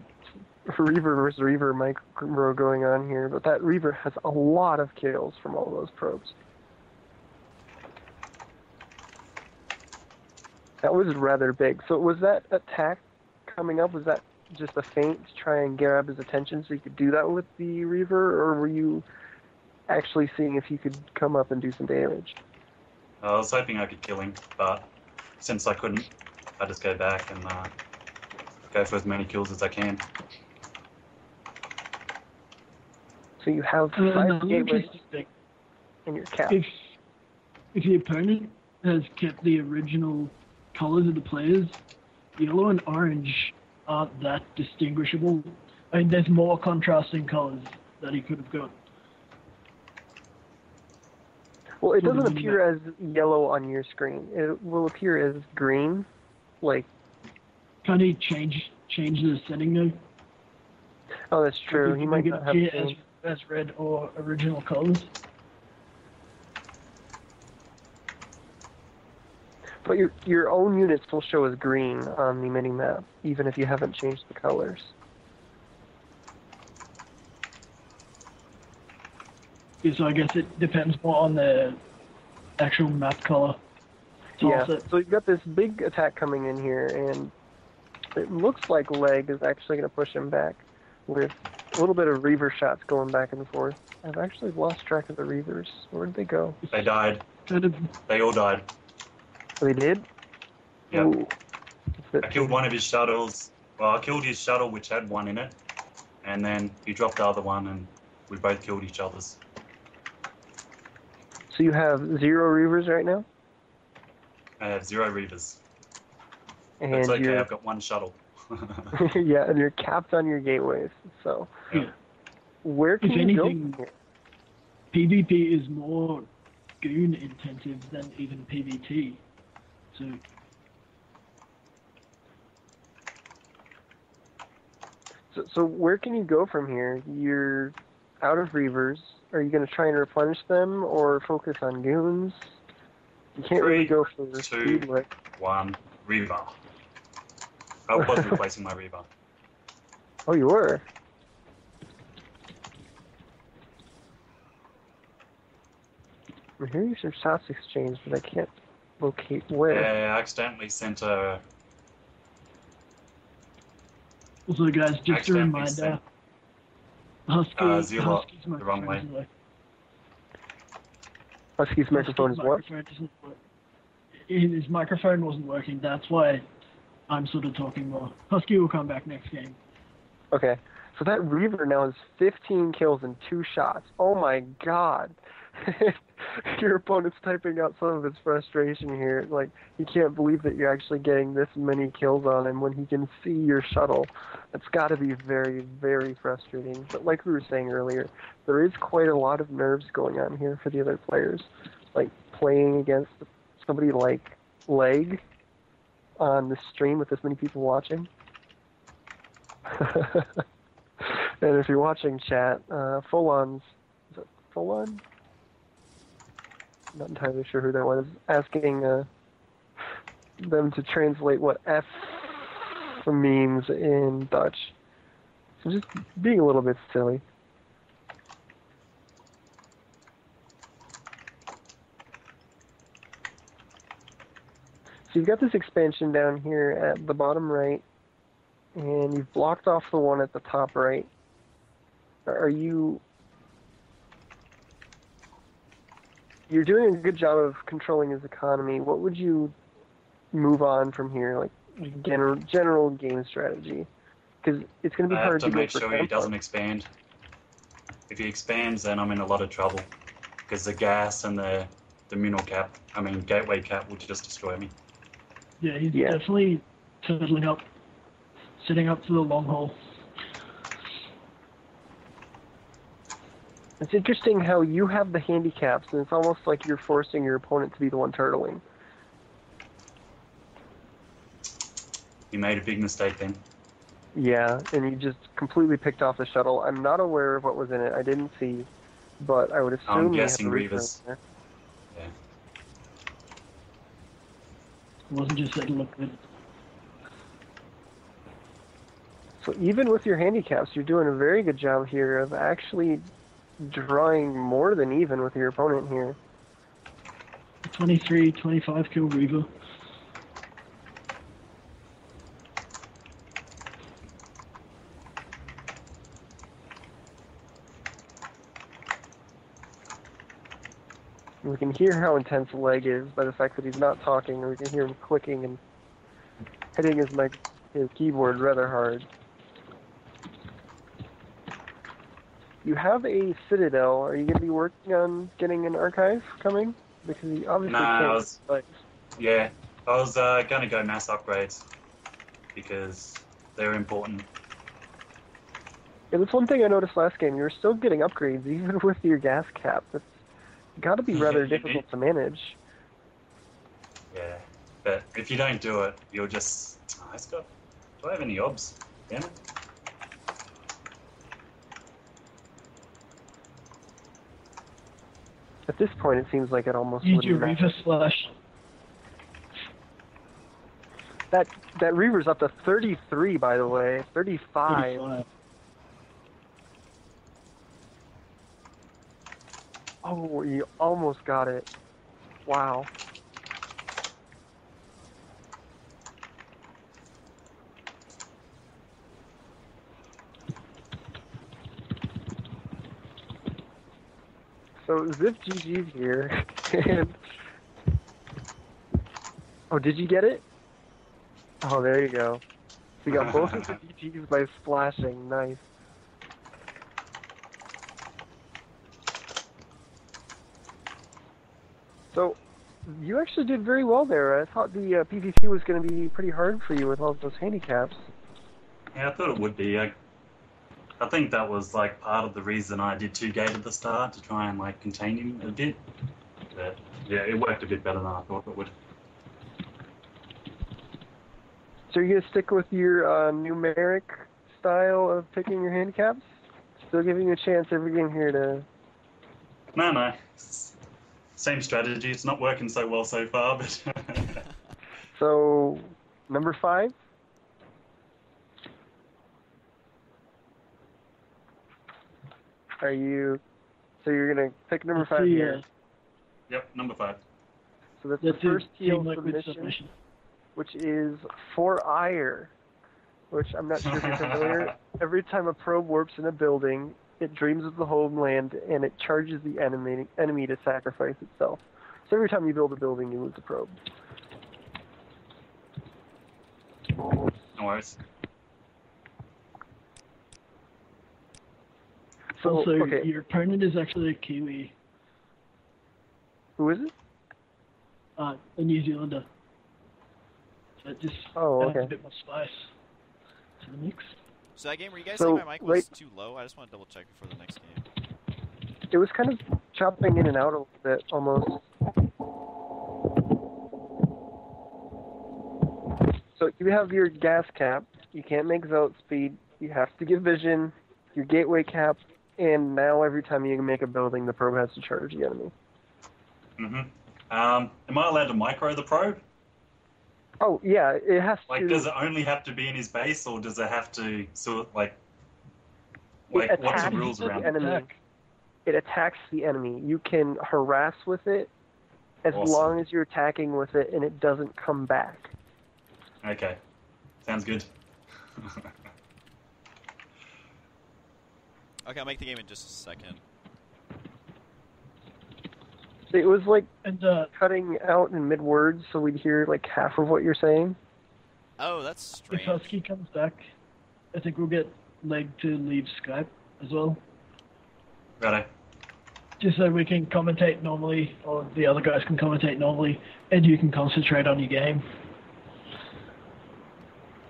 Speaker 4: Reaver versus Reaver micro going on here, but that Reaver has a lot of kills from all those probes. That was rather big. So was that attack coming up, was that just a feint to try and grab his attention so you could do that with the Reaver, or were you actually seeing if you could come up and do some damage?
Speaker 5: I was hoping I could kill him, but since I couldn't, I just go back and go for as many kills as I can.
Speaker 4: So you have 5
Speaker 2: Another
Speaker 4: gateways
Speaker 2: interesting thing.
Speaker 4: in your cap.
Speaker 2: If the opponent has kept the original colors of the players, yellow and orange aren't that distinguishable. I mean, there's more contrasting colors that he could have got.
Speaker 4: Well, it
Speaker 2: Sort of
Speaker 4: doesn't appear as yellow on your screen. It will appear as green, like...
Speaker 2: Can't he change the setting though?
Speaker 4: Oh, that's true.
Speaker 2: Like,
Speaker 4: He might
Speaker 2: make
Speaker 4: not
Speaker 2: it
Speaker 4: have...
Speaker 2: appear as red or original colors.
Speaker 4: But your own units will show as green on the mini-map, even if you haven't changed the colors.
Speaker 2: Yeah, so I guess it depends more on the actual map color.
Speaker 4: Yeah, so you've got this big attack coming in here, and it looks like Leg is actually going to push him back with a little bit of Reaver shots going back and forth. I've actually lost track of the Reavers. Where did they go?
Speaker 5: They died.
Speaker 2: Kind of.
Speaker 5: They all died.
Speaker 4: They did?
Speaker 5: Yeah.
Speaker 4: Ooh.
Speaker 5: I killed one of his shuttles. Well, I killed his shuttle, which had one in it, and then he dropped the other one, and we both killed each other's.
Speaker 4: So you have 0 Reavers right now?
Speaker 5: I have 0 Reavers.
Speaker 4: And
Speaker 5: That's okay,
Speaker 4: you're...
Speaker 5: I've got 1 shuttle.
Speaker 4: yeah, and you're capped on your gateways. So,
Speaker 5: Yeah.
Speaker 4: where can
Speaker 2: If
Speaker 4: you go
Speaker 2: anything,
Speaker 4: from here?
Speaker 2: PvP is more goon intensive than even PvT.
Speaker 4: So where can you go from here? You're out of Reavers. Are you going to try and replenish them or focus on goons? You can't really
Speaker 5: 3,
Speaker 4: go for
Speaker 5: 2,
Speaker 4: speed like...
Speaker 5: 1, Reaver. I was replacing my Reaver.
Speaker 4: Oh, you were? I'm hearing some shots exchanged, but I can't locate where.
Speaker 5: Yeah, I accidentally sent a
Speaker 2: Also, guys, just a
Speaker 5: Accidentally
Speaker 2: reminder,
Speaker 5: sent
Speaker 2: Husky's
Speaker 5: Zilla the
Speaker 2: microphone
Speaker 5: wrong way.
Speaker 2: doesn't work.
Speaker 4: Husky's microphone is what?
Speaker 2: Microphone doesn't work. His microphone wasn't working. That's why I'm sort of talking more. Husky will come back next game.
Speaker 4: Okay. So that Reaver now has 15 kills and 2 shots. Oh my god. Your opponent's typing out some of his frustration here. Like, he can't believe that you're actually getting this many kills on him when he can see your shuttle. That's got to be very, very frustrating. But like we were saying earlier, there is quite a lot of nerves going on here for the other players. Like, playing against somebody like Leg on the stream with this many people watching. And if you're watching chat, Full-On's, is it Full-On? Not entirely sure who that was, asking them to translate what F means in Dutch. So just being a little bit silly. So you've got this expansion down here at the bottom right, and you've blocked off the one at the top right. Are you... You're doing a good job of controlling his economy. What would you move on from here, like general game strategy? Because it's going to be
Speaker 5: I have
Speaker 4: hard
Speaker 5: to
Speaker 4: to
Speaker 5: make
Speaker 4: go for
Speaker 5: sure he
Speaker 4: tempo.
Speaker 5: doesn't expand. If he expands, then I'm in a lot of trouble. Because the gas and the mineral cap, gateway cap will just destroy me.
Speaker 2: Yeah, he's
Speaker 4: Yeah.
Speaker 2: definitely turtling up, setting up for the long haul.
Speaker 4: It's interesting how you have the handicaps, and it's almost like you're forcing your opponent to be the one turtling.
Speaker 5: You made a big mistake then.
Speaker 4: Yeah, and you just completely picked off the shuttle. I'm not aware of what was in it. I didn't see, but I would assume
Speaker 5: I'm
Speaker 4: they have
Speaker 5: guessing
Speaker 4: a Reaver
Speaker 5: Reavers.
Speaker 4: in there.
Speaker 5: Yeah.
Speaker 2: It wasn't just that it looked good.
Speaker 4: So even with your handicaps, you're doing a very good job here of actually drawing more than even with your opponent here.
Speaker 2: 23, 25 kill Reaver.
Speaker 4: We can hear how intense Leg is by the fact that he's not talking, and we can hear him clicking and hitting his keyboard rather hard. You have a Citadel. Are you going to be working on getting an archive coming? Because you obviously
Speaker 5: Nah,
Speaker 4: can't.
Speaker 5: Yeah, I was going to go mass upgrades. Because they're important.
Speaker 4: Yeah, that's one thing I noticed last game. You were still getting upgrades even with your gas cap. That's got to be rather difficult to manage.
Speaker 5: Yeah, but if you don't do it, you'll just... do I have any obs? Damn it.
Speaker 4: At this point, it seems like it almost
Speaker 2: Use
Speaker 4: wouldn't
Speaker 2: your
Speaker 4: matter.
Speaker 2: Reaver slash.
Speaker 4: That Reaver's up to 33, by the way. 35.
Speaker 2: 35.
Speaker 4: Oh, you almost got it. Wow. So Zip GG's here, and... Oh, did you get it? Oh, there you go. So you got both of the GG's by splashing. Nice. So, you actually did very well there. I thought the PvP was going to be pretty hard for you with all those handicaps.
Speaker 5: Yeah, I thought it would be. I think that was like part of the reason I did 2 gate at the start, to try and like contain him a bit. But yeah, it worked a bit better than I thought it would.
Speaker 4: So you're going to stick with your numeric style of picking your handicaps? Still giving you a chance every game here to...
Speaker 5: No. Same strategy. It's not working so well so far, but...
Speaker 4: So, number 5? Are you... So you're going to pick number 5 here.
Speaker 5: Yep, number 5.
Speaker 4: So that's the
Speaker 2: That's
Speaker 4: first
Speaker 2: Team
Speaker 4: teal
Speaker 2: Liquid
Speaker 4: submission,
Speaker 2: submission.
Speaker 4: which is for Ire. which I'm not sure if you're familiar. Every time a probe warps in a building, it dreams of the homeland and it charges the enemy to sacrifice itself. So every time you build a building, you lose a probe.
Speaker 5: No worries.
Speaker 4: So,
Speaker 2: Also,
Speaker 4: okay,
Speaker 2: your opponent is actually a Kiwi,
Speaker 4: who is it?
Speaker 2: a New Zealander. So it just
Speaker 4: Oh,
Speaker 2: adds
Speaker 4: okay.
Speaker 2: a bit more spice to the mix.
Speaker 3: So that game, were you guys
Speaker 4: So,
Speaker 3: saying my mic was
Speaker 4: right-
Speaker 3: too low? I just want to double check before the next game.
Speaker 4: It was kind of chopping in and out a little bit, almost. So you have your gas cap. You can't make zout speed. You have to give vision. Your gateway cap, and now every time you make a building, the probe has to charge the enemy.
Speaker 5: Am I allowed to micro the probe?
Speaker 4: Oh yeah, it has
Speaker 5: Like,
Speaker 4: to.
Speaker 5: does it only have to be in his base, or does it have to sort of like
Speaker 4: It
Speaker 5: what's the
Speaker 4: attacks
Speaker 5: rules
Speaker 2: the
Speaker 5: around
Speaker 4: the
Speaker 5: it?
Speaker 4: enemy.
Speaker 2: Attack.
Speaker 4: It attacks the enemy. You can harass with it as
Speaker 5: Awesome.
Speaker 4: long as you're attacking with it, and it doesn't come back.
Speaker 5: Okay, sounds good.
Speaker 3: Okay, I'll make the game in just a second.
Speaker 4: It was like
Speaker 2: And
Speaker 4: cutting out in mid words, so we'd hear like half of what you're saying.
Speaker 3: Oh, that's
Speaker 2: if
Speaker 3: strange.
Speaker 2: Husky comes back, I think we'll get Leg to leave Skype as well.
Speaker 5: Righto.
Speaker 2: Just so we can commentate normally, or the other guys can commentate normally, and you can concentrate on your game.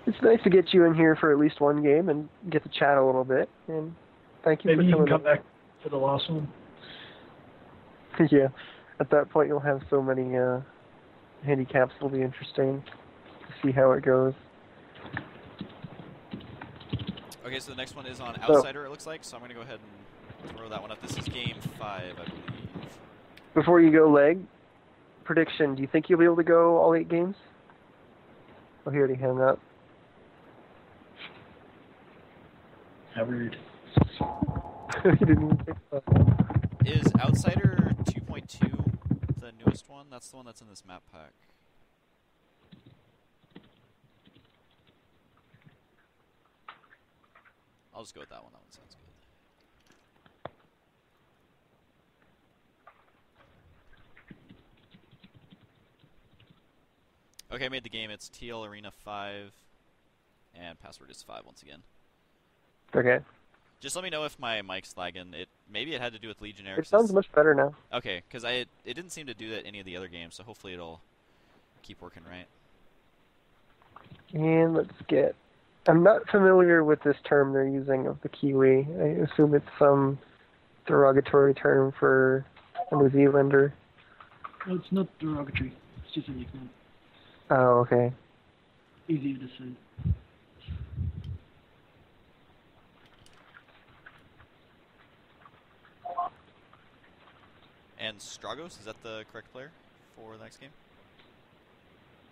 Speaker 4: It's nice to get you in here for at least one game and get to chat a little bit. And thank you
Speaker 2: Maybe
Speaker 4: for
Speaker 2: you can
Speaker 4: coming
Speaker 2: come back for the last one.
Speaker 4: Yeah, at that point you'll have so many handicaps. It'll be interesting to see how it goes.
Speaker 3: Okay, so the next one is on Outsider, it looks like, so I'm going to go ahead and throw that one up. This is game 5, I believe.
Speaker 4: Before you go, Leg, prediction: do you think you'll be able to go all 8 games? Oh, he already hung up.
Speaker 2: How rude.
Speaker 4: He didn't even think about it.
Speaker 3: Is Outsider 2.2 the newest one? That's the one that's in this map pack. I'll just go with that one. That one sounds good. Okay, I made the game. It's TL Arena 5, and password is 5 once again.
Speaker 4: Okay.
Speaker 3: Just let me know if my mic's lagging. Maybe it had to do with Legionnaire.
Speaker 4: It sounds much better now.
Speaker 3: Okay, because it didn't seem to do that any of the other games, so hopefully it'll keep working right.
Speaker 4: And let's get... I'm not familiar with this term they're using of the Kiwi. I assume it's some derogatory term for a New Zealander.
Speaker 2: No, it's not derogatory. It's just a nickname.
Speaker 4: Oh, okay.
Speaker 2: Easier to say.
Speaker 3: And Stragos, is that the correct player for the next game?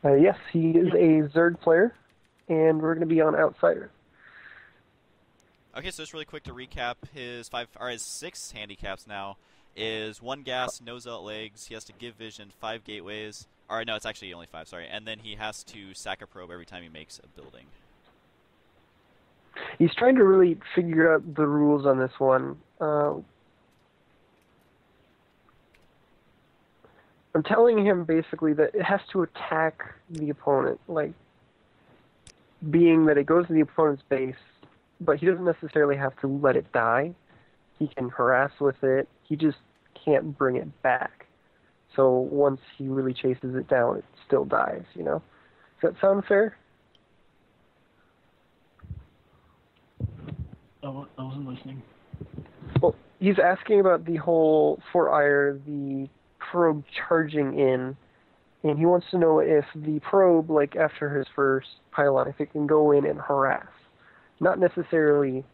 Speaker 4: Yes, he is a Zerg player, and we're going to be on Outsider.
Speaker 3: Okay, so just really quick to recap, his 6 handicaps now is 1 gas, no zealot legs, he has to give vision, 5 gateways, or no, it's actually only 5, sorry, and then he has to sack a probe every time he makes a building.
Speaker 4: He's trying to really figure out the rules on this one. I'm telling him basically that it has to attack the opponent, like being that it goes to the opponent's base, but he doesn't necessarily have to let it die. He can harass with it. He just can't bring it back. So once he really chases it down, it still dies, you know? Does that sound fair?
Speaker 2: I wasn't listening.
Speaker 4: Well, he's asking about the whole for Ire, the probe charging in, and he wants to know if the probe, like after his first pylon, if it can go in and harass. Not necessarily,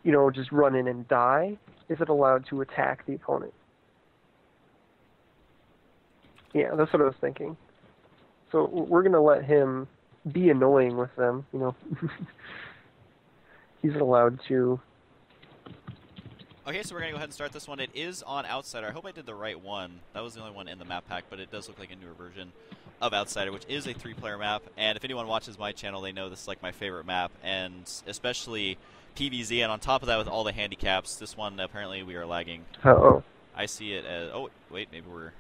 Speaker 4: you know, just run in and die. Is it allowed to attack the opponent? Yeah, that's what I was thinking. So we're going to let him be annoying with them, you know. He's allowed to
Speaker 3: Okay, so we're going to go ahead and start this one. It is on Outsider. I hope I did the right one. That was the only one in the map pack, but it does look like a newer version of Outsider, which is a 3-player map. And if anyone watches my channel, they know this is like my favorite map, and especially PVZ. And on top of that, with all the handicaps, this one apparently we are lagging.
Speaker 4: Uh-oh.
Speaker 3: I see it as... Oh, wait, maybe we're...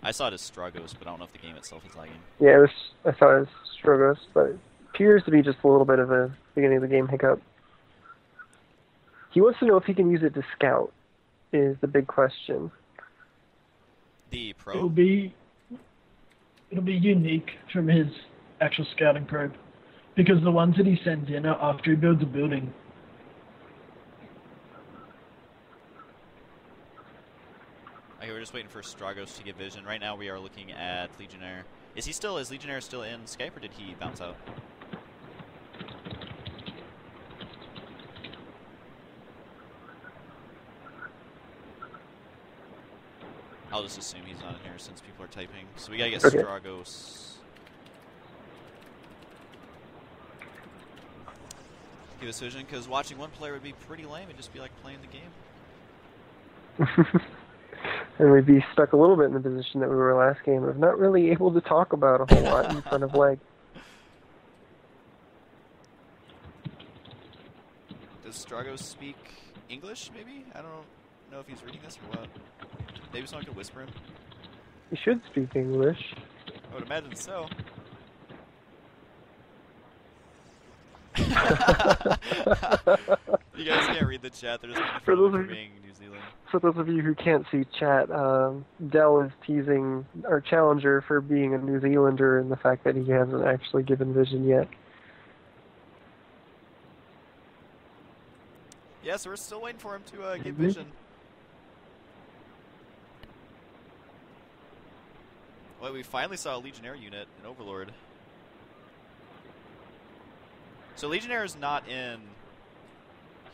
Speaker 3: I saw it as Stragos, but I don't know if the game itself is lagging.
Speaker 4: Yeah, I thought it was Strogos, but it appears to be just a little bit of a beginning of the game hiccup. He wants to know if he can use it to scout, is the big question.
Speaker 3: The probe?
Speaker 2: It'll be unique from his actual scouting probe, because the ones that he sends in are after he builds a building.
Speaker 3: Okay, we're just waiting for Stragos to get vision. Right now we are looking at Legionnaire. Is Legionnaire still in Skype, or did he bounce out? I'll just assume he's not in here since people are typing. So we gotta get
Speaker 4: Okay.
Speaker 3: Stragos. Give us vision, because watching one player would be pretty lame. It'd just be like playing the game.
Speaker 4: And we'd be stuck a little bit in the position that we were last game of not really able to talk about a whole lot in front of leg.
Speaker 3: Does Stragos speak English, maybe? I don't know if he's reading this or what. Maybe someone could whisper him.
Speaker 4: He should speak English.
Speaker 3: I would imagine so. You guys can't read the chat. They're just making
Speaker 4: For
Speaker 3: fun of
Speaker 4: those
Speaker 3: him
Speaker 4: of
Speaker 3: for being New Zealand.
Speaker 4: For those of you who can't see chat, Dell is teasing our challenger for being a New Zealander and the fact that he hasn't actually given vision yet.
Speaker 3: Yeah, so we're still waiting for him to get vision. Well, we finally saw a Legionnaire unit, an Overlord. So Legionnaire is not in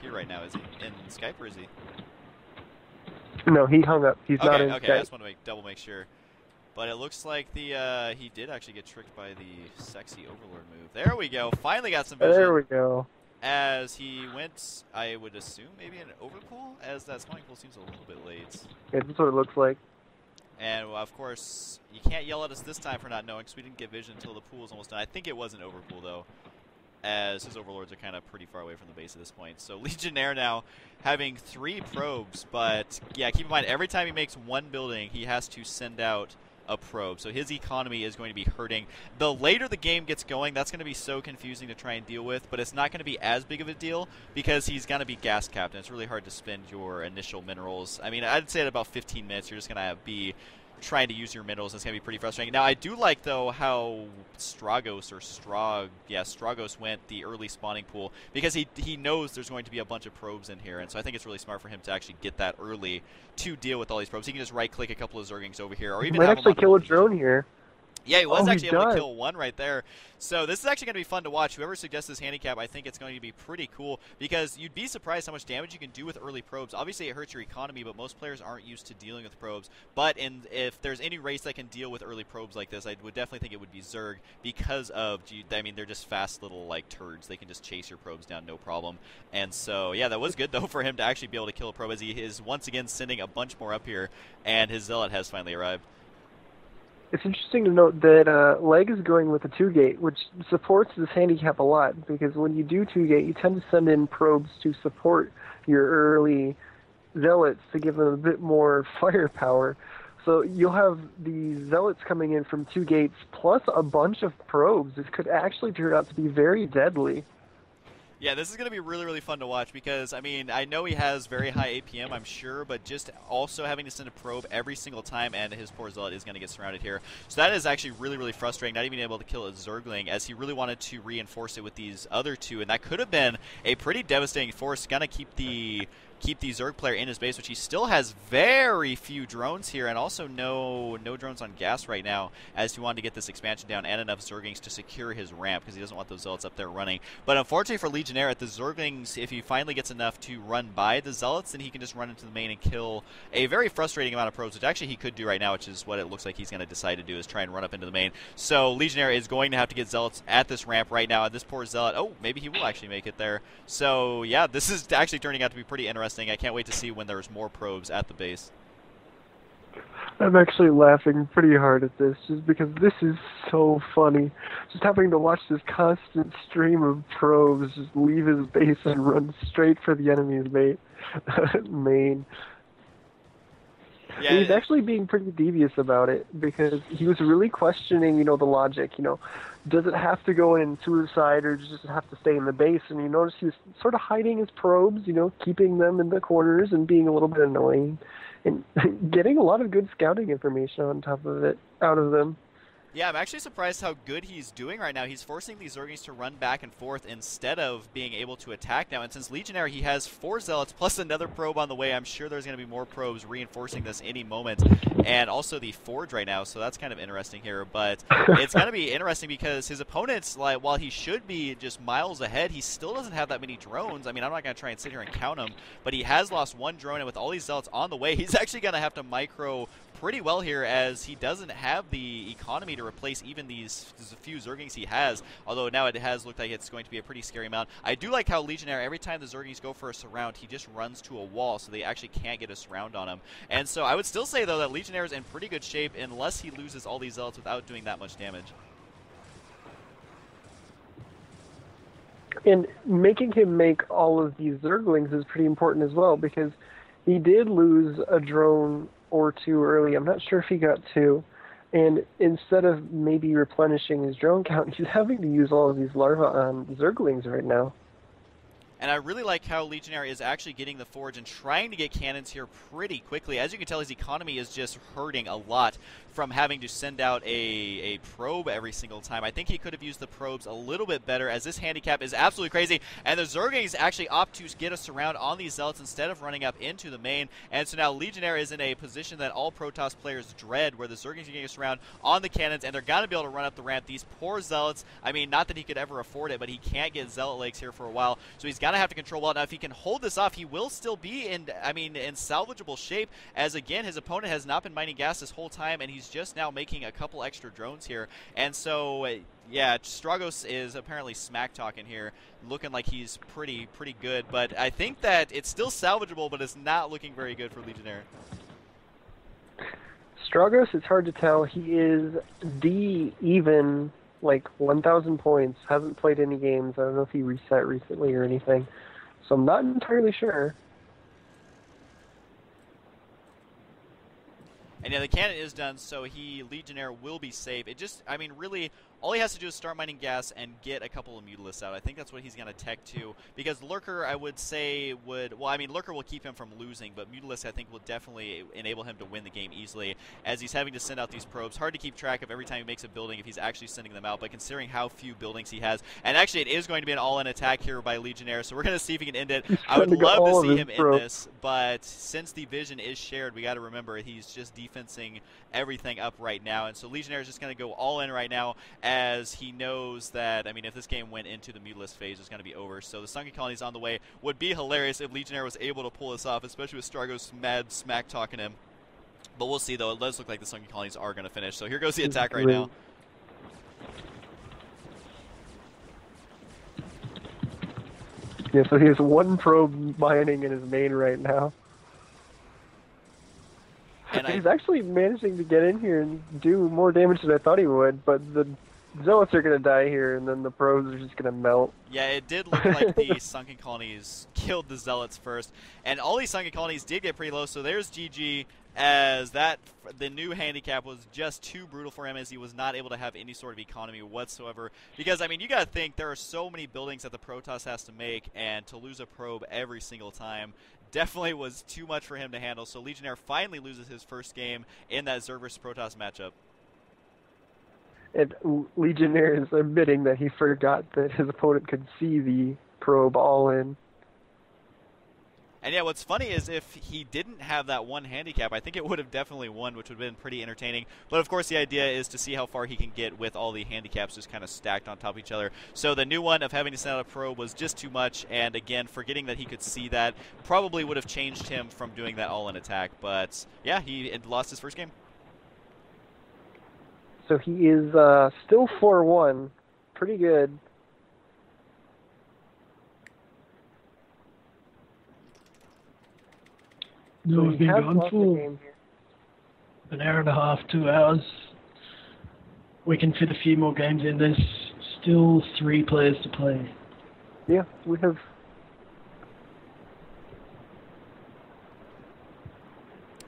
Speaker 3: here right now, is he? In Skype, or is he?
Speaker 4: No, he hung up. He's not in
Speaker 3: Okay,
Speaker 4: Skype.
Speaker 3: I just want to double make sure. But it looks like the he did actually get tricked by the sexy Overlord move. There we go. Finally got some vision.
Speaker 4: There we go.
Speaker 3: As he went, I would assume maybe an overpool, as that spawning pool seems a little bit late.
Speaker 4: Yeah, that's what it looks like.
Speaker 3: And of course, you can't yell at us this time for not knowing, because we didn't get vision until the pool was almost done. I think it was an overpool though, as his overlords are kind of pretty far away from the base at this point. So Legionnaire now having 3 probes, but yeah, keep in mind every time he makes one building, he has to send out a probe. So his economy is going to be hurting. The later the game gets going, that's going to be so confusing to try and deal with, but it's not going to be as big of a deal because he's going to be gas capped, and it's really hard to spend your initial minerals. I mean, I'd say at about 15 minutes, you're just going to be trying to use your minerals. It's going to be pretty frustrating. Now, I do like, though, how Stragos went the early spawning pool, because he knows there's going to be a bunch of probes in here, and so I think it's really smart for him to actually get that early to deal with all these probes. He can just right-click a couple of Zerglings over here, or
Speaker 4: He
Speaker 3: even
Speaker 4: might
Speaker 3: have
Speaker 4: actually
Speaker 3: them on
Speaker 4: kill a
Speaker 3: position.
Speaker 4: drone here.
Speaker 3: Yeah, he was
Speaker 4: Oh, he
Speaker 3: actually able to
Speaker 4: does.
Speaker 3: kill one right there. So this is actually going to be fun to watch. Whoever suggests this handicap, I think it's going to be pretty cool, because you'd be surprised how much damage you can do with early probes. Obviously, it hurts your economy, but most players aren't used to dealing with probes. But if there's any race that can deal with early probes like this, I would definitely think it would be Zerg, because of, I mean, they're just fast little, like, turds. They can just chase your probes down, no problem. And so, yeah, that was good, though, for him to actually be able to kill a probe, as he is once again sending a bunch more up here, and his Zealot has finally arrived.
Speaker 4: It's interesting to note that Leg is going with a 2-gate, which supports this handicap a lot, because when you do 2-gate, you tend to send in probes to support your early Zealots to give them a bit more firepower. So you'll have the Zealots coming in from 2 gates plus a bunch of probes. This could actually turn out to be very deadly.
Speaker 3: Yeah, this is going to be really, really fun to watch, because, I mean, I know he has very high APM, I'm sure, but just also having to send a probe every single time, and his poor Zealot is going to get surrounded here. So that is actually really, really frustrating, not even able to kill a Zergling, as he really wanted to reinforce it with these other 2, and that could have been a pretty devastating force. Going to keep the Zerg player in his base, which he still has very few drones here, and also no drones on gas right now, as he wanted to get this expansion down and enough Zerglings to secure his ramp, because he doesn't want those Zealots up there running. But unfortunately for Legionnaire, at the Zerglings, if he finally gets enough to run by the Zealots, then he can just run into the main and kill a very frustrating amount of probes, which actually he could do right now, which is what it looks like he's going to decide to do, is try and run up into the main. So Legionnaire is going to have to get Zealots at this ramp right now, and this poor Zealot, oh, maybe he will actually make it there. So yeah, this is actually turning out to be pretty interesting. interesting. I can't wait to see when there's more probes at the base.
Speaker 4: I'm actually laughing pretty hard at this, just because this is so funny. Just having to watch this constant stream of probes just leave his base and run straight for the enemy's main.
Speaker 3: Yeah,
Speaker 4: He's actually being pretty devious about it, because he was really questioning, the logic, does it have to go in suicide or does it have to stay in the base? And you notice he was sort of hiding his probes, keeping them in the corners and being a little bit annoying. And getting a lot of good scouting information on top of it out of them.
Speaker 3: Yeah, I'm actually surprised how good he's doing right now. He's forcing these Zerglings to run back and forth instead of being able to attack now. And since Legionnaire, he has 4 Zealots plus another probe on the way. I'm sure there's going to be more probes reinforcing this any moment. And also the Forge right now, so that's kind of interesting here. But it's going to be interesting because his opponents, like, while he should be just miles ahead, he still doesn't have that many drones. I mean, I'm not going to try and sit here and count them, but he has lost 1 drone, and with all these Zealots on the way, he's actually going to have to micro pretty well here, as he doesn't have the economy to replace even these few Zerglings he has, although now it has looked like it's going to be a pretty scary amount. I do like how Legionnaire, every time the Zerglings go for a surround, he just runs to a wall, so they actually can't get a surround on him. And so I would still say, though, that Legionnaire is in pretty good shape unless he loses all these Zealots without doing that much damage.
Speaker 4: And making him make all of these Zerglings is pretty important as well, because he did lose a drone or 2 early. I'm not sure if he got 2. And instead of maybe replenishing his drone count, he's having to use all of these larvae on Zerglings right now.
Speaker 3: And I really like how Legionnaire is actually getting the Forge and trying to get cannons here pretty quickly. As you can tell, his economy is just hurting a lot from having to send out a probe every single time. I think he could have used the probes a little bit better, as this handicap is absolutely crazy. And the Zerglings actually opt to get a surround on these Zealots instead of running up into the main. And so now Legionnaire is in a position that all Protoss players dread, where the Zerglings are getting a surround on the cannons, and they're going to be able to run up the ramp. These poor Zealots, I mean, not that he could ever afford it, but he can't get Zealot legs here for a while. So he's going to have to control well. Now, if he can hold this off, he will still be in salvageable shape, as again, his opponent has not been mining gas this whole time, and he's just now making a couple extra drones here. And so, yeah, Stragos is apparently smack talking here, looking like he's pretty good. But I think that it's still salvageable, but it's not looking very good for Legionnaire.
Speaker 4: Stragos, it's hard to tell. He is even, like 1,000 points. Hasn't played any games. I don't know if he reset recently or anything. So I'm not entirely sure.
Speaker 3: And yeah, the cannon is done, so Legionnaire will be safe. It just, I mean, really, all he has to do is start mining gas and get a couple of Mutalisks out. I think that's what he's going to tech to, because Lurker, I would say, Lurker will keep him from losing, but Mutalisk, I think, will definitely enable him to win the game easily, as he's having to send out these probes. Hard to keep track of every time he makes a building if he's actually sending them out, but considering how few buildings he has, and actually it is going to be an all-in attack here by Legionnaire, so we're going to see if he can end it. I would love to see him end this, but since the vision is shared, we got to remember he's just defensing everything up right now, and so Legionnaire is just going to go all in right now, as he knows that, I mean, if this game went into the Mutalisk phase, it's going to be over. So the Sunken Colonies on the way. Would be hilarious if Legionnaire was able to pull this off, especially with Stragos mad smack talking him. But we'll see, though. It does look like the Sunken Colonies are going to finish. So here goes the attack right now.
Speaker 4: Yeah, so he has 1 probe mining in his main right now. And he's actually managing to get in here and do more damage than I thought he would, but the Zealots are going to die here, and then the probes are just going to melt.
Speaker 3: Yeah, it did look like the Sunken Colonies killed the Zealots first, and all these Sunken Colonies did get pretty low, so there's GG, as the new handicap was just too brutal for him, as he was not able to have any sort of economy whatsoever. Because, I mean, you got to think, there are so many buildings that the Protoss has to make, and to lose a probe every single time definitely was too much for him to handle. So Legionnaire finally loses his first game in that Zerg vs Protoss matchup.
Speaker 4: And Legionnaire is admitting that he forgot that his opponent could see the probe all in.
Speaker 3: And yeah, what's funny is if he didn't have that 1 handicap, I think it would have definitely won, which would have been pretty entertaining. But of course, the idea is to see how far he can get with all the handicaps just kind of stacked on top of each other. So the new one of having to send out a probe was just too much. And again, forgetting that he could see that probably would have changed him from doing that all-in attack. But yeah, he lost his first game.
Speaker 4: So he is still 4-1. Pretty good.
Speaker 2: No,
Speaker 4: So
Speaker 2: we've
Speaker 4: we
Speaker 2: been
Speaker 4: have
Speaker 2: going
Speaker 4: lost the
Speaker 2: for
Speaker 4: game here.
Speaker 2: an hour and a half, 2 hours. We can fit a few more games in. There's still 3 players to play.
Speaker 4: Yeah, we have.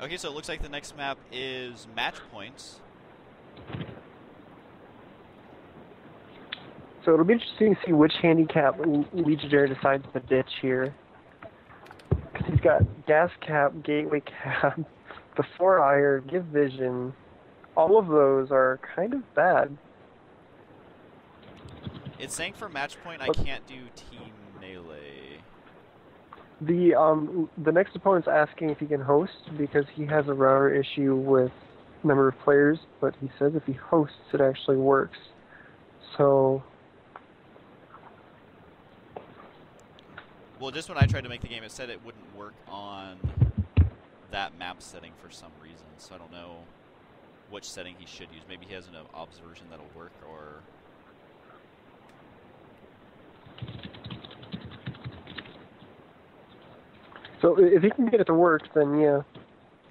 Speaker 3: Okay, so it looks like the next map is match points.
Speaker 4: So it'll be interesting to see which handicap Legionnaire decides to ditch here. Because he's got Gas Cap, Gateway Cap, the 4-ire, Give Vision. All of those are kind of bad.
Speaker 3: It's saying for match point I can't do team melee.
Speaker 4: The next opponent's asking if he can host because he has a router issue with number of players, but he says if he hosts it actually works. So
Speaker 3: Well, just when I tried to make the game, it said it wouldn't work on that map setting for some reason. So I don't know which setting he should use. Maybe he has an obs version that'll work, or...
Speaker 4: So if he can get it to work, then yeah,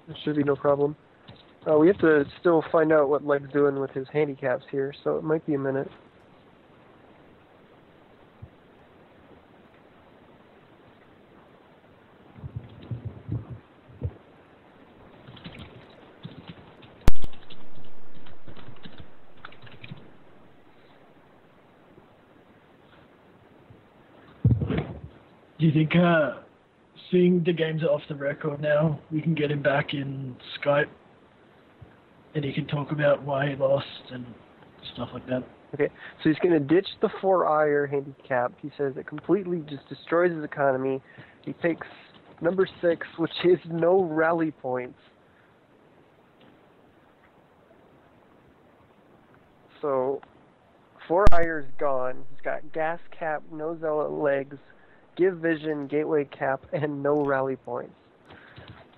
Speaker 4: there should be no problem. We have to still find out what Leg's doing with his handicaps here, so it might be a minute.
Speaker 2: Do you think, seeing the games are off the record now, we can get him back in Skype and he can talk about why he lost and stuff like that?
Speaker 4: Okay, so he's going to ditch the 4-ire handicap. He says it completely just destroys his economy. He takes number 6, which is no rally points. So 4-ire's gone. He's got Gas Cap, no Zealot legs, Give Vision, Gateway Cap, and no rally points.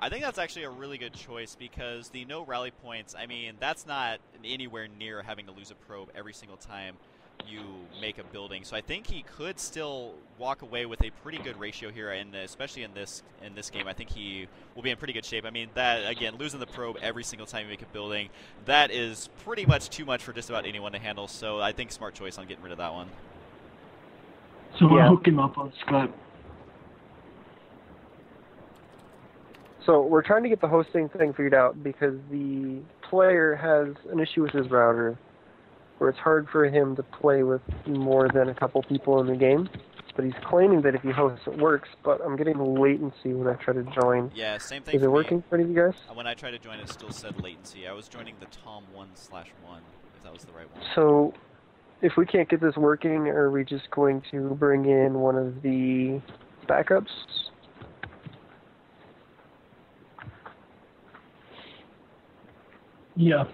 Speaker 3: I think that's actually a really good choice because the no rally points, I mean, that's not anywhere near having to lose a probe every single time you make a building. So I think he could still walk away with a pretty good ratio here, and especially in this game, I think he will be in pretty good shape. I mean, that, again, losing the probe every single time you make a building, that is pretty much too much for just about anyone to handle. So I think smart choice on getting rid of that one.
Speaker 2: So we'll
Speaker 4: Yeah.
Speaker 2: hook him up on Skype.
Speaker 4: So we're trying to get the hosting thing figured out because the player has an issue with his router where it's hard for him to play with more than a couple people in the game. But he's claiming that if he hosts it works, but I'm getting latency when I try to join.
Speaker 3: Yeah, same thing
Speaker 4: Is
Speaker 3: for
Speaker 4: it
Speaker 3: me.
Speaker 4: working for any of you guys?
Speaker 3: When I tried to join, it still said latency. I was joining the Tom1/1, if that was the right one.
Speaker 4: So if we can't get this working, are we just going to bring in one of the backups?
Speaker 2: Yeah.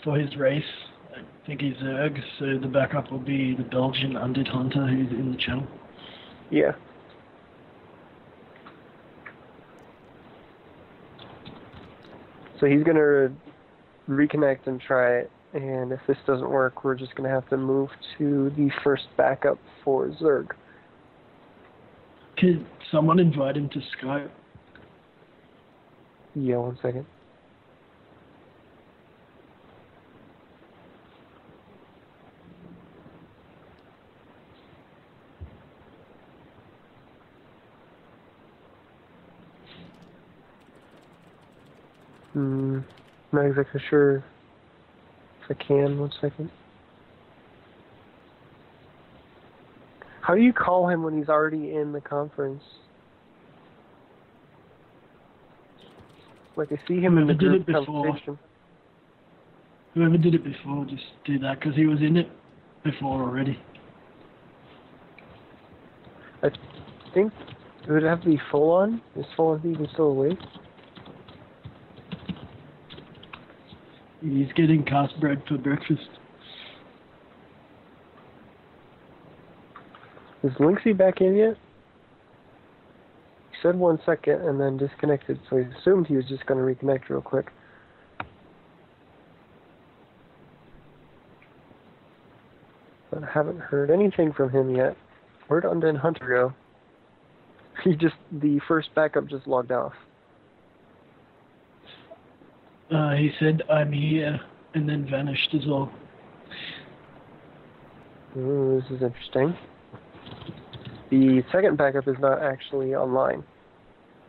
Speaker 2: For his race, I think he's Zerg, so the backup will be the Belgian Undead Hunter who's in the channel.
Speaker 4: Yeah. So he's going to reconnect and try it, and if this doesn't work, we're just going to have to move to the first backup for Zerg.
Speaker 2: Could someone invite him to Skype?
Speaker 4: Yeah, 1 second. Not exactly sure if I can. 1 second. How do you call him when he's already in the conference? Like I see him in the
Speaker 2: Whoever did
Speaker 4: group
Speaker 2: it before.
Speaker 4: conversation.
Speaker 2: Whoever did it before, just do that, because he was in it before already.
Speaker 4: I think it would have to be full on. Is full on even still awake?
Speaker 2: He's getting cast bread for breakfast.
Speaker 4: Is Lynxie back in yet? He said 1 second and then disconnected, so he assumed he was just going to reconnect real quick. But I haven't heard anything from him yet. Where'd Undead Hunter go? The first backup just logged off.
Speaker 2: He said, I'm here, and then vanished as well.
Speaker 4: Ooh, this is interesting. The second backup is not actually online.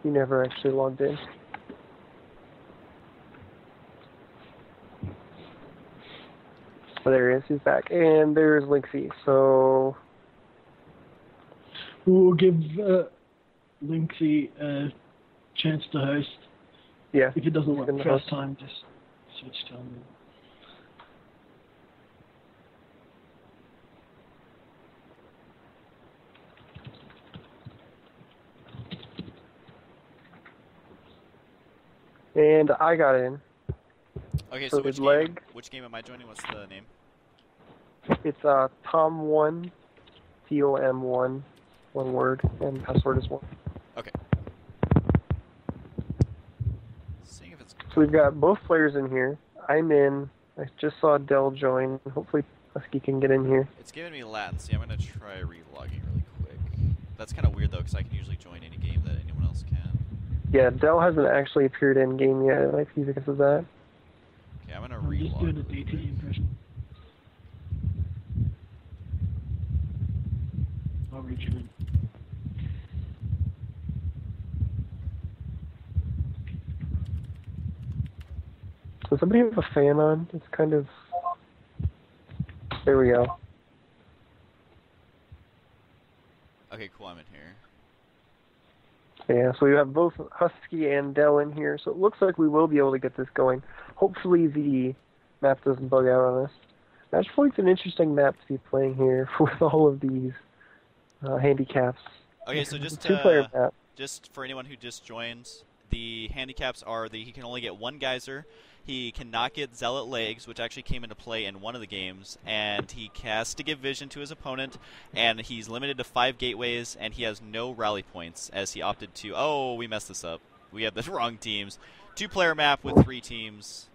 Speaker 4: He never actually logged in. Oh, there he is. He's back. And there's Linksy. So,
Speaker 2: We'll give Linksy a chance to host.
Speaker 4: yeah.
Speaker 2: If it doesn't work
Speaker 4: He's gonna
Speaker 2: first
Speaker 4: host.
Speaker 2: time, just switch to him.
Speaker 4: And I got in.
Speaker 3: Okay,
Speaker 4: So
Speaker 3: so
Speaker 4: his leg.
Speaker 3: which game am I joining? What's the name?
Speaker 4: It's Tom1, TOM1, one word, and password is 1.
Speaker 3: Okay. Seeing if it's
Speaker 4: So we've got both players in here. I'm in. I just saw Dell join. Hopefully Husky can get in here.
Speaker 3: It's giving me latency. I'm gonna try relogging really quick. That's kind of weird though, because I can usually join any game that anyone else can.
Speaker 4: Yeah, Dell hasn't actually appeared in game yet. I think because of that.
Speaker 3: Okay, I'm gonna
Speaker 2: I'm just
Speaker 3: relog.
Speaker 2: doing a
Speaker 3: really
Speaker 2: DT
Speaker 3: quick.
Speaker 2: impression. I'll rejoin.
Speaker 4: Does somebody have a fan on? It's kind of. There we go.
Speaker 3: Okay, cool. I'm in here.
Speaker 4: Yeah, so we have both Husky and Dell in here, so it looks like we will be able to get this going. Hopefully the map doesn't bug out on us. Match Point's an interesting map to be playing here with all of these handicaps.
Speaker 3: Okay, so
Speaker 4: It's
Speaker 3: just
Speaker 4: a two-player map.
Speaker 3: just for anyone who just joined, the handicaps are that he can only get one geyser, he cannot get zealot legs, which actually came into play in one of the games, and he has to give vision to his opponent, and he's limited to 5 gateways, and he has no rally points as he opted to. Oh, we messed this up. We had the wrong teams. 2-player map with 3 teams,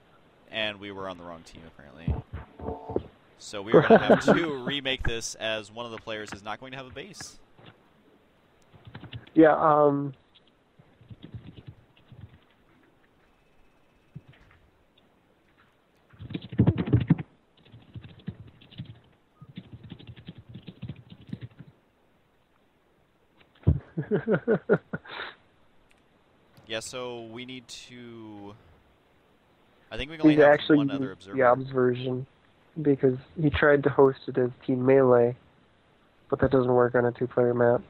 Speaker 3: and we were on the wrong team apparently. So we are going to have to remake this as one of the players is not going to have a base.
Speaker 4: Yeah,
Speaker 3: Yeah, so we need to. I think we can only
Speaker 4: he's
Speaker 3: have
Speaker 4: actually
Speaker 3: one other observer.
Speaker 4: the obs version because he tried to host it as Team Melee, but that doesn't work on a 2-player map.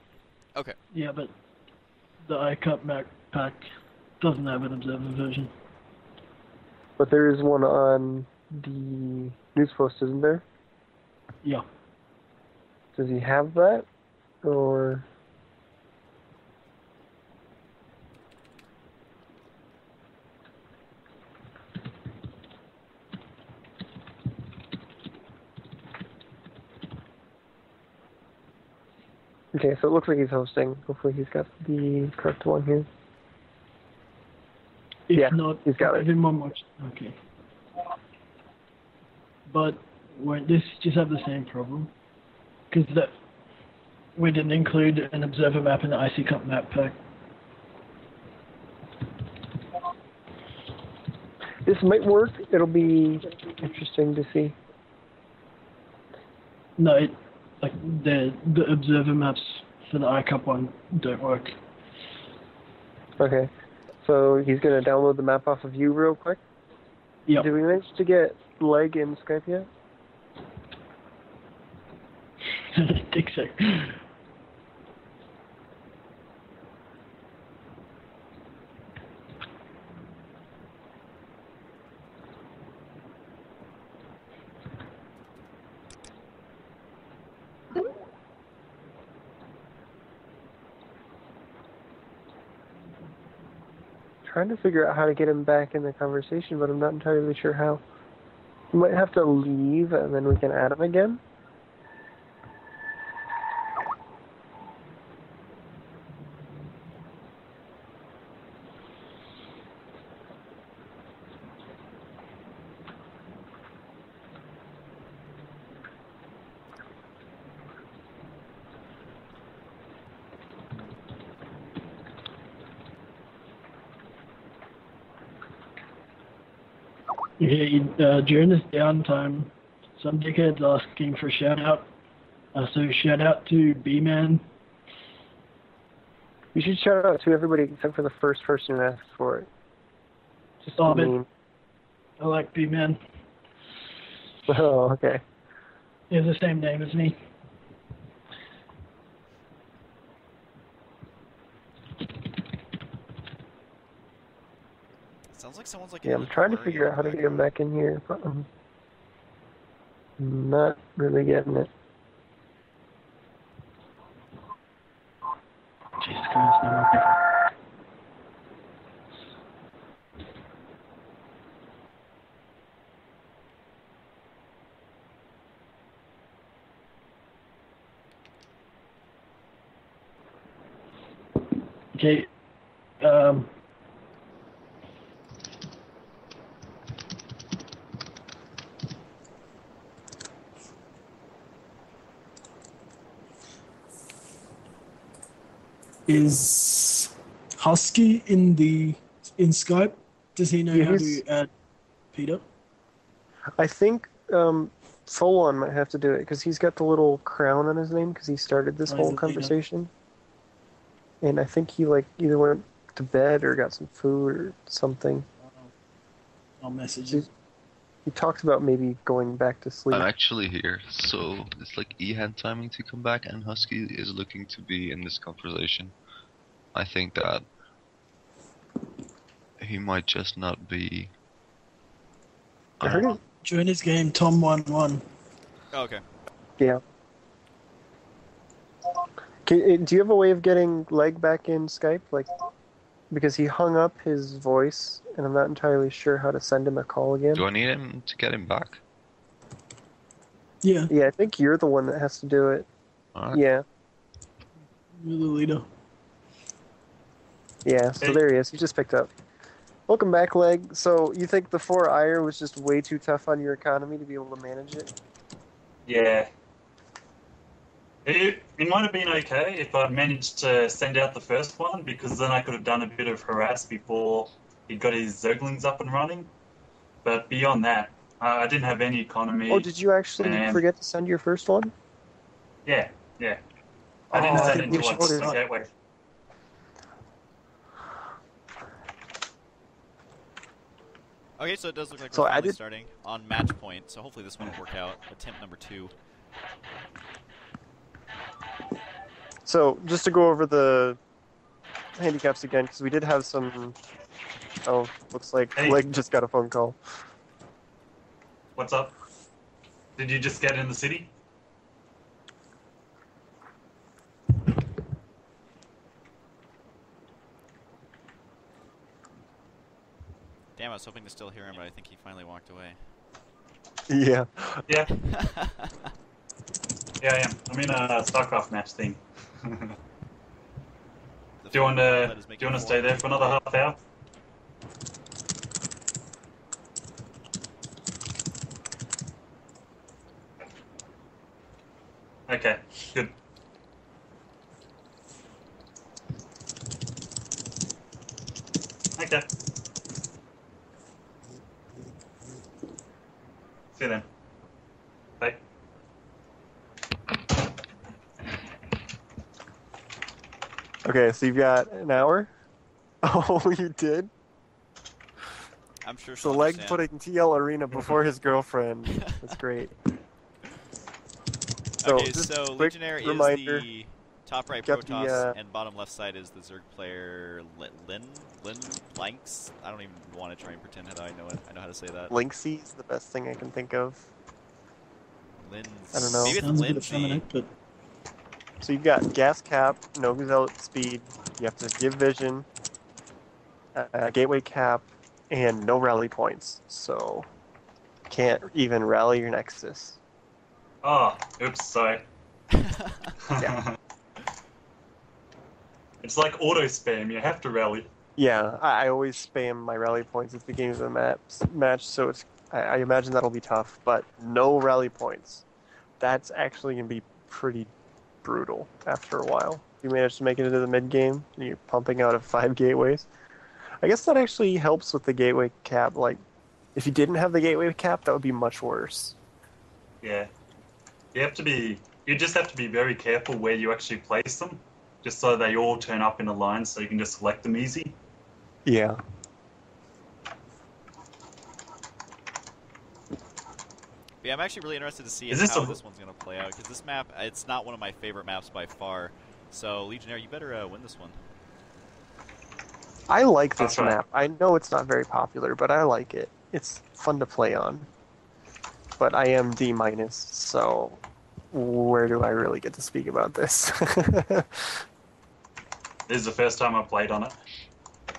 Speaker 3: Okay.
Speaker 2: Yeah, but the iCup Mac pack doesn't have an observer version.
Speaker 4: But there is one on the news post, isn't there?
Speaker 2: Yeah.
Speaker 4: Does he have that? Or... Okay, so it looks like he's hosting. Hopefully he's got the correct one here.
Speaker 2: If
Speaker 4: Yeah,
Speaker 2: not,
Speaker 4: he's got it.
Speaker 2: everyone watch. Okay. But won't this just have the same problem? Because we didn't include an observer map in the IC Cup map pack.
Speaker 4: This might work. It'll be interesting to see.
Speaker 2: No, the observer maps for the iCup one don't work.
Speaker 4: Okay. So he's going to download the map off of you real quick.
Speaker 2: Yep.
Speaker 4: Did we manage to get Leg in Skype yet?
Speaker 2: I think so.
Speaker 4: Trying to figure out how to get him back in the conversation, but I'm not entirely sure how. We might have to leave and then we can add him again.
Speaker 2: Okay, during this downtime, some dickhead's asking for a shout out. So shout out to B-Man.
Speaker 4: You should shout out to everybody except for the first person who asked for it. Just
Speaker 2: Stop it.
Speaker 4: mean.
Speaker 2: I like B-Man.
Speaker 4: Oh, okay.
Speaker 2: He has the same name as me.
Speaker 3: Sounds like someone's like.
Speaker 4: Yeah, I'm trying to figure out how to get him back in here, but I'm not really getting it.
Speaker 2: Jesus Christ, no. Okay, is Husky in Skype? Does he know
Speaker 4: Yeah,
Speaker 2: how
Speaker 4: he's-
Speaker 2: to add Peter?
Speaker 4: I think Solon might have to do it because he's got the little crown on his name because he started this
Speaker 2: Oh,
Speaker 4: whole
Speaker 2: he's the leader.
Speaker 4: conversation. And I think he like either went to bed or got some food or something.
Speaker 2: I'll message him.
Speaker 4: He talked about maybe going back to sleep.
Speaker 1: I'm actually here, so it's like E had timing to come back, and Husky is looking to be in this conversation. I think that he might just not be.
Speaker 4: I heard it.
Speaker 2: Join his game, Tom11.
Speaker 3: Oh, okay.
Speaker 4: Yeah. Do you have a way of getting Leg back in Skype? Like, because he hung up his voice, and I'm not entirely sure how to send him a call again.
Speaker 1: Do I need him to get him back?
Speaker 2: Yeah,
Speaker 4: Yeah, I think you're the one that has to do it.
Speaker 1: Alright.
Speaker 4: Yeah.
Speaker 2: you're the leader.
Speaker 4: Yeah, so
Speaker 5: Hey.
Speaker 4: there he is. He just picked up. Welcome back, Leg. So, you think the 4 IR was just way too tough on your economy to be able to manage it?
Speaker 5: Yeah. It might have been okay if I'd managed to send out the first one, because then I could have done a bit of harass before he got his Zerglings up and running. But beyond that, I didn't have any economy.
Speaker 4: Oh, did you actually
Speaker 5: And-
Speaker 4: forget to send your first one?
Speaker 5: Yeah. I didn't
Speaker 4: Oh,
Speaker 5: send
Speaker 4: I
Speaker 5: it
Speaker 4: think
Speaker 5: until
Speaker 4: we
Speaker 5: I
Speaker 4: should
Speaker 5: got
Speaker 4: do
Speaker 5: the gateway.
Speaker 3: Okay, so it does look like
Speaker 4: So
Speaker 3: we're
Speaker 4: I
Speaker 3: finally
Speaker 4: did-
Speaker 3: starting on match point. So hopefully this one will work out. Attempt number 2.
Speaker 4: So, just to go over the handicaps again, because we did have some... Oh, looks like
Speaker 5: Hey.
Speaker 4: Leg just got a phone call.
Speaker 5: What's up? Did you just get in the city?
Speaker 3: Damn, I was hoping to still hear him, but I think he finally walked away.
Speaker 4: Yeah.
Speaker 5: Yeah. Yeah, I am. I'm in a StarCraft match thing.
Speaker 3: The
Speaker 5: Do you want
Speaker 3: that
Speaker 5: to
Speaker 3: is making
Speaker 5: stay there for another half hour? Okay, good. Okay. See you then. Bye.
Speaker 4: Okay, so you've got an hour? Oh, you did?
Speaker 3: I'm sure
Speaker 4: So
Speaker 3: she'll
Speaker 4: Leg
Speaker 3: understand.
Speaker 4: putting TL Arena before his girlfriend. That's great. So,
Speaker 3: Okay,
Speaker 4: just
Speaker 3: so
Speaker 4: quick
Speaker 3: Legionnaire
Speaker 4: reminder,
Speaker 3: is the top right
Speaker 4: got the,
Speaker 3: Protoss, and bottom left side is the Zerg player Lin Blanks. I don't even want to try and pretend that I know how to say that.
Speaker 4: Linksy is the best thing I can think of.
Speaker 3: Lin's.
Speaker 4: I don't know.
Speaker 3: Maybe it's
Speaker 2: Sounds a bit
Speaker 3: Lindsay.
Speaker 2: effeminate, but
Speaker 4: So you've got gas cap, no zealot speed, you have to give vision, gateway cap, and no rally points. So can't even rally your Nexus.
Speaker 5: Oh, oops, sorry.
Speaker 4: Yeah.
Speaker 5: It's like auto spam, you have to rally.
Speaker 4: Yeah, I always spam my rally points at the beginning of the match, so I imagine that'll be tough, but no rally points. That's actually going to be pretty brutal after a while. You manage to make it into the mid game, and you're pumping out of 5 gateways. I guess that actually helps with the gateway cap. Like, If you didn't have the gateway cap, that would be much worse.
Speaker 5: Yeah. You just have to be very careful where you actually place them, just so they all turn up in a line so you can just select them easy.
Speaker 4: Yeah.
Speaker 3: Yeah, I'm actually really interested to see
Speaker 5: Is this
Speaker 3: how
Speaker 5: a-
Speaker 3: this one's going to play out, because this map, it's not one of my favorite maps by far. So, Legionnaire, you better win this one.
Speaker 4: I like
Speaker 5: I'll
Speaker 4: this
Speaker 5: try.
Speaker 4: map. I know it's not very popular, but I like it. It's fun to play on. But I am D-, so where do I really get to speak about this?
Speaker 5: This is the first time I've played on it.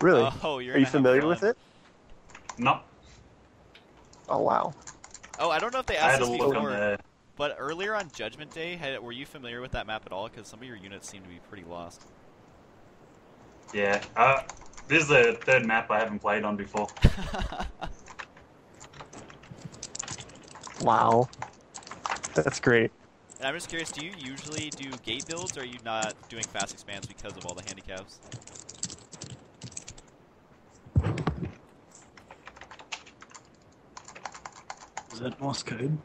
Speaker 4: Really?
Speaker 3: Oh, you're
Speaker 4: Are you
Speaker 3: gonna have
Speaker 4: familiar
Speaker 3: fun.
Speaker 4: with it?
Speaker 5: No,
Speaker 4: Oh, wow.
Speaker 3: Oh, I don't know if they
Speaker 5: I
Speaker 3: asked
Speaker 5: had to
Speaker 3: this
Speaker 5: look on
Speaker 3: before,
Speaker 5: the.
Speaker 3: but earlier on Judgment Day, were you familiar with that map at all? Because some of your units seem to be pretty lost.
Speaker 5: Yeah. This is the third map I haven't played on before.
Speaker 4: Wow. That's great.
Speaker 3: And I'm just curious, do you usually do gate builds, or are you not doing fast expands because of all the handicaps?
Speaker 2: Is that Morse code?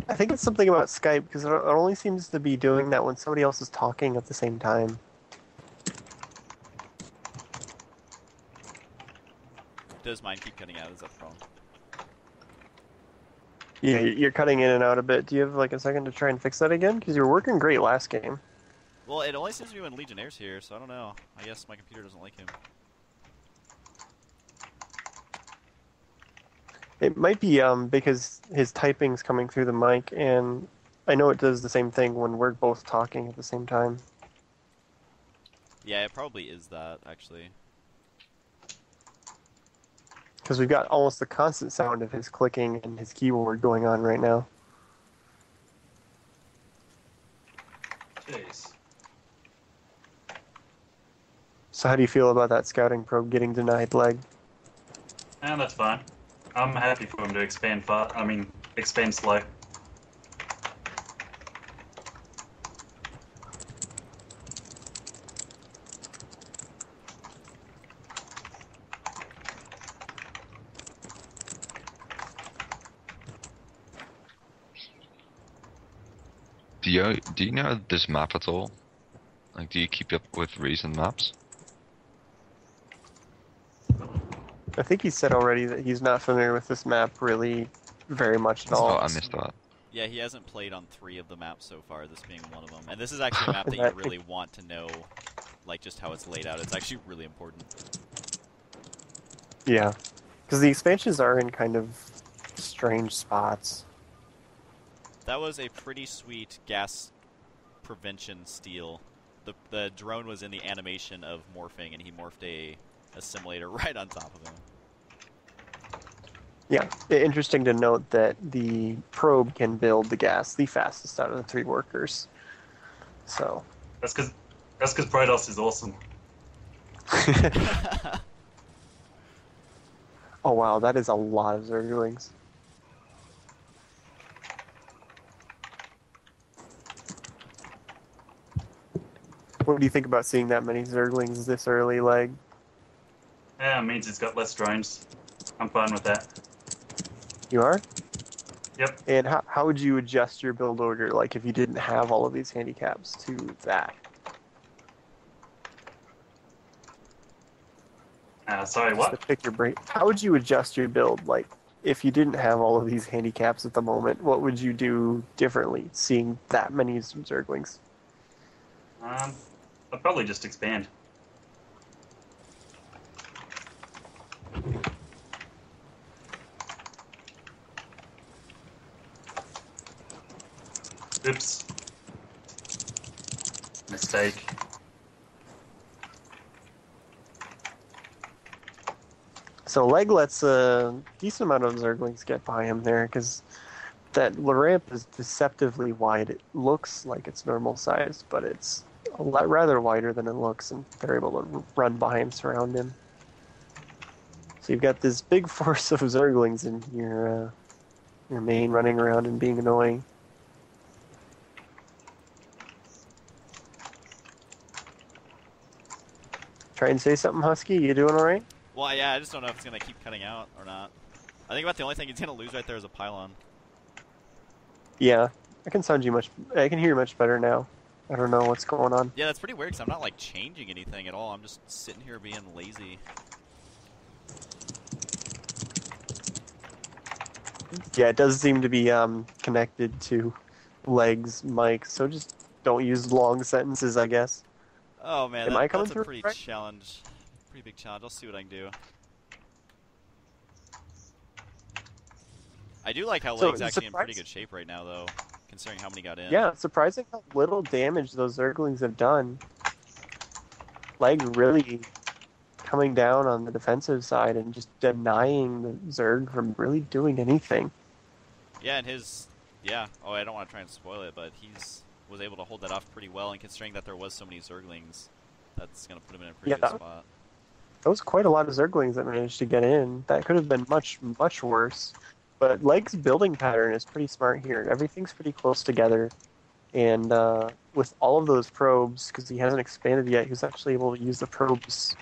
Speaker 4: I think it's something about Skype, because it only seems to be doing that when somebody else is talking at the same time.
Speaker 3: Does mine keep cutting out? Is that the problem?
Speaker 4: Yeah, you're cutting in and out a bit. Do you have like a second to try and fix that again? Because you were working great last game.
Speaker 3: Well, it only seems to be when Legionnaire's here, so I don't know. I guess my computer doesn't like him.
Speaker 4: It might be because his typing's coming through the mic, and I know it does the same thing when we're both talking at the same time.
Speaker 3: Yeah, it probably is that, actually.
Speaker 4: Because we've got almost the constant sound of his clicking and his keyboard going on right now.
Speaker 5: Jeez.
Speaker 4: So how do you feel about that scouting probe getting denied leg?
Speaker 5: And that's fine. I'm happy for him to expand expand slow.
Speaker 1: Do you know this map at all? Like, do you keep up with recent maps?
Speaker 4: I think he said already that he's not familiar with this map really very much at all.
Speaker 1: Oh, I missed that.
Speaker 3: Yeah, he hasn't played on 3 of the maps so far, this being one of them. And this is actually a map that you really want to know, like, just how it's laid out. It's actually really important.
Speaker 4: Yeah, because the expansions are in kind of strange spots.
Speaker 3: That was a pretty sweet gas prevention steal. The drone was in the animation of morphing, and he morphed a assimilator right on top of him.
Speaker 4: Yeah, interesting to note that the probe can build the gas the fastest out of the 3 workers. So.
Speaker 5: That's because Protoss is awesome.
Speaker 4: Oh wow, that is a lot of Zerglings. What do you think about seeing that many Zerglings this early, leg?
Speaker 5: Yeah, it means it's got less drones. I'm fine with that.
Speaker 4: You are?
Speaker 5: Yep.
Speaker 4: And how would you adjust your build order, like if you didn't have all of these handicaps to that?
Speaker 5: Sorry,
Speaker 4: Just to
Speaker 5: what?
Speaker 4: pick your brain. How would you adjust your build, like if you didn't have all of these handicaps at the moment? What would you do differently, seeing that many Zerglings?
Speaker 5: I'll probably just expand. Oops. Mistake.
Speaker 4: So Leg lets a decent amount of Zerglings get by him there, because that ramp is deceptively wide. It looks like it's normal sized, but it's a lot rather wider than it looks, and they're able to run by him, surround him. So you've got this big force of Zerglings in your main running around and being annoying. Try and say something, Husky. You doing all right?
Speaker 3: Well, yeah, I just don't know if it's gonna keep cutting out or not. I think about the only thing he's gonna lose right there is a pylon.
Speaker 4: Yeah, I can hear you much better now. I don't know what's going on.
Speaker 3: Yeah, that's pretty weird because I'm not like changing anything at all. I'm just sitting here being lazy.
Speaker 4: Yeah, it does seem to be connected to Leg's mic, so just don't use long sentences, I guess.
Speaker 3: Oh man,
Speaker 4: Am I coming
Speaker 3: that's a
Speaker 4: through
Speaker 3: pretty
Speaker 4: right?
Speaker 3: pretty big challenge. I'll see what I can do. I do like how
Speaker 4: So,
Speaker 3: Leg's actually in pretty
Speaker 4: surprise-
Speaker 3: good shape right now, though, considering how many got in.
Speaker 4: Yeah, it's surprising how little damage those Zerglings have done. Leg really coming down on the defensive side and just denying the Zerg from really doing anything.
Speaker 3: Yeah, and oh, I don't want to try and spoil it, but was able to hold that off pretty well, and considering that there was so many Zerglings, that's going to put him in a pretty good spot.
Speaker 4: That was quite a lot of Zerglings that managed to get in. That could have been much, much worse. But Leg's building pattern is pretty smart here. Everything's pretty close together. And with all of those probes, because he hasn't expanded yet, he was actually able to use the probes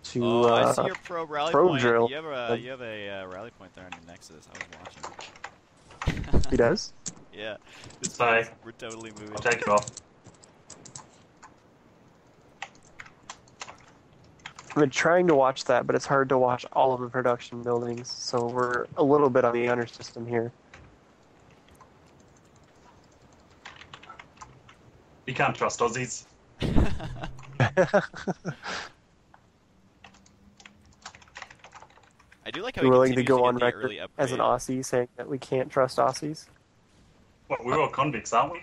Speaker 4: to
Speaker 3: I see your probe rally
Speaker 4: probe
Speaker 3: point.
Speaker 4: drill.
Speaker 3: You have a rally point there on your Nexus. I was watching.
Speaker 4: He does?
Speaker 3: Yeah.
Speaker 5: Sorry.
Speaker 3: We're totally moving.
Speaker 5: I'll take it off.
Speaker 4: I've been trying to watch that, but it's hard to watch all of the production buildings, so we're a little bit on the honor system here.
Speaker 5: You can't trust Aussies.
Speaker 3: I do like how
Speaker 4: You're
Speaker 3: he
Speaker 4: willing to
Speaker 3: continues
Speaker 4: go
Speaker 3: get
Speaker 4: on
Speaker 3: the
Speaker 4: record
Speaker 3: early
Speaker 4: as an
Speaker 3: upgrade.
Speaker 4: Aussie saying that we can't trust Aussies?
Speaker 5: Well, we're all convicts, aren't we?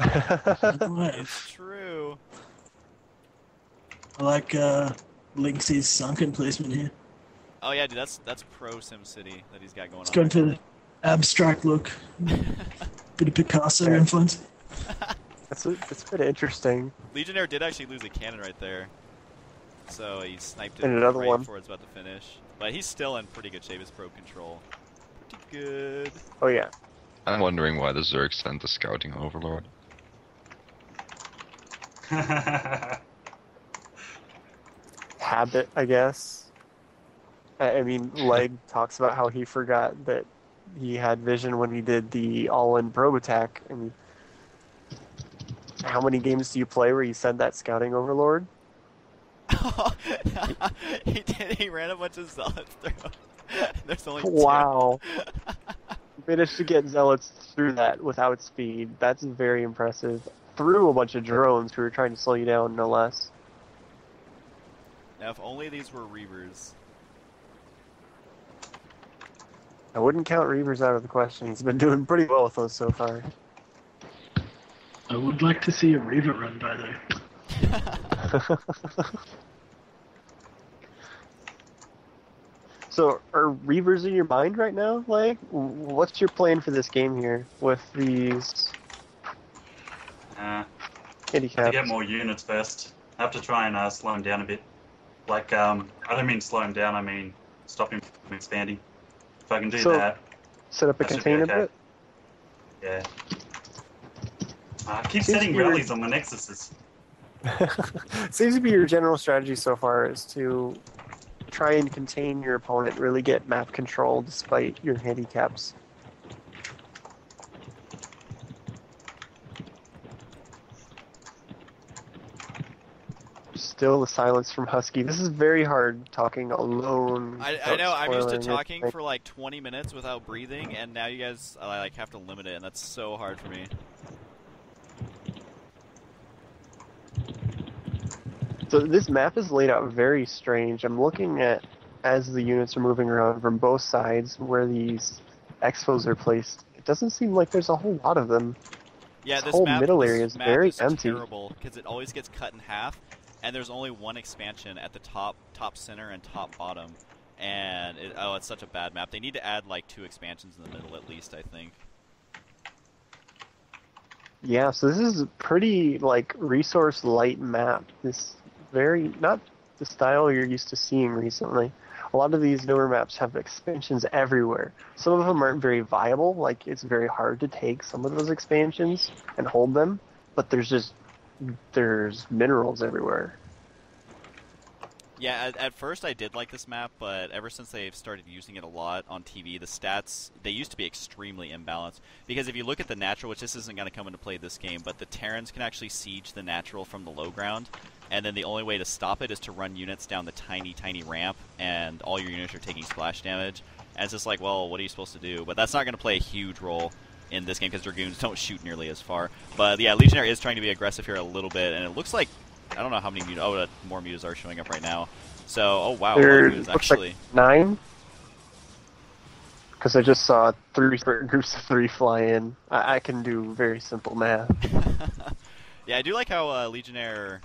Speaker 3: It's true.
Speaker 2: I like Lynx's sunken placement here.
Speaker 3: Oh yeah, dude, that's pro SimCity that he's got going
Speaker 2: It's
Speaker 3: on.
Speaker 2: going for the abstract look. Bit of Picasso
Speaker 4: Yeah.
Speaker 2: influence.
Speaker 4: That's a bit interesting.
Speaker 3: Legionnaire did actually lose a cannon right there, so he sniped it
Speaker 4: And another
Speaker 3: right
Speaker 4: one.
Speaker 3: before it's about to finish. But he's still in pretty good shape. His probe control, pretty good.
Speaker 4: Oh yeah.
Speaker 1: I'm wondering why the Zerg sent the Scouting Overlord.
Speaker 4: Habit, I guess. I mean, Leg talks about how he forgot that he had vision when he did the all-in probe attack. And how many games do you play where you send that Scouting Overlord?
Speaker 3: He did. He ran a bunch of zealots through. There's only two.
Speaker 4: Wow. Managed to get Zealots through that without speed. That's very impressive. Through a bunch of drones who were trying to slow you down, no less.
Speaker 3: Now, if only these were Reavers.
Speaker 4: I wouldn't count Reavers out of the question. He's been doing pretty well with those so far.
Speaker 2: I would like to see a Reaver run by though.
Speaker 4: So, are Reavers in your mind right now, Leg? What's your plan for this game here with these
Speaker 5: To
Speaker 4: handicaps?
Speaker 5: get more units first. I have to try and slow him down a bit. Like, I don't mean slow him down, I mean stop him from expanding. If I can do
Speaker 4: So-
Speaker 5: that,
Speaker 4: Set up a
Speaker 5: that should be
Speaker 4: container
Speaker 5: okay.
Speaker 4: bit?
Speaker 5: yeah. I keep
Speaker 4: Seems
Speaker 5: setting
Speaker 4: weird.
Speaker 5: rallies on the Nexuses.
Speaker 4: Seems to be your general strategy so far is to try and contain your opponent, really get map control despite your handicaps. Still the silence from Husky. This is very hard talking alone.
Speaker 3: I
Speaker 4: without
Speaker 3: know. I'm used to
Speaker 4: spoiling
Speaker 3: talking
Speaker 4: anything.
Speaker 3: for like 20 minutes without breathing, and now you guys like have to limit it, and that's so hard for me.
Speaker 4: So this map is laid out very strange. I'm looking at, as the units are moving around from both sides, where these expos are placed. It doesn't seem like there's a whole lot of them.
Speaker 3: Yeah,
Speaker 4: This
Speaker 3: this
Speaker 4: whole
Speaker 3: map,
Speaker 4: middle
Speaker 3: this
Speaker 4: area is
Speaker 3: map
Speaker 4: very
Speaker 3: is
Speaker 4: empty.
Speaker 3: terrible because it always gets cut in half, and there's only one expansion at the top center and top bottom, and it's such a bad map. They need to add like 2 expansions in the middle at least, I think.
Speaker 4: Yeah, so this is a pretty, like, resource light map. This very, not the style you're used to seeing recently. A lot of these newer maps have expansions everywhere. Some of them aren't very viable, like, it's very hard to take some of those expansions and hold them, but there's minerals everywhere.
Speaker 3: Yeah, at first I did like this map, but ever since they've started using it a lot on TV, the stats, they used to be extremely imbalanced. Because if you look at the natural, which this isn't going to come into play this game, but the Terrans can actually siege the natural from the low ground, and then the only way to stop it is to run units down the tiny ramp, and all your units are taking splash damage. And it's just like, well, what are you supposed to do? But that's not going to play a huge role in this game because Dragoons don't shoot nearly as far. But yeah, Legionnaire is trying to be aggressive here a little bit, and it looks like, I don't know how many mutas. Oh, more mutas are showing up right now. So, oh wow,
Speaker 4: There
Speaker 3: mutas
Speaker 4: looks
Speaker 3: actually.
Speaker 4: like 9. Because I just saw 3 groups of 3 fly in. I can do very simple math.
Speaker 3: Yeah, I do like how Legionnaire,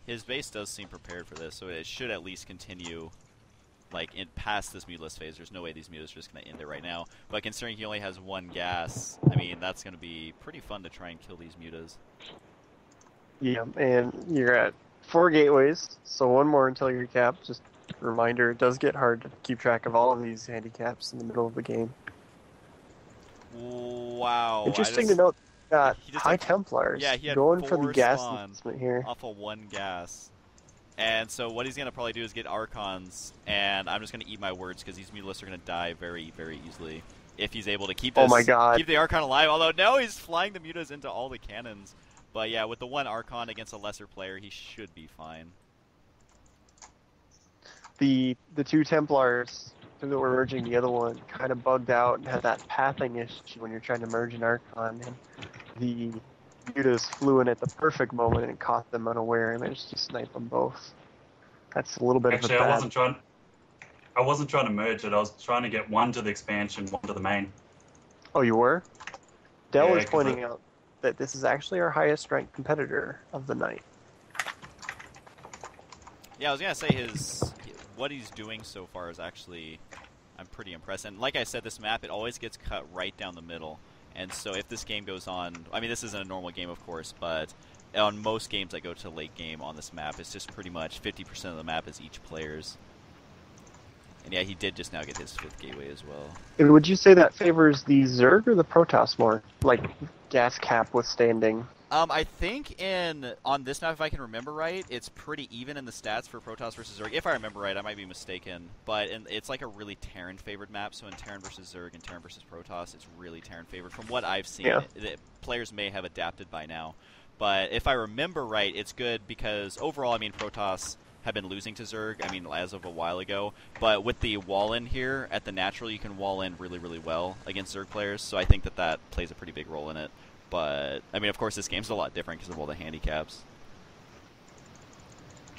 Speaker 3: his base does seem prepared for this, so it should at least continue, like, past this mutalist phase. There's no way these mutas are just going to end it right now. But considering he only has 1 gas, I mean, that's going to be pretty fun to try and kill these mutas.
Speaker 4: Yeah, and you're at 4 gateways, so 1 more until you're capped. Just a reminder, it does get hard to keep track of all of these handicaps in the middle of the game.
Speaker 3: Wow.
Speaker 4: Interesting to note, got
Speaker 3: he just
Speaker 4: High
Speaker 3: had-
Speaker 4: Templars
Speaker 3: yeah, he had
Speaker 4: going for
Speaker 3: 4
Speaker 4: the gas
Speaker 3: spawn
Speaker 4: investment here.
Speaker 3: off of 1 gas. And so what he's going to probably do is get Archons, and I'm just going to eat my words because these mutalisks are going to die very, very easily if he's able to keep this,
Speaker 4: Oh my God.
Speaker 3: keep the Archon alive. Although now he's flying the mutas into all the cannons. But yeah, with the 1 Archon against a lesser player, he should be fine.
Speaker 4: The 2 Templars that were merging the other one kind of bugged out and had that pathing issue when you're trying to merge an Archon, and the mutas flew in at the perfect moment and caught them unaware and managed to snipe them both. That's a little bit
Speaker 5: Actually,
Speaker 4: of a
Speaker 5: I
Speaker 4: bad...
Speaker 5: wasn't trying to merge it. I was trying to get 1 to the expansion, 1 to the main.
Speaker 4: Oh, you were? Dell
Speaker 5: Yeah,
Speaker 4: was
Speaker 5: 'cause
Speaker 4: pointing out that this is actually our highest ranked competitor of the night.
Speaker 3: Yeah, I was going to say what he's doing so far is actually, I'm pretty impressed. And like I said, this map, it always gets cut right down the middle. And so if this game goes on, I mean, this isn't a normal game, of course, but on most games that go to late game on this map, it's just pretty much 50% of the map is each player's. And yeah, he did just now get his 5th gateway as well.
Speaker 4: And would you say that favors the Zerg or the Protoss more? Like, gas cap withstanding?
Speaker 3: I think on this map, if I can remember right, it's pretty even in the stats for Protoss versus Zerg. If I remember right, I might be mistaken, but it's like a really Terran favored map. So in Terran versus Zerg and Terran versus Protoss, it's really Terran favored. From what I've seen,
Speaker 4: Yeah.
Speaker 3: Players may have adapted by now, but if I remember right, it's good because overall, I mean, Protoss have been losing to Zerg, I mean, as of a while ago, but with the wall in here at the natural, you can wall in really, really well against Zerg players, so I think that plays a pretty big role in it. But, I mean, of course, this game's a lot different because of all the handicaps.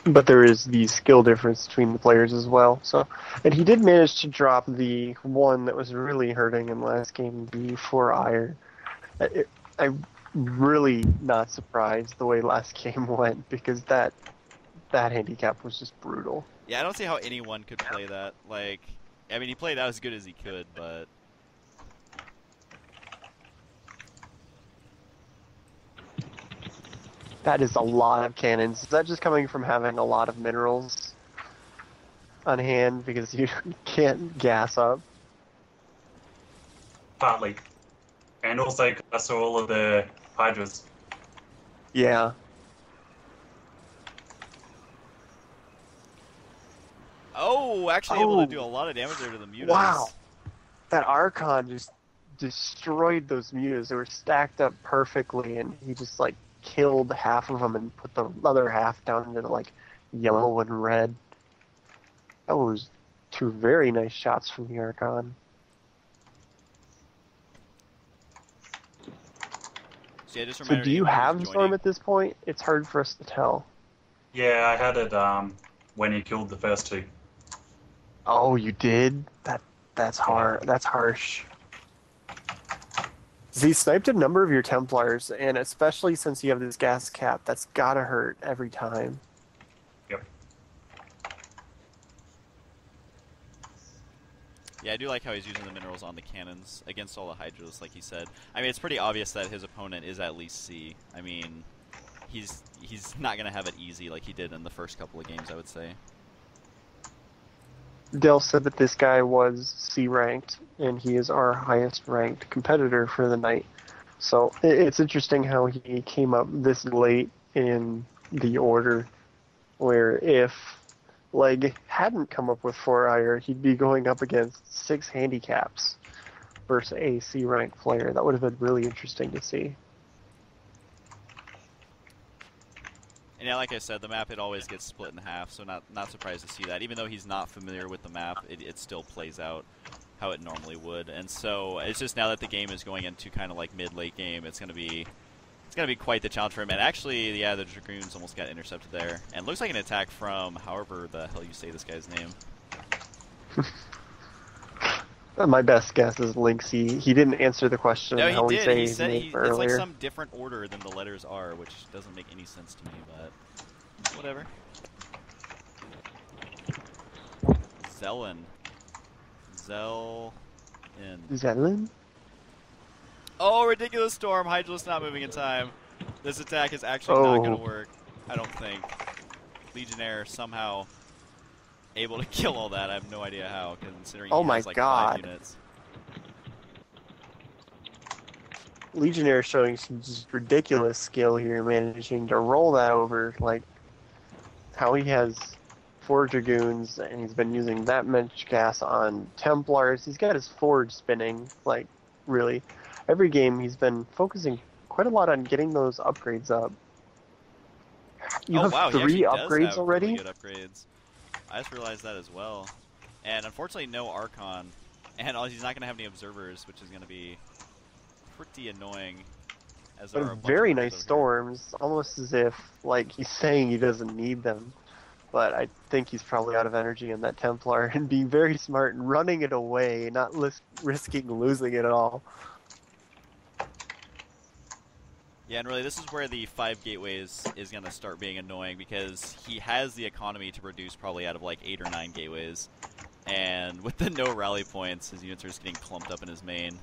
Speaker 4: But there is the skill difference between the players as well. So, and he did manage to drop the one that was really hurting him last game, the 4 Ire. I'm really not surprised the way last game went because that handicap was just brutal.
Speaker 3: Yeah, I don't see how anyone could play that. Like, I mean, he played out as good as he could, but...
Speaker 4: That is a lot of cannons. Is that just coming from having a lot of minerals on hand because you can't gas up?
Speaker 5: Partly. And also because I saw all of the Hydras.
Speaker 4: Yeah.
Speaker 3: Oh, actually able to do a lot of damage there to the mutas.
Speaker 4: Wow. That Archon just destroyed those mutas. They were stacked up perfectly, and he just, like, killed half of them and put the other half down into, like, yellow and red. That was 2 very nice shots from the Archon.
Speaker 3: So, yeah, just
Speaker 4: So
Speaker 3: reminder
Speaker 4: do
Speaker 3: to
Speaker 4: you
Speaker 3: anyone
Speaker 4: have
Speaker 3: who's
Speaker 4: the Storm
Speaker 3: joining-
Speaker 4: at this point? It's hard for us to tell.
Speaker 5: Yeah, I had it when he killed the first 2.
Speaker 4: Oh, you did? That's hard. That's harsh. He sniped a number of your Templars, and especially since you have this gas cap, that's gotta hurt every time.
Speaker 5: Yep.
Speaker 3: Yeah, I do like how he's using the minerals on the cannons against all the Hydras, like he said. I mean, it's pretty obvious that his opponent is at least C. I mean, he's not going to have it easy like he did in the first couple of games, I would say.
Speaker 4: Dell said that this guy was C ranked, and he is our highest ranked competitor for the night. So it's interesting how he came up this late in the order, where if Leg hadn't come up with 4-ire, he'd be going up against 6 handicaps versus a C-ranked player. That would have been really interesting to see.
Speaker 3: And yeah, like I said, the map, it always gets split in half, so not surprised to see that. Even though he's not familiar with the map, it still plays out how it normally would. And so it's just now that the game is going into kind of like mid-late game, it's gonna be quite the challenge for him. And actually, yeah, the Dragoons almost got intercepted there. And looks like an attack from however the hell you say this guy's name.
Speaker 4: My best guess is Lynxy. He didn't answer the question
Speaker 3: No,
Speaker 4: how
Speaker 3: he
Speaker 4: we
Speaker 3: did.
Speaker 4: say
Speaker 3: He
Speaker 4: his
Speaker 3: said
Speaker 4: name
Speaker 3: it's
Speaker 4: earlier.
Speaker 3: like some different order than the letters are, which doesn't make any sense to me, but whatever. Zelen.
Speaker 4: Zelen?
Speaker 3: Oh, ridiculous storm. Hydralisk not moving in time. This attack is actually not going to work, I don't think. Legionnaire somehow able to kill all that. I have no idea how, considering he has like 5 units.
Speaker 4: Legionnaire showing some just ridiculous skill here, managing to roll that over, like how he has 4 Dragoons and he's been using that much gas on Templars. He's got his Forge spinning, like really. Every game he's been focusing quite a lot on getting those upgrades up. You have
Speaker 3: wow,
Speaker 4: 3
Speaker 3: he
Speaker 4: upgrades
Speaker 3: does have
Speaker 4: already?
Speaker 3: Really good upgrades. I just realized that as well. And unfortunately no Archon. And he's not going to have any observers, which is going to be pretty annoying. As there are a bunch
Speaker 4: Very
Speaker 3: of
Speaker 4: nice
Speaker 3: over
Speaker 4: storms, almost as if like he's saying he doesn't need them. But I think he's probably out of energy in that Templar and being very smart and running it away, not risking losing it at all.
Speaker 3: Yeah, and really this is where the 5 gateways is going to start being annoying, because he has the economy to produce probably out of like 8 or 9 gateways. And with the no rally points, his units are just getting clumped up in his main.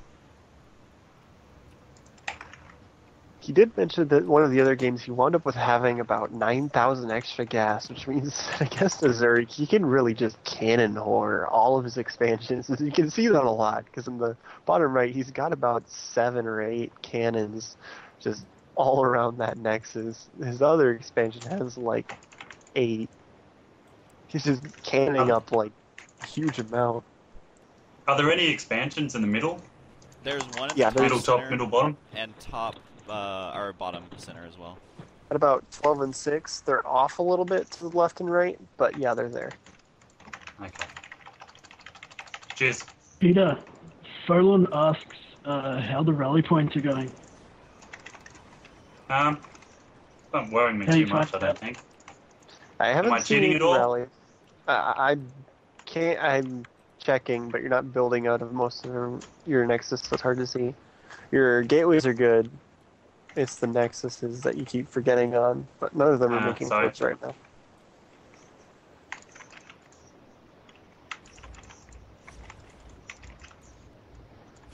Speaker 4: He did mention that one of the other games he wound up with having about 9,000 extra gas, which means that against Zerg, he can really just cannon whore all of his expansions. You can see that a lot, because in the bottom right, he's got about 7 or 8 cannons just all around that Nexus. His other expansion has like 8. He's just cannoning up like a huge amount.
Speaker 5: Are there any expansions in the middle?
Speaker 3: There's one in
Speaker 4: Yeah,
Speaker 3: the
Speaker 5: Middle,
Speaker 3: top,
Speaker 5: top, middle, bottom?
Speaker 3: and top, or bottom center as well.
Speaker 4: At about 12 and 6, they're off a little bit to the left and right, but yeah, they're there.
Speaker 5: Okay. Cheers.
Speaker 2: Peter, Folon asks how the rally points are going.
Speaker 5: Not worrying me
Speaker 2: How
Speaker 5: too
Speaker 2: you
Speaker 5: much, I
Speaker 2: find
Speaker 5: don't
Speaker 2: out?
Speaker 5: think.
Speaker 4: I haven't
Speaker 5: Am I
Speaker 4: seen
Speaker 5: cheating
Speaker 4: any
Speaker 5: at all?
Speaker 4: rallies. I can't. I'm checking, but you're not building out of most of your Nexus, so it's hard to see. Your gateways are good. It's the Nexuses that you keep forgetting on, but none of them are making
Speaker 5: sorry.
Speaker 4: points right now.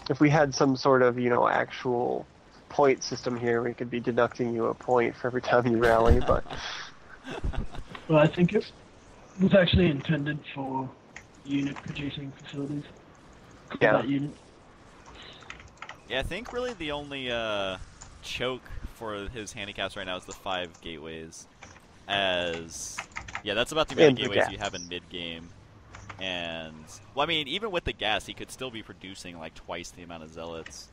Speaker 4: If we had some sort of, actual point system here, we could be deducting you a point for every time you rally, but
Speaker 2: Well, I think it was actually intended for unit producing facilities.
Speaker 4: Yeah.
Speaker 2: That unit.
Speaker 3: Yeah, I think really the only choke for his handicaps right now is the 5 gateways. Yeah, that's about the amount
Speaker 4: And
Speaker 3: of
Speaker 4: the
Speaker 3: gateways
Speaker 4: gas.
Speaker 3: you have in mid-game. And, well, I mean, even with the gas, he could still be producing like twice the amount of zealots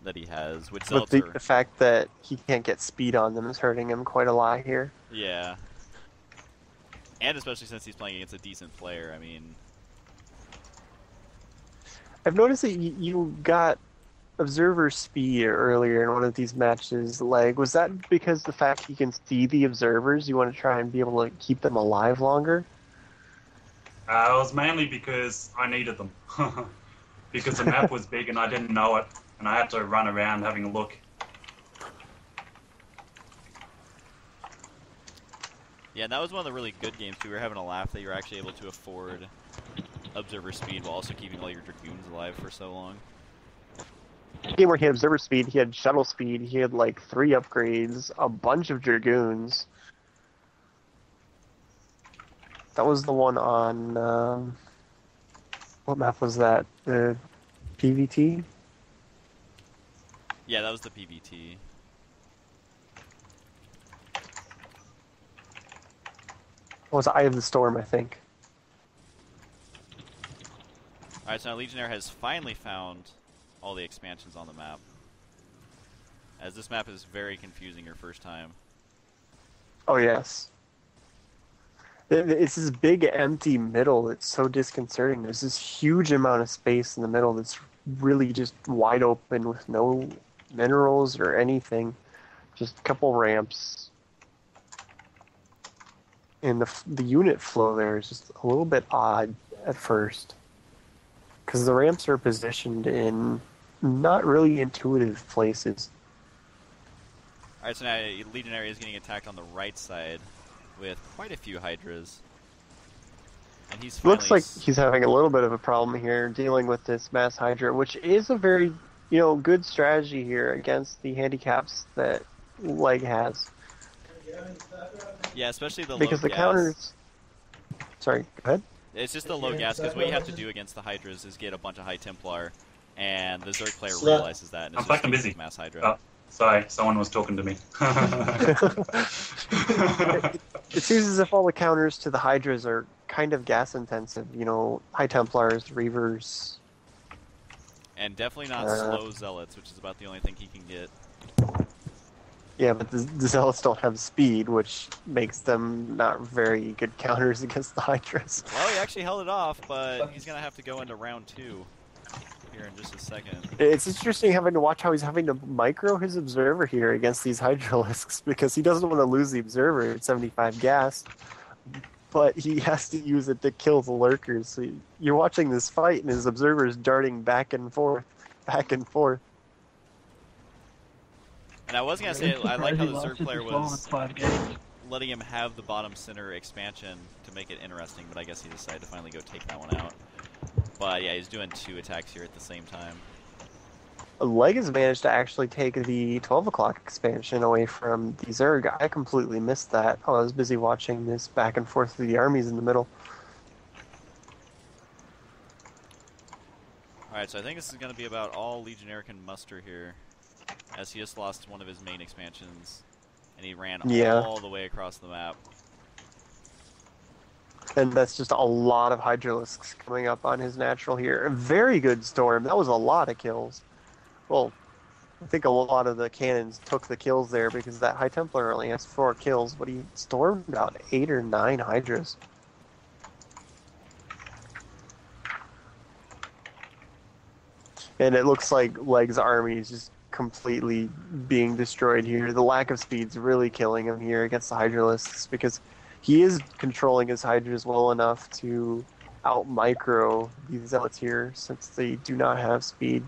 Speaker 3: that he has, which
Speaker 4: but
Speaker 3: zealots
Speaker 4: the fact that he can't get speed on them is hurting him quite a lot here.
Speaker 3: yeah. And especially since he's playing against a decent player, I mean...
Speaker 4: I've noticed that you got observer speed earlier in one of these matches. Like, was that because the fact he can see the observers, you want to try and be able to keep them alive longer?
Speaker 5: It was mainly because I needed them. Because the map was big and I didn't know it, and I had to run around having a look.
Speaker 3: Yeah, and that was one of the really good games, too. We were having a laugh that you were actually able to afford observer speed while also keeping all your Dragoons alive for so long.
Speaker 4: Game where he had observer speed, he had shuttle speed, he had like 3 upgrades, a bunch of Dragoons. That was the one on, what map was that? The PVT?
Speaker 3: Yeah, that was the PVT.
Speaker 4: was Eye of the Storm, I think.
Speaker 3: Alright, so now Legionnaire has finally found all the expansions on the map. As this map is very confusing your first time.
Speaker 4: Oh, yes. It's this big empty middle that's so disconcerting. There's this huge amount of space in the middle that's really just wide open with no minerals or anything. Just a couple ramps. And the unit flow there is just a little bit odd at first. Because the ramps are positioned in not really intuitive places.
Speaker 3: Alright, so now Legionnaire is getting attacked on the right side with quite a few Hydras. And he's finally...
Speaker 4: Looks like he's having a little bit of a problem here dealing with this Mass Hydra, which is a very, good strategy here against the handicaps that Leg has.
Speaker 3: Yeah, especially the
Speaker 4: because
Speaker 3: low
Speaker 4: the
Speaker 3: gas.
Speaker 4: counters... Sorry, go ahead.
Speaker 3: It's just the low gas, because what you have to do against the Hydras is get a bunch of High Templar, and the Zerg player realizes that, and
Speaker 5: I'm
Speaker 3: it's just
Speaker 5: fucking busy.
Speaker 3: with Mass Hydra.
Speaker 5: Oh, sorry, someone was talking to me.
Speaker 4: It seems as if all the counters to the Hydras are kind of gas intensive. High Templars, Reavers.
Speaker 3: And definitely not slow Zealots, which is about the only thing he can get.
Speaker 4: Yeah, but the Zealots don't have speed, which makes them not very good counters against the Hydras.
Speaker 3: Well, he actually held it off, but he's going to have to go into round 2 here in just a second.
Speaker 4: It's interesting having to watch how he's having to micro his Observer here against these Hydralisks, because he doesn't want to lose the Observer at 75 gas, but he has to use it to kill the Lurkers. So you're watching this fight, and his Observer is darting back and forth, back and forth.
Speaker 3: And I was going to say, I like how the Zerg player was letting him have the bottom center expansion to make it interesting, but I guess he decided to finally go take that one out. But yeah, he's doing 2 attacks here at the same time.
Speaker 4: Leg has managed to actually take the 12 o'clock expansion away from the Zerg. I completely missed that. I was busy watching this back and forth through the armies in the middle.
Speaker 3: Alright, so I think this is going to be about all Legionnaire can muster here, as he just lost one of his main expansions, and he ran all the way across the map.
Speaker 4: And that's just a lot of Hydralisks coming up on his natural here. A very good storm. That was a lot of kills. Well, I think a lot of the cannons took the kills there because that High Templar only has 4 kills, but he stormed about 8 or 9 Hydras. And it looks like Leg's army is just completely being destroyed here. The lack of speed's really killing him here against the Hydralisks, because he is controlling his Hydras well enough to out-micro these Zealots here, since they do not have speed.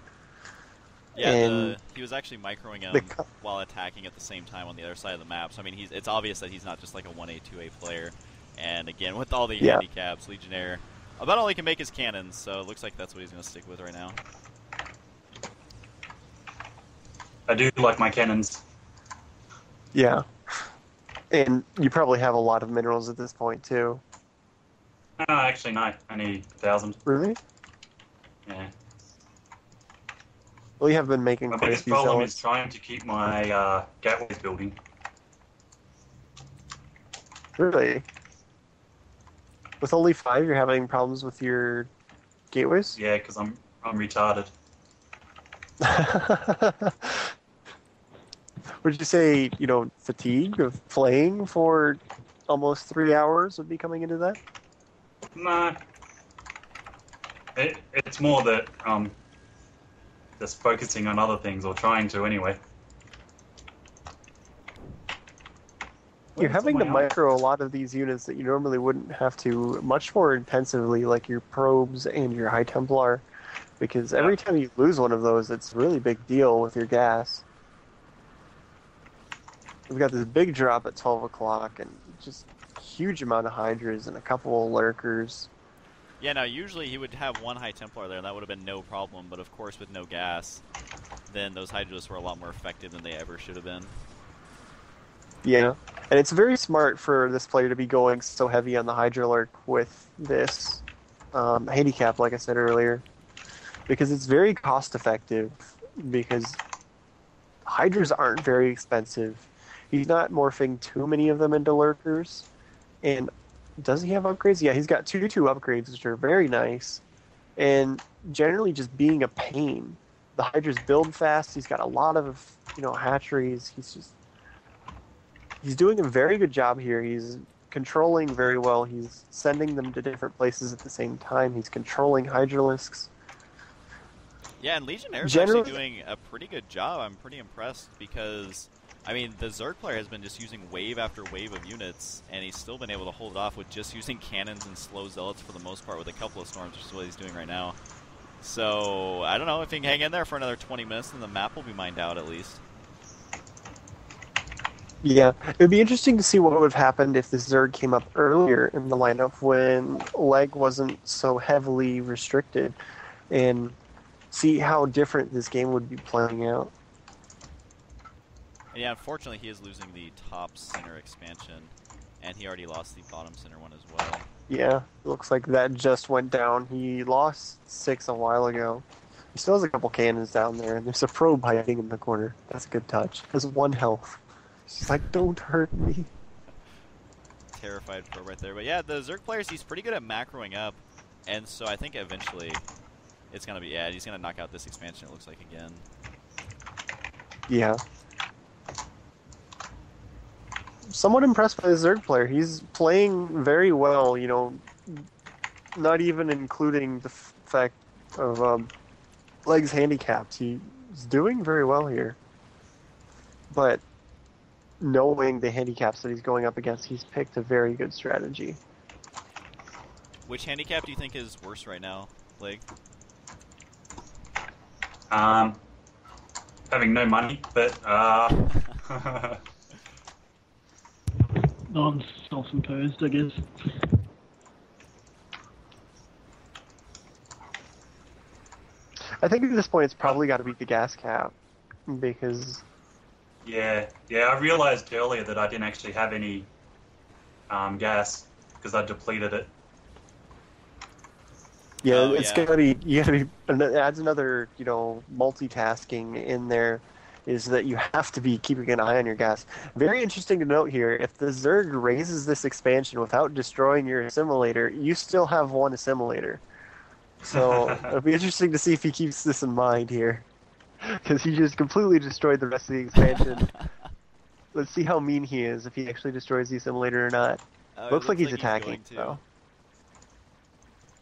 Speaker 3: Yeah, he was actually microing him while attacking at the same time on the other side of the map. So, I mean, it's obvious that he's not just like a 1A, 2A player. And again, with all the handicaps, Legionnaire about all he can make is cannons, so it looks like that's what he's going to stick with right now.
Speaker 5: I do like my cannons.
Speaker 4: Yeah. And you probably have a lot of minerals at this point, too.
Speaker 5: No, actually, no. I need 1,000.
Speaker 4: Really?
Speaker 5: Yeah.
Speaker 4: Well, you have been making
Speaker 5: My
Speaker 4: quite a
Speaker 5: biggest
Speaker 4: few
Speaker 5: problem
Speaker 4: Zealots.
Speaker 5: is trying to keep my gateways building.
Speaker 4: Really? With only 5, you're having problems with your gateways?
Speaker 5: Yeah, because I'm retarded.
Speaker 4: Would you say, fatigue of playing for almost 3 hours would be coming into that?
Speaker 5: No. It's more that just focusing on other things, or trying to anyway.
Speaker 4: You're having to micro a lot of these units that you normally wouldn't have to much more intensively, like your probes and your High Templar, because every time you lose one of those, it's a really big deal with your gas. We've got this big drop at 12 o'clock, and just a huge amount of Hydras and a couple of Lurkers.
Speaker 3: Yeah, now usually he would have 1 High Templar there, and that would have been no problem, but of course with no gas, then those Hydras were a lot more effective than they ever should have been.
Speaker 4: Yeah, and it's very smart for this player to be going so heavy on the Hydra Lurk with this handicap, like I said earlier, because it's very cost effective, because Hydras aren't very expensive. He's not morphing too many of them into Lurkers, and Does he have upgrades? Yeah, he's got 2/2 upgrades, which are very nice. And generally just being a pain. The Hydras build fast. He's got a lot of, hatcheries. He's doing a very good job here. He's controlling very well. He's sending them to different places at the same time. He's controlling Hydralisks.
Speaker 3: Yeah, and Legionnaires
Speaker 4: Generally-
Speaker 3: actually doing a pretty good job. I'm pretty impressed because, I mean, the Zerg player has been just using wave after wave of units, and he's still been able to hold it off with just using cannons and slow zealots for the most part with a couple of storms, which is what he's doing right now. So, I don't know, if he can hang in there for another 20 minutes, then the map will be mined out at least.
Speaker 4: Yeah, it would be interesting to see what would have happened if the Zerg came up earlier in the lineup when Leg wasn't so heavily restricted, and see how different this game would be playing out.
Speaker 3: And yeah, unfortunately, he is losing the top center expansion, and he already lost the bottom center one as well.
Speaker 4: Yeah, it looks like that just went down. He lost 6 a while ago. He still has a couple cannons down there, and there's a probe hiding in the corner. That's a good touch. Has 1 health. She's like, don't hurt me.
Speaker 3: Terrified pro right there. But yeah, the Zerg players, he's pretty good at macroing up, and so I think eventually it's going to be, yeah, he's going to knock out this expansion, it looks like, again.
Speaker 4: Yeah. Somewhat impressed by the Zerg player. He's playing very well, not even including the fact of Leg's handicaps. He's doing very well here. But knowing the handicaps that he's going up against, he's picked a very good strategy.
Speaker 3: Which handicap do you think is worse right now, Leg?
Speaker 5: Having no money, but
Speaker 2: Non-self-imposed, I guess.
Speaker 4: I think at this point it's probably got to be the gas cap, because
Speaker 5: yeah, I realized earlier that I didn't actually have any gas because I depleted it.
Speaker 3: Oh,
Speaker 4: it's
Speaker 3: yeah.
Speaker 4: gotta be. You gotta be. And it adds another, multitasking in there. Is that you have to be keeping an eye on your gas. Very interesting to note here. If the Zerg raises this expansion without destroying your assimilator, you still have 1 assimilator. So it'll be interesting to see if he keeps this in mind here, because he just completely destroyed the rest of the expansion. Let's see how mean he is if he actually destroys the assimilator or not.
Speaker 3: Oh, it
Speaker 4: Looks like he's
Speaker 3: going
Speaker 4: attacking,
Speaker 3: to.
Speaker 4: though.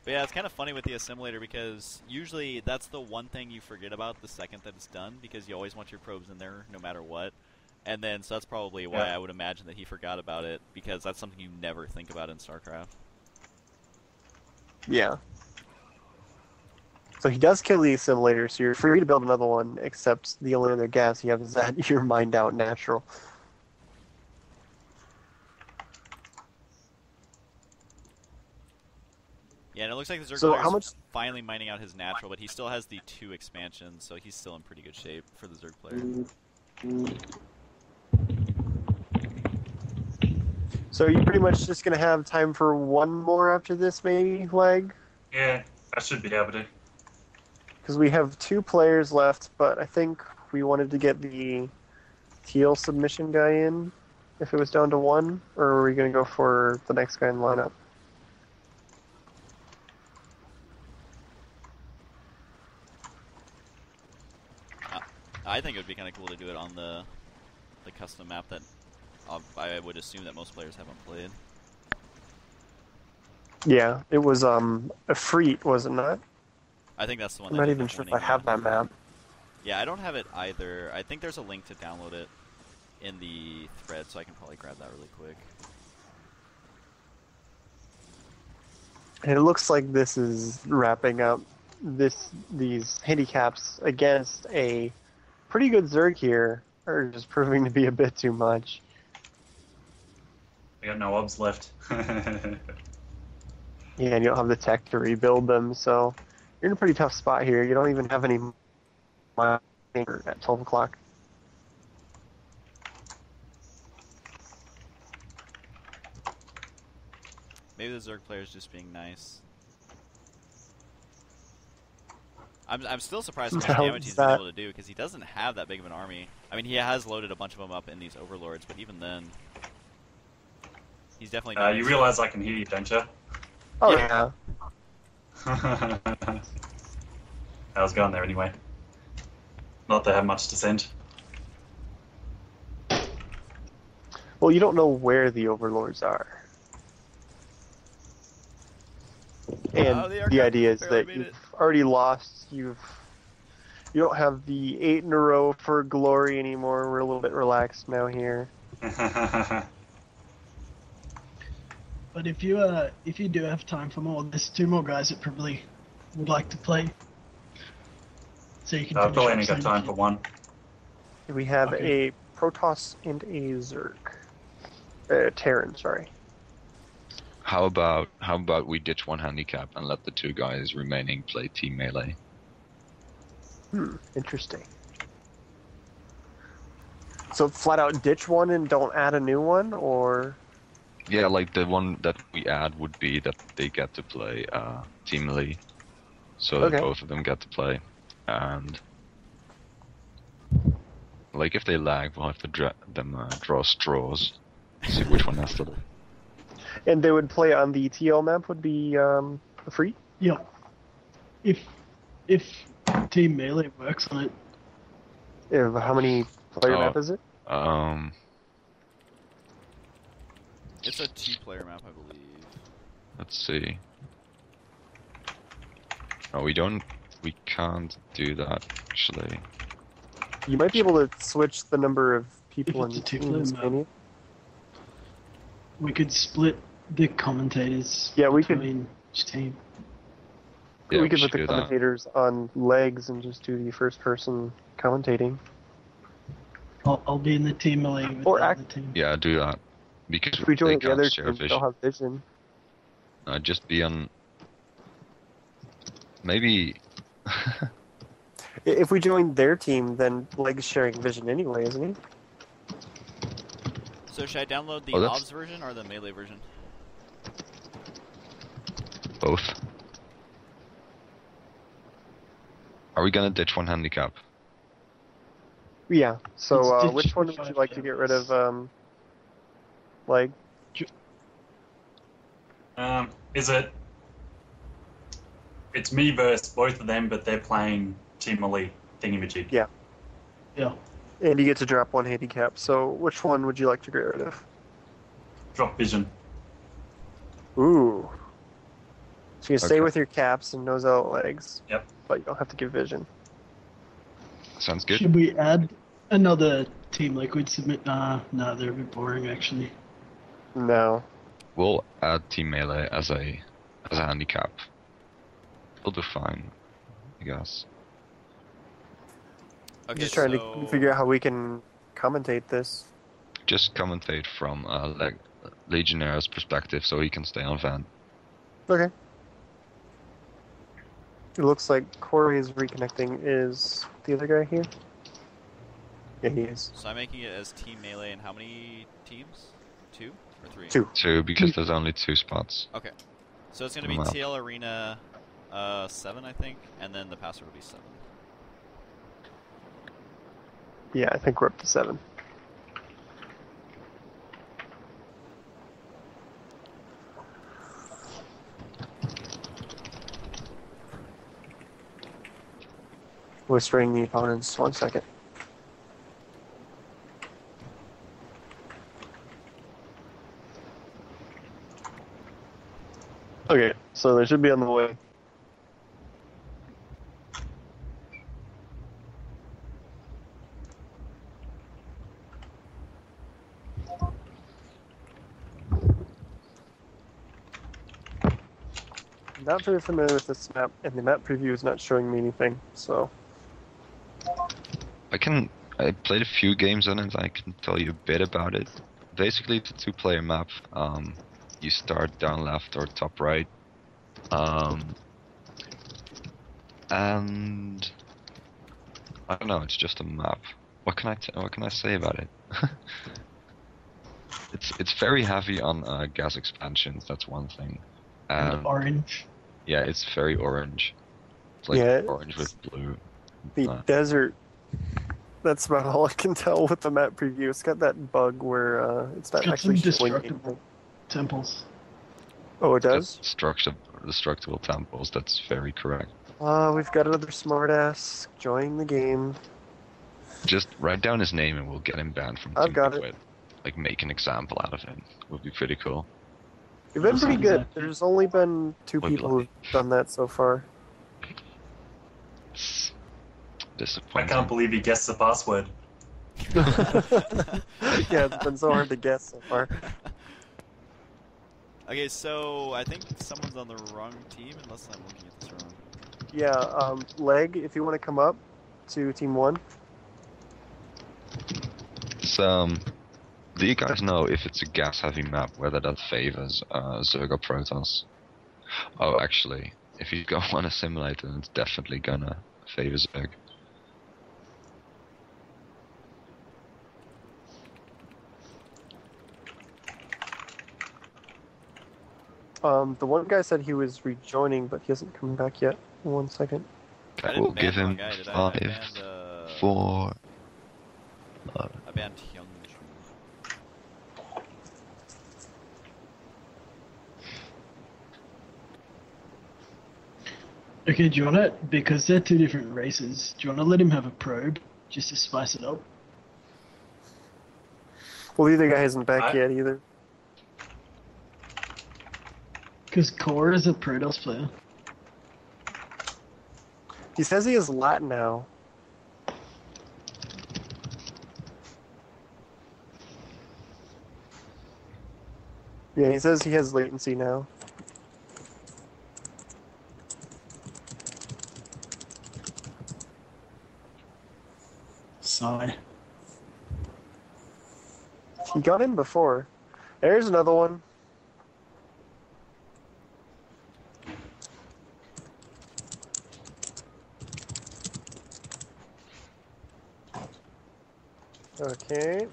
Speaker 3: But yeah, it's kind of funny with the assimilator because usually that's the one thing you forget about the second that it's done because you always want your probes in there no matter what. And then, so that's probably why I would imagine that he forgot about it because that's something you never think about in StarCraft.
Speaker 4: Yeah. So he does kill the assimilator, so you're free to build another one, except the only other gas you have is that you're mined out natural.
Speaker 3: Yeah, and it looks like the Zerg
Speaker 4: So
Speaker 3: player's
Speaker 4: how much-
Speaker 3: finally mining out his natural, but he still has the 2 expansions, so he's still in pretty good shape for the Zerg player.
Speaker 4: So you're pretty much just going to have time for 1 more after this, maybe, Leg?
Speaker 5: Yeah, I should be able to.
Speaker 4: Because we have 2 players left, but I think we wanted to get the Teal submission guy in if it was down to 1, or are we going to go for the next guy in the lineup?
Speaker 3: I think it would be kind of cool to do it on the custom map that I would assume that most players haven't played.
Speaker 4: Yeah, it was a Freet, was it not?
Speaker 3: I think that's the one.
Speaker 4: I'm
Speaker 3: that
Speaker 4: not
Speaker 3: did
Speaker 4: even
Speaker 3: the
Speaker 4: sure if I
Speaker 3: pointing
Speaker 4: have
Speaker 3: out.
Speaker 4: that map.
Speaker 3: Yeah, I don't have it either. I think there's a link to download it in the thread, so I can probably grab that really quick.
Speaker 4: And it looks like this is wrapping up these handicaps against a pretty good Zerg here are just proving to be a bit too much.
Speaker 5: I got no obs left.
Speaker 4: Yeah, and you don't have the tech to rebuild them, so you're in a pretty tough spot here. You don't even have any anchor at 12 o'clock.
Speaker 3: Maybe the Zerg player's just being nice. I'm still surprised how much
Speaker 4: No,
Speaker 3: damage he's
Speaker 4: that-
Speaker 3: been able to do because he doesn't have that big of an army. I mean, he has loaded a bunch of them up in these overlords, but even then, He's definitely not.
Speaker 5: You realize I can hear you, don't you?
Speaker 4: Oh
Speaker 3: Yeah.
Speaker 4: yeah.
Speaker 5: I was going there anyway. Not to have much to send.
Speaker 4: Well, you don't know where the overlords are. And
Speaker 3: Oh, the
Speaker 4: the
Speaker 3: aircraft
Speaker 4: idea is
Speaker 3: barely
Speaker 4: that
Speaker 3: made
Speaker 4: you've
Speaker 3: it.
Speaker 4: already lost. You don't have the 8 in a row for glory anymore. We're a little bit relaxed now here.
Speaker 2: But if you do have time for more, there's 2 more guys that probably would like to play. So you can.
Speaker 5: I've
Speaker 2: finish
Speaker 5: probably
Speaker 2: up
Speaker 5: only got
Speaker 2: soon
Speaker 5: time
Speaker 2: if
Speaker 5: for
Speaker 2: you-
Speaker 5: one.
Speaker 4: We have
Speaker 2: Okay.
Speaker 4: a Protoss and a Zerg. Terran, sorry.
Speaker 1: How about we ditch one handicap and let the 2 guys remaining play team melee?
Speaker 4: Interesting. So flat out ditch one and don't add a new one, or
Speaker 1: Yeah, like the one that we add would be that they get to play team melee, so
Speaker 4: Okay.
Speaker 1: that both of them get to play, and like if they lag, we'll have to draw straws, see which one has to.
Speaker 4: and they would play on the TL map would be free.
Speaker 2: Yeah. If Team Melee works on it,
Speaker 4: How many player
Speaker 1: Oh.
Speaker 4: map is it?
Speaker 3: It's a 2-player map, I believe.
Speaker 1: Let's see. No, we can't do that actually.
Speaker 4: You might be able to switch the number of people
Speaker 2: If
Speaker 4: in
Speaker 2: it's a two-player
Speaker 4: teams,
Speaker 2: map.
Speaker 4: can you?
Speaker 2: we could split the commentators
Speaker 4: Yeah, we could-
Speaker 2: between each team.
Speaker 1: Yeah,
Speaker 4: we could
Speaker 1: should
Speaker 4: put the
Speaker 1: do that.
Speaker 4: commentators on legs and just do the first person commentating.
Speaker 2: I'll be in the Team Melee with
Speaker 4: Or
Speaker 2: the
Speaker 4: act-
Speaker 2: other team.
Speaker 1: Yeah, do that because
Speaker 4: If we
Speaker 1: they
Speaker 4: join the
Speaker 1: can't
Speaker 4: other
Speaker 1: share
Speaker 4: team,
Speaker 1: vision.
Speaker 4: they'll have vision.
Speaker 1: Just be on. Maybe.
Speaker 4: If we join their team, then legs sharing vision anyway, isn't he?
Speaker 3: So should I download the
Speaker 1: Oh, that's-
Speaker 3: OBS version or the Melee version?
Speaker 1: Both. Are we gonna ditch one handicap?
Speaker 4: Yeah. So
Speaker 2: Let's ditch
Speaker 4: which one
Speaker 2: the
Speaker 4: would you
Speaker 2: 5
Speaker 4: like to get rid
Speaker 2: levels.
Speaker 4: of? Leg.
Speaker 5: Is it? It's me versus both of them, but they're playing Team Elite thingamajig.
Speaker 4: Yeah.
Speaker 2: Yeah.
Speaker 4: And you get to drop one handicap. So which one would you like to get rid of?
Speaker 5: Drop vision.
Speaker 4: Ooh. So you stay
Speaker 1: Okay.
Speaker 4: with your caps and nose out legs.
Speaker 5: Yep.
Speaker 4: But you don't have to give vision.
Speaker 1: Sounds good.
Speaker 2: Should we add another Team Liquid submit? No, they're a bit boring actually.
Speaker 4: No.
Speaker 1: We'll add team melee as a handicap. We'll do fine, I guess.
Speaker 3: Okay,
Speaker 4: Just trying
Speaker 3: so
Speaker 4: to figure out how we can commentate this.
Speaker 1: Just commentate from Legionnaire's perspective, so he can stay on van.
Speaker 4: Okay. It looks like Corey is reconnecting. Is the other guy here? Yeah, he is.
Speaker 3: So I'm making it as Team Melee, and how many teams? 2 or 3?
Speaker 4: 2.
Speaker 1: 2 because there's only 2 spots.
Speaker 3: Okay. So it's going to be
Speaker 1: Wow.
Speaker 3: TL Arena 7, I think, and then the password will be 7.
Speaker 4: Yeah, I think we're up to 7. Whispering the opponents. 1 second. Okay, so they should be on the way. Not very familiar with this map, and the map preview is not showing me anything, so...
Speaker 1: I played a few games on it, I can tell you a bit about it. Basically, it's a 2-player map. You start down left or top right. And I don't know, it's just a map. What can I say about it? It's very heavy on gas expansions, that's one thing. And
Speaker 2: Orange.
Speaker 1: yeah, it's very orange. It's like
Speaker 4: Yeah,
Speaker 1: orange with blue.
Speaker 4: The desert. That's about all I can tell with the map preview. It's got that bug where it's not
Speaker 2: Got some
Speaker 4: actually showing
Speaker 2: destructible
Speaker 4: anything.
Speaker 2: temples.
Speaker 4: Oh, it does?
Speaker 1: Destructible temples, that's very correct.
Speaker 4: We've got another smartass joining the game.
Speaker 1: Just write down his name and we'll get him banned from
Speaker 4: I've
Speaker 1: Team
Speaker 4: got it.
Speaker 1: Liquid. Like, make an example out of him. Would be pretty cool.
Speaker 4: We've been pretty good.
Speaker 2: Exactly.
Speaker 4: There's only been 2
Speaker 1: Would
Speaker 4: people
Speaker 1: like-
Speaker 4: who've done that so far.
Speaker 1: It's
Speaker 5: I
Speaker 1: disappointing.
Speaker 5: can't believe he guessed the password.
Speaker 4: Yeah, it's been so hard to guess so far.
Speaker 3: Okay, so I think someone's on the wrong team, unless I'm looking at this wrong.
Speaker 4: Yeah, Leg, if you want to come up to Team 1.
Speaker 1: So, do you guys know if it's a gas-heavy map, whether that favors Zerg or Protoss? Oh, actually, if you go on a simulator, it's definitely gonna favor Zerg.
Speaker 4: The one guy said he was rejoining, but he hasn't come back yet. 1 second.
Speaker 3: I
Speaker 1: Okay,
Speaker 3: didn't
Speaker 1: we'll
Speaker 3: ban
Speaker 1: give
Speaker 3: one
Speaker 1: him
Speaker 3: guy, did I?
Speaker 1: 5,
Speaker 3: I banned,
Speaker 1: 4...
Speaker 3: I banned Hyungju.
Speaker 2: Okay, do you want it? Because they're 2 different races. Do you want to let him have a probe just to spice it up?
Speaker 4: Well, the other guy isn't back
Speaker 5: I-
Speaker 4: yet either.
Speaker 2: Because Core is a Protoss player.
Speaker 4: He says he is Latin now. Yeah, he says he has latency now.
Speaker 2: Sigh.
Speaker 4: He got in before. There's another one. Okay.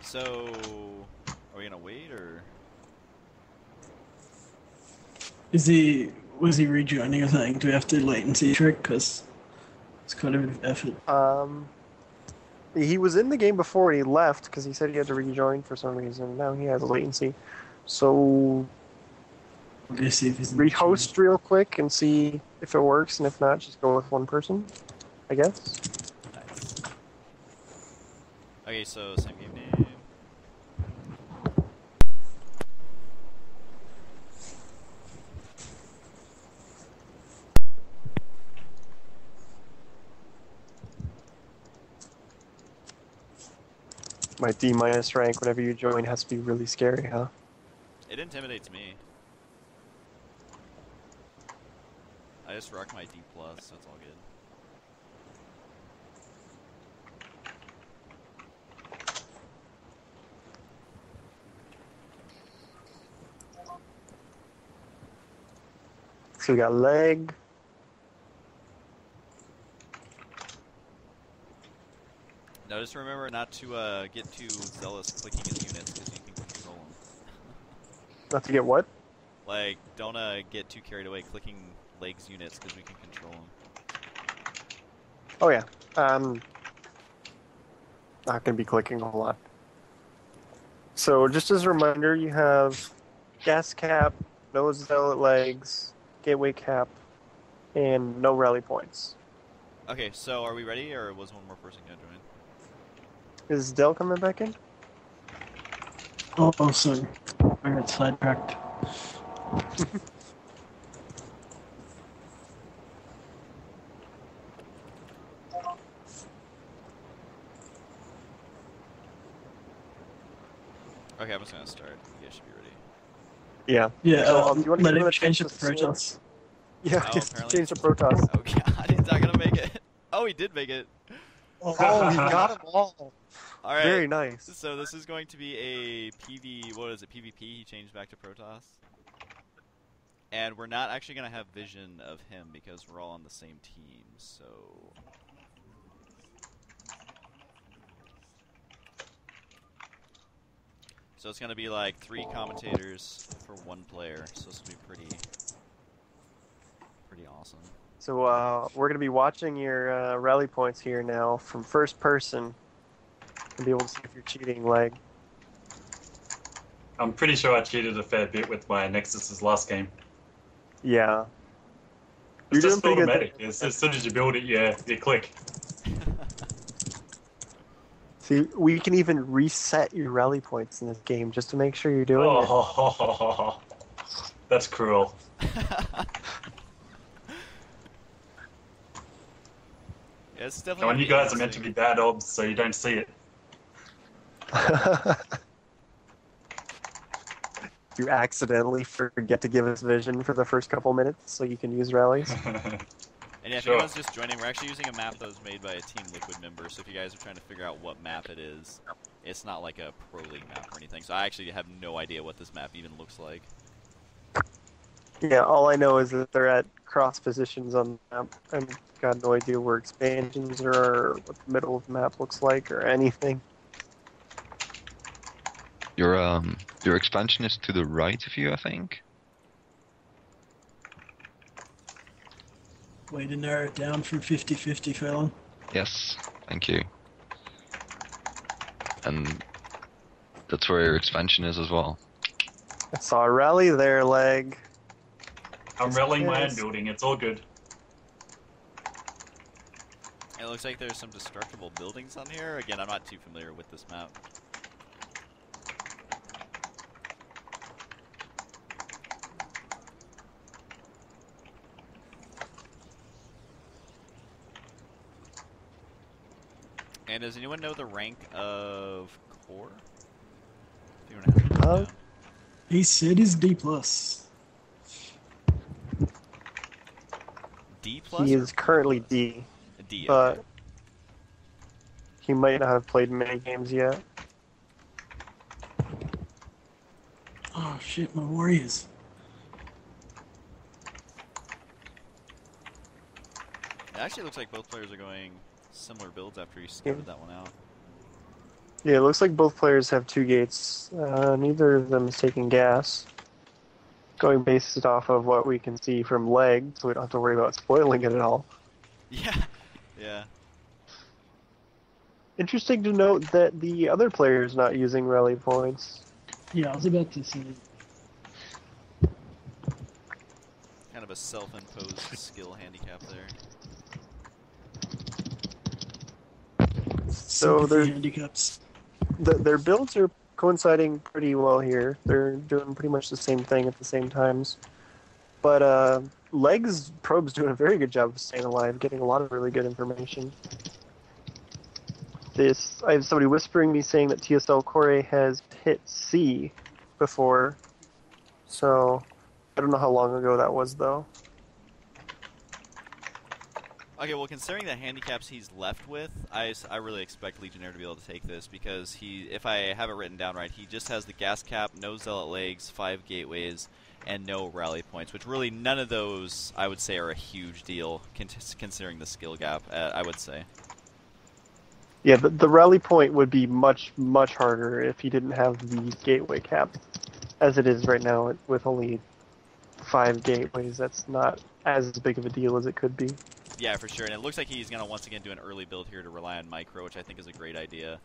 Speaker 3: So, are we gonna wait, or?
Speaker 2: Was he rejoining or something? Do we have to latency trick? Because it's quite a bit of effort.
Speaker 4: He was in the game before and he left because he said he had to rejoin for some reason. Now he has latency. So
Speaker 2: I'm gonna see if he's
Speaker 4: rehost real quick and see if it works, and if not, just go with one person, I guess.
Speaker 3: Nice. Okay, so same game name.
Speaker 4: My D- rank whenever you join has to be really scary, huh?
Speaker 3: It intimidates me. I just rock my D+, so it's all good.
Speaker 4: So we got Leg.
Speaker 3: Now just remember not to get too zealous clicking his units, because you can control them.
Speaker 4: Not to get what?
Speaker 3: Like, don't get too carried away clicking Leg's units, because we can control them.
Speaker 4: Oh yeah. Not gonna be clicking a whole lot. So just as a reminder, you have gas cap, no zealot legs, gateway cap, and no rally points.
Speaker 3: Okay, so are we ready, or was one more person gonna join?
Speaker 4: Is Dell coming back in?
Speaker 2: Oh, sorry. I got sidetracked.
Speaker 3: Okay, I'm just gonna start. You guys should be ready.
Speaker 4: Yeah.
Speaker 2: Yeah,
Speaker 4: So, you wanna
Speaker 2: let
Speaker 4: give
Speaker 2: him
Speaker 4: it a
Speaker 2: change to
Speaker 4: chance to swim?
Speaker 2: Protoss.
Speaker 4: Yeah,
Speaker 3: Oh,
Speaker 4: just
Speaker 3: apparently.
Speaker 4: change to Protoss.
Speaker 3: Oh god, he's not gonna make it. Oh, he did make it.
Speaker 4: Oh, you got them all.
Speaker 3: Alright.
Speaker 4: Very nice.
Speaker 3: So this is going to be a PV, what is it, PvP? He changed back to Protoss. And we're not actually going to have vision of him because we're all on the same team, so... So it's going to be like 3 commentators for 1 player, so this will be pretty awesome. Awesome.
Speaker 4: So we're going to be watching your rally points here now from first person and be able to see if you're cheating, Leg.
Speaker 5: I'm pretty sure I cheated a fair bit with my Nexus's last game.
Speaker 4: Yeah.
Speaker 5: It's
Speaker 4: You're
Speaker 5: just
Speaker 4: doing pretty good
Speaker 5: automatic.
Speaker 4: there.
Speaker 5: As soon as you build it, you click.
Speaker 4: See, we can even reset your rally points in this game just to make sure you're doing it.
Speaker 5: Oh, that's cruel.
Speaker 3: Yeah, it's definitely.
Speaker 5: And when
Speaker 3: gonna
Speaker 5: you
Speaker 3: be
Speaker 5: guys are meant to
Speaker 3: interesting.
Speaker 5: be bad obs, so you don't see it.
Speaker 4: You accidentally forget to give us vision for the first couple minutes so you can use rallies.
Speaker 3: And yeah, if
Speaker 5: Sure.
Speaker 3: anyone's just joining, we're actually using a map that was made by a Team Liquid member. So if you guys are trying to figure out what map it is, it's not like a Pro League map or anything. So I actually have no idea what this map even looks like.
Speaker 4: Yeah, all I know is that they're at cross positions on the map. I've got no idea where expansions are, or what the middle of the map looks like, or anything.
Speaker 1: Your expansion is to the right of you, I think.
Speaker 2: Way to narrow it down from 50-50, Phelan.
Speaker 1: Yes, thank you. And that's where your expansion is as well.
Speaker 4: I saw a rally there, Leg.
Speaker 5: I'm rallying my own
Speaker 4: Yes.
Speaker 5: building. It's all good.
Speaker 3: It looks like there's some destructible buildings on here. Again, I'm not too familiar with this map. And does anyone know the rank of Core? If anyone has it written down.
Speaker 2: He said he's D+.
Speaker 3: D plus?
Speaker 4: He
Speaker 3: or
Speaker 4: is currently
Speaker 3: plus?
Speaker 4: D,
Speaker 3: A D,
Speaker 4: but
Speaker 3: okay.
Speaker 4: he might not have played many games yet.
Speaker 2: Oh shit, my Warriors.
Speaker 3: It actually looks like both players are going similar builds after you scouted that one out.
Speaker 4: Yeah, it looks like both players have 2 gates. Neither of them is taking gas. Going based off of what we can see from Leg, so we don't have to worry about spoiling it at all.
Speaker 3: Yeah, yeah.
Speaker 4: Interesting to note that the other player is not using rally points.
Speaker 2: Yeah, I was about to say.
Speaker 3: Kind of a self-imposed skill handicap there.
Speaker 4: So
Speaker 2: sympathy
Speaker 4: they're-
Speaker 2: handicaps.
Speaker 4: Their builds are coinciding pretty well here. They're doing pretty much the same thing at the same times. But Leg's probe's doing a very good job of staying alive, getting a lot of really good information. I have somebody whispering me saying that TSL Core has hit C before. So I don't know how long ago that was though.
Speaker 3: Okay, well, considering the handicaps he's left with, I really expect Legionnaire to be able to take this because if I have it written down right, he just has the gas cap, no zealot legs, 5 gateways, and no rally points, which really none of those I would say are a huge deal considering the skill gap, I would say.
Speaker 4: Yeah, the rally point would be much, much harder if he didn't have the gateway cap. As it is right now with only 5 gateways, that's not as big of a deal as it could be.
Speaker 3: Yeah, for sure, and it looks like he's going to once again do an early build here to rely on micro, which I think is a great idea,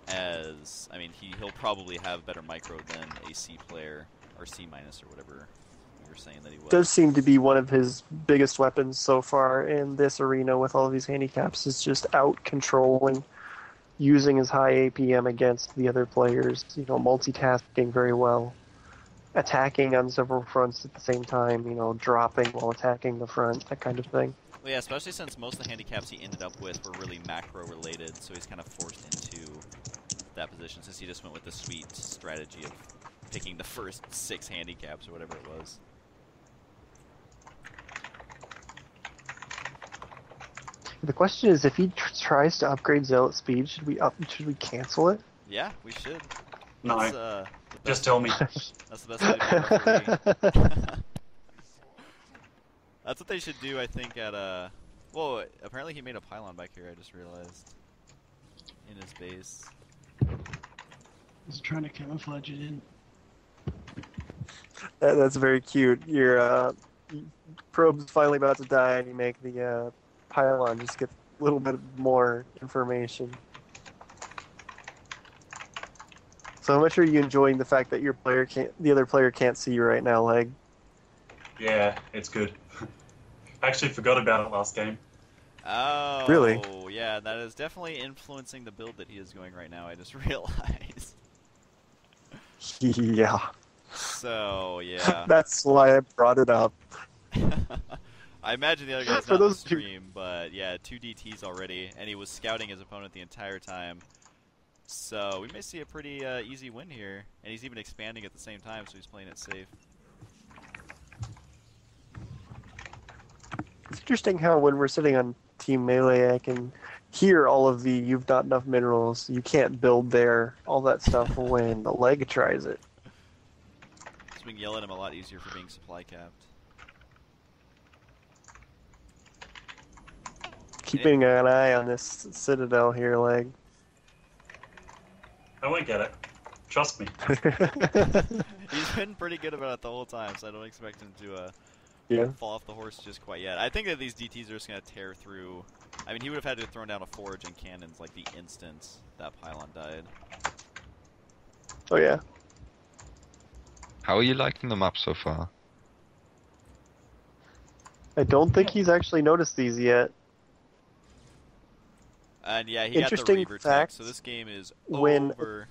Speaker 3: as, I mean, he'll probably have better micro than a C player, or C minus, or whatever you were saying that he was.
Speaker 4: Does seem to be one of his biggest weapons so far in this arena with all of these handicaps, is just out-controlling, using his high APM against the other players, multitasking very well, attacking on several fronts at the same time, dropping while attacking the front, that kind of thing.
Speaker 3: Well, yeah, especially since most of the handicaps he ended up with were really macro-related, so he's kind of forced into that position since he just went with the sweet strategy of picking the first 6 handicaps or whatever it was.
Speaker 4: The question is, if he tries to upgrade Zealot speed, should we cancel it?
Speaker 3: Yeah, we should.
Speaker 5: No,
Speaker 3: That's, the
Speaker 5: just
Speaker 3: best-
Speaker 5: tell me.
Speaker 3: That's the best way to do it for me. That's what they should do, I think, at well, apparently he made a pylon back here, I just realized. In his base.
Speaker 2: He's trying to camouflage it in.
Speaker 4: That's very cute. You're probe's finally about to die, and you make the pylon just get a little bit more information. So how much are you enjoying the fact that the other player can't see you right now, Leg?
Speaker 5: Yeah, it's good. I actually forgot about it last game.
Speaker 3: Oh,
Speaker 4: Really?
Speaker 3: Yeah, that is definitely influencing the build that he is going right now. I just realized.
Speaker 4: Yeah.
Speaker 3: So yeah.
Speaker 4: That's why I brought it up.
Speaker 3: I imagine the other guy's
Speaker 4: For
Speaker 3: not on the
Speaker 4: those who-
Speaker 3: stream, but yeah, 2 DTs already, and he was scouting his opponent the entire time. So we may see a pretty easy win here, and he's even expanding at the same time, so he's playing it safe.
Speaker 4: It's interesting how when we're sitting on Team Melee, I can hear all of the "you've not enough minerals, you can't build there," all that stuff when the Leg tries it.
Speaker 3: So we can yell at him a lot easier for being supply capped.
Speaker 4: Keeping an eye on this Citadel here, Leg.
Speaker 5: I won't get it. Trust me.
Speaker 3: He's been pretty good about it the whole time, so I don't expect him to
Speaker 4: Yeah.
Speaker 3: fall off the horse just quite yet. I think that these DTs are just going to tear through. I mean, he would have had to have thrown down a forge and cannons like the instant that pylon died.
Speaker 4: Oh yeah.
Speaker 1: How are you liking the map so far?
Speaker 4: I don't think he's actually noticed these yet.
Speaker 3: And yeah, he got the
Speaker 4: Interesting
Speaker 3: Reaver tech,
Speaker 4: fact,
Speaker 3: so this game is
Speaker 4: when-
Speaker 3: over.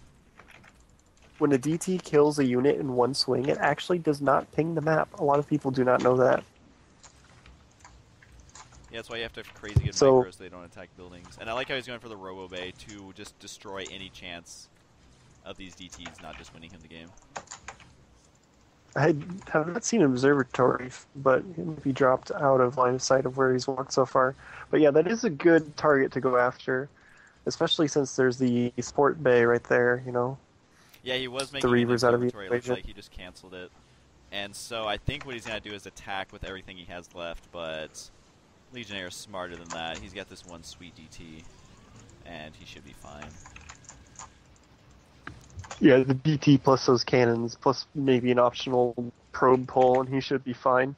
Speaker 4: When a DT kills a unit in one swing, it actually does not ping the map. A lot of people do not know that.
Speaker 3: Yeah, that's why you have to have crazy good
Speaker 4: So-
Speaker 3: micros so they don't attack buildings. And I like how he's going for the Robo Bay to just destroy any chance of these DTs not just winning him the game.
Speaker 4: I have not seen an observatory, but he dropped out of line of sight of where he's walked so far. But yeah, that is a good target to go after, especially since there's the sport bay right there, you know.
Speaker 3: Yeah, he was making
Speaker 4: Reavers
Speaker 3: an
Speaker 4: out of the
Speaker 3: observatory. It looks
Speaker 4: equation.
Speaker 3: like he just canceled it. And so I think what he's going to do is attack with everything he has left, but Legionnaire is smarter than that. He's got this one sweet DT, and he should be fine.
Speaker 4: Yeah, the DT plus those cannons, plus maybe an optional probe pole, and he should be fine.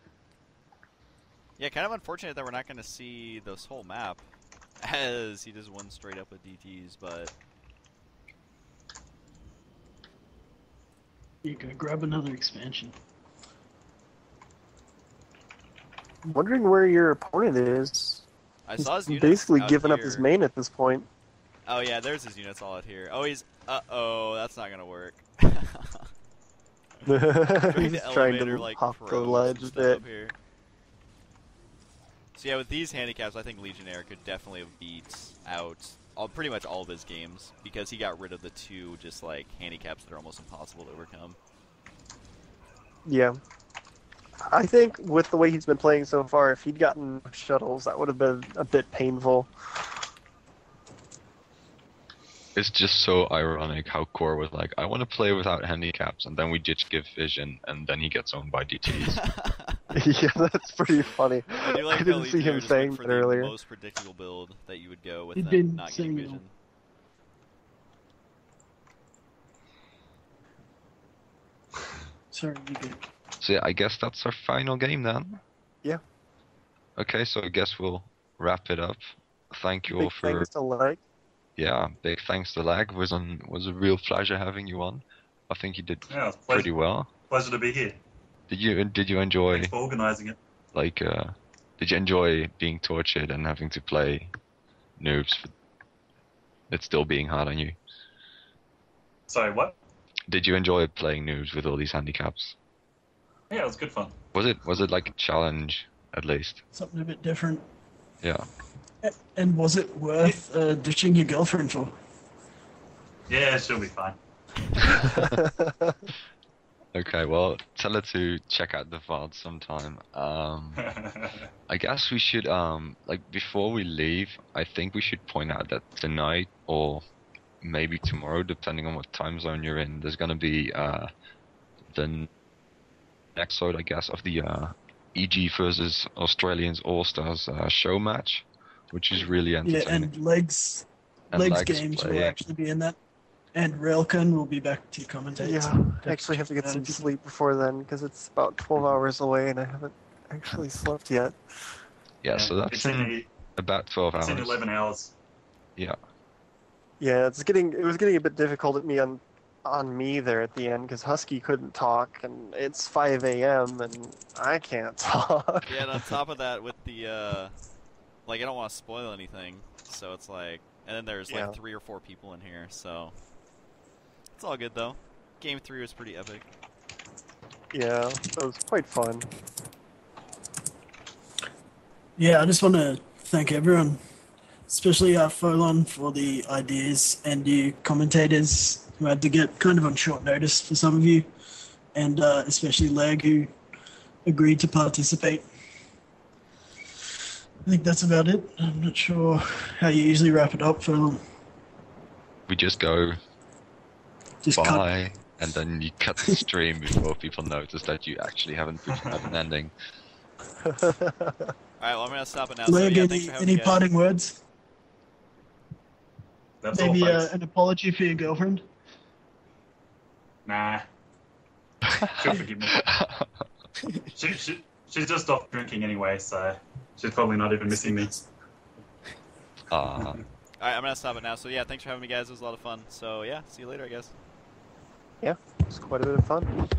Speaker 3: Yeah, kind of unfortunate that we're not going to see this whole map, as he just won straight up with DTs, but...
Speaker 2: You go grab another expansion.
Speaker 4: I'm wondering where your opponent is.
Speaker 3: I
Speaker 4: He's
Speaker 3: saw his units
Speaker 4: basically
Speaker 3: out
Speaker 4: given up
Speaker 3: here.
Speaker 4: his main at this point.
Speaker 3: Oh yeah, there's his units all out here. Oh, he's... Uh-oh, that's not gonna work.
Speaker 4: He's
Speaker 3: The
Speaker 4: trying
Speaker 3: elevator,
Speaker 4: to
Speaker 3: like,
Speaker 4: hop the
Speaker 3: pros
Speaker 4: ledge
Speaker 3: and
Speaker 4: a
Speaker 3: stuff
Speaker 4: bit.
Speaker 3: up here. So yeah, with these handicaps, I think Legionnaire could definitely have beat out pretty much all of his games, because he got rid of the two just, like, handicaps that are almost impossible to overcome.
Speaker 4: Yeah. I think with the way he's been playing so far, if he'd gotten shuttles, that would have been a bit painful.
Speaker 1: It's just so ironic how Core was like, I want to play without handicaps, and then we just give vision, and then he gets owned by DTs.
Speaker 4: Yeah, that's pretty funny.
Speaker 3: I do like
Speaker 4: I
Speaker 3: how
Speaker 4: didn't see
Speaker 3: Legionnaire
Speaker 4: him
Speaker 3: just
Speaker 4: saying
Speaker 3: went for
Speaker 4: that
Speaker 3: the
Speaker 4: earlier.
Speaker 3: most predictable build that you would go with
Speaker 2: He
Speaker 3: them
Speaker 2: didn't
Speaker 3: not
Speaker 2: say
Speaker 3: getting
Speaker 2: no.
Speaker 3: vision.
Speaker 2: Sorry, you go.
Speaker 1: So yeah, I guess that's our final game then.
Speaker 4: Yeah.
Speaker 1: Okay, so I guess we'll wrap it up. Thank you all
Speaker 4: Big
Speaker 1: for
Speaker 4: thanks to Leg.
Speaker 1: big thanks to Lag. Was a real pleasure having you on. I think you did
Speaker 5: Yeah, it's
Speaker 1: pretty
Speaker 5: pleasure,
Speaker 1: well.
Speaker 5: pleasure to be here.
Speaker 1: Did you enjoy
Speaker 5: Thanks for organising it.
Speaker 1: did you enjoy being tortured and having to play noobs for it still being hard on you?
Speaker 5: Sorry, what?
Speaker 1: Did you enjoy playing noobs with all these handicaps?
Speaker 5: Yeah, it was good fun.
Speaker 1: Was it like a challenge at least?
Speaker 2: Something a bit different.
Speaker 1: Yeah.
Speaker 2: And was it worth ditching your girlfriend for?
Speaker 5: Yeah, she'll be fine.
Speaker 1: Okay, well, tell her to check out the VOD sometime. I guess we should, before we leave, I think we should point out that tonight, or maybe tomorrow, depending on what time zone you're in, there's gonna be, the next episode, I guess, of the, EG versus Australians All-Stars, show match, which is really
Speaker 2: Yeah,
Speaker 1: entertaining.
Speaker 2: and Legs
Speaker 1: And
Speaker 2: Legs
Speaker 1: Legs
Speaker 2: games will
Speaker 1: playing.
Speaker 2: actually be in that. And Railcon will be back to commentate.
Speaker 4: Yeah, I actually have to get some sleep before then, because it's about 12 hours away, and I haven't actually slept yet.
Speaker 1: Yeah, so that's
Speaker 5: it's
Speaker 1: in about 12
Speaker 5: it's
Speaker 1: hours.
Speaker 5: in 11 hours.
Speaker 1: Yeah.
Speaker 4: Yeah, it was getting a bit difficult at me on me there at the end because Husky couldn't talk, and it's 5 a.m. and I can't talk.
Speaker 3: Yeah, and on top of that, with the like, I don't want to spoil anything, so it's like, and then there's
Speaker 4: Yeah.
Speaker 3: like 3 or 4 people in here, so it's all good though. Game 3 was pretty epic.
Speaker 4: Yeah, it was quite fun.
Speaker 2: Yeah, I just want to thank everyone, especially Folon, for the ideas, and you commentators who had to get kind of on short notice for some of you, and especially Leg, who agreed to participate. I think that's about it. I'm not sure how you usually wrap it up, Folon.
Speaker 1: We just go
Speaker 2: Just cut.
Speaker 1: by, and then you cut the stream before people notice that you actually haven't put out an ending.
Speaker 3: Alright, well, I'm gonna stop it now. So,
Speaker 2: Leg,
Speaker 3: yeah, thanks for having
Speaker 2: any
Speaker 3: me, guys.
Speaker 2: parting words?
Speaker 5: That's
Speaker 2: Maybe
Speaker 5: all, folks.
Speaker 2: an apology for your girlfriend?
Speaker 5: Nah. She'll forgive me. She's just stopped drinking anyway, so she's probably not even missing me.
Speaker 3: Alright, I'm gonna stop it now. So, yeah, thanks for having me, guys. It was a lot of fun. So, yeah, see you later, I guess.
Speaker 4: Yeah, it was quite a bit of fun.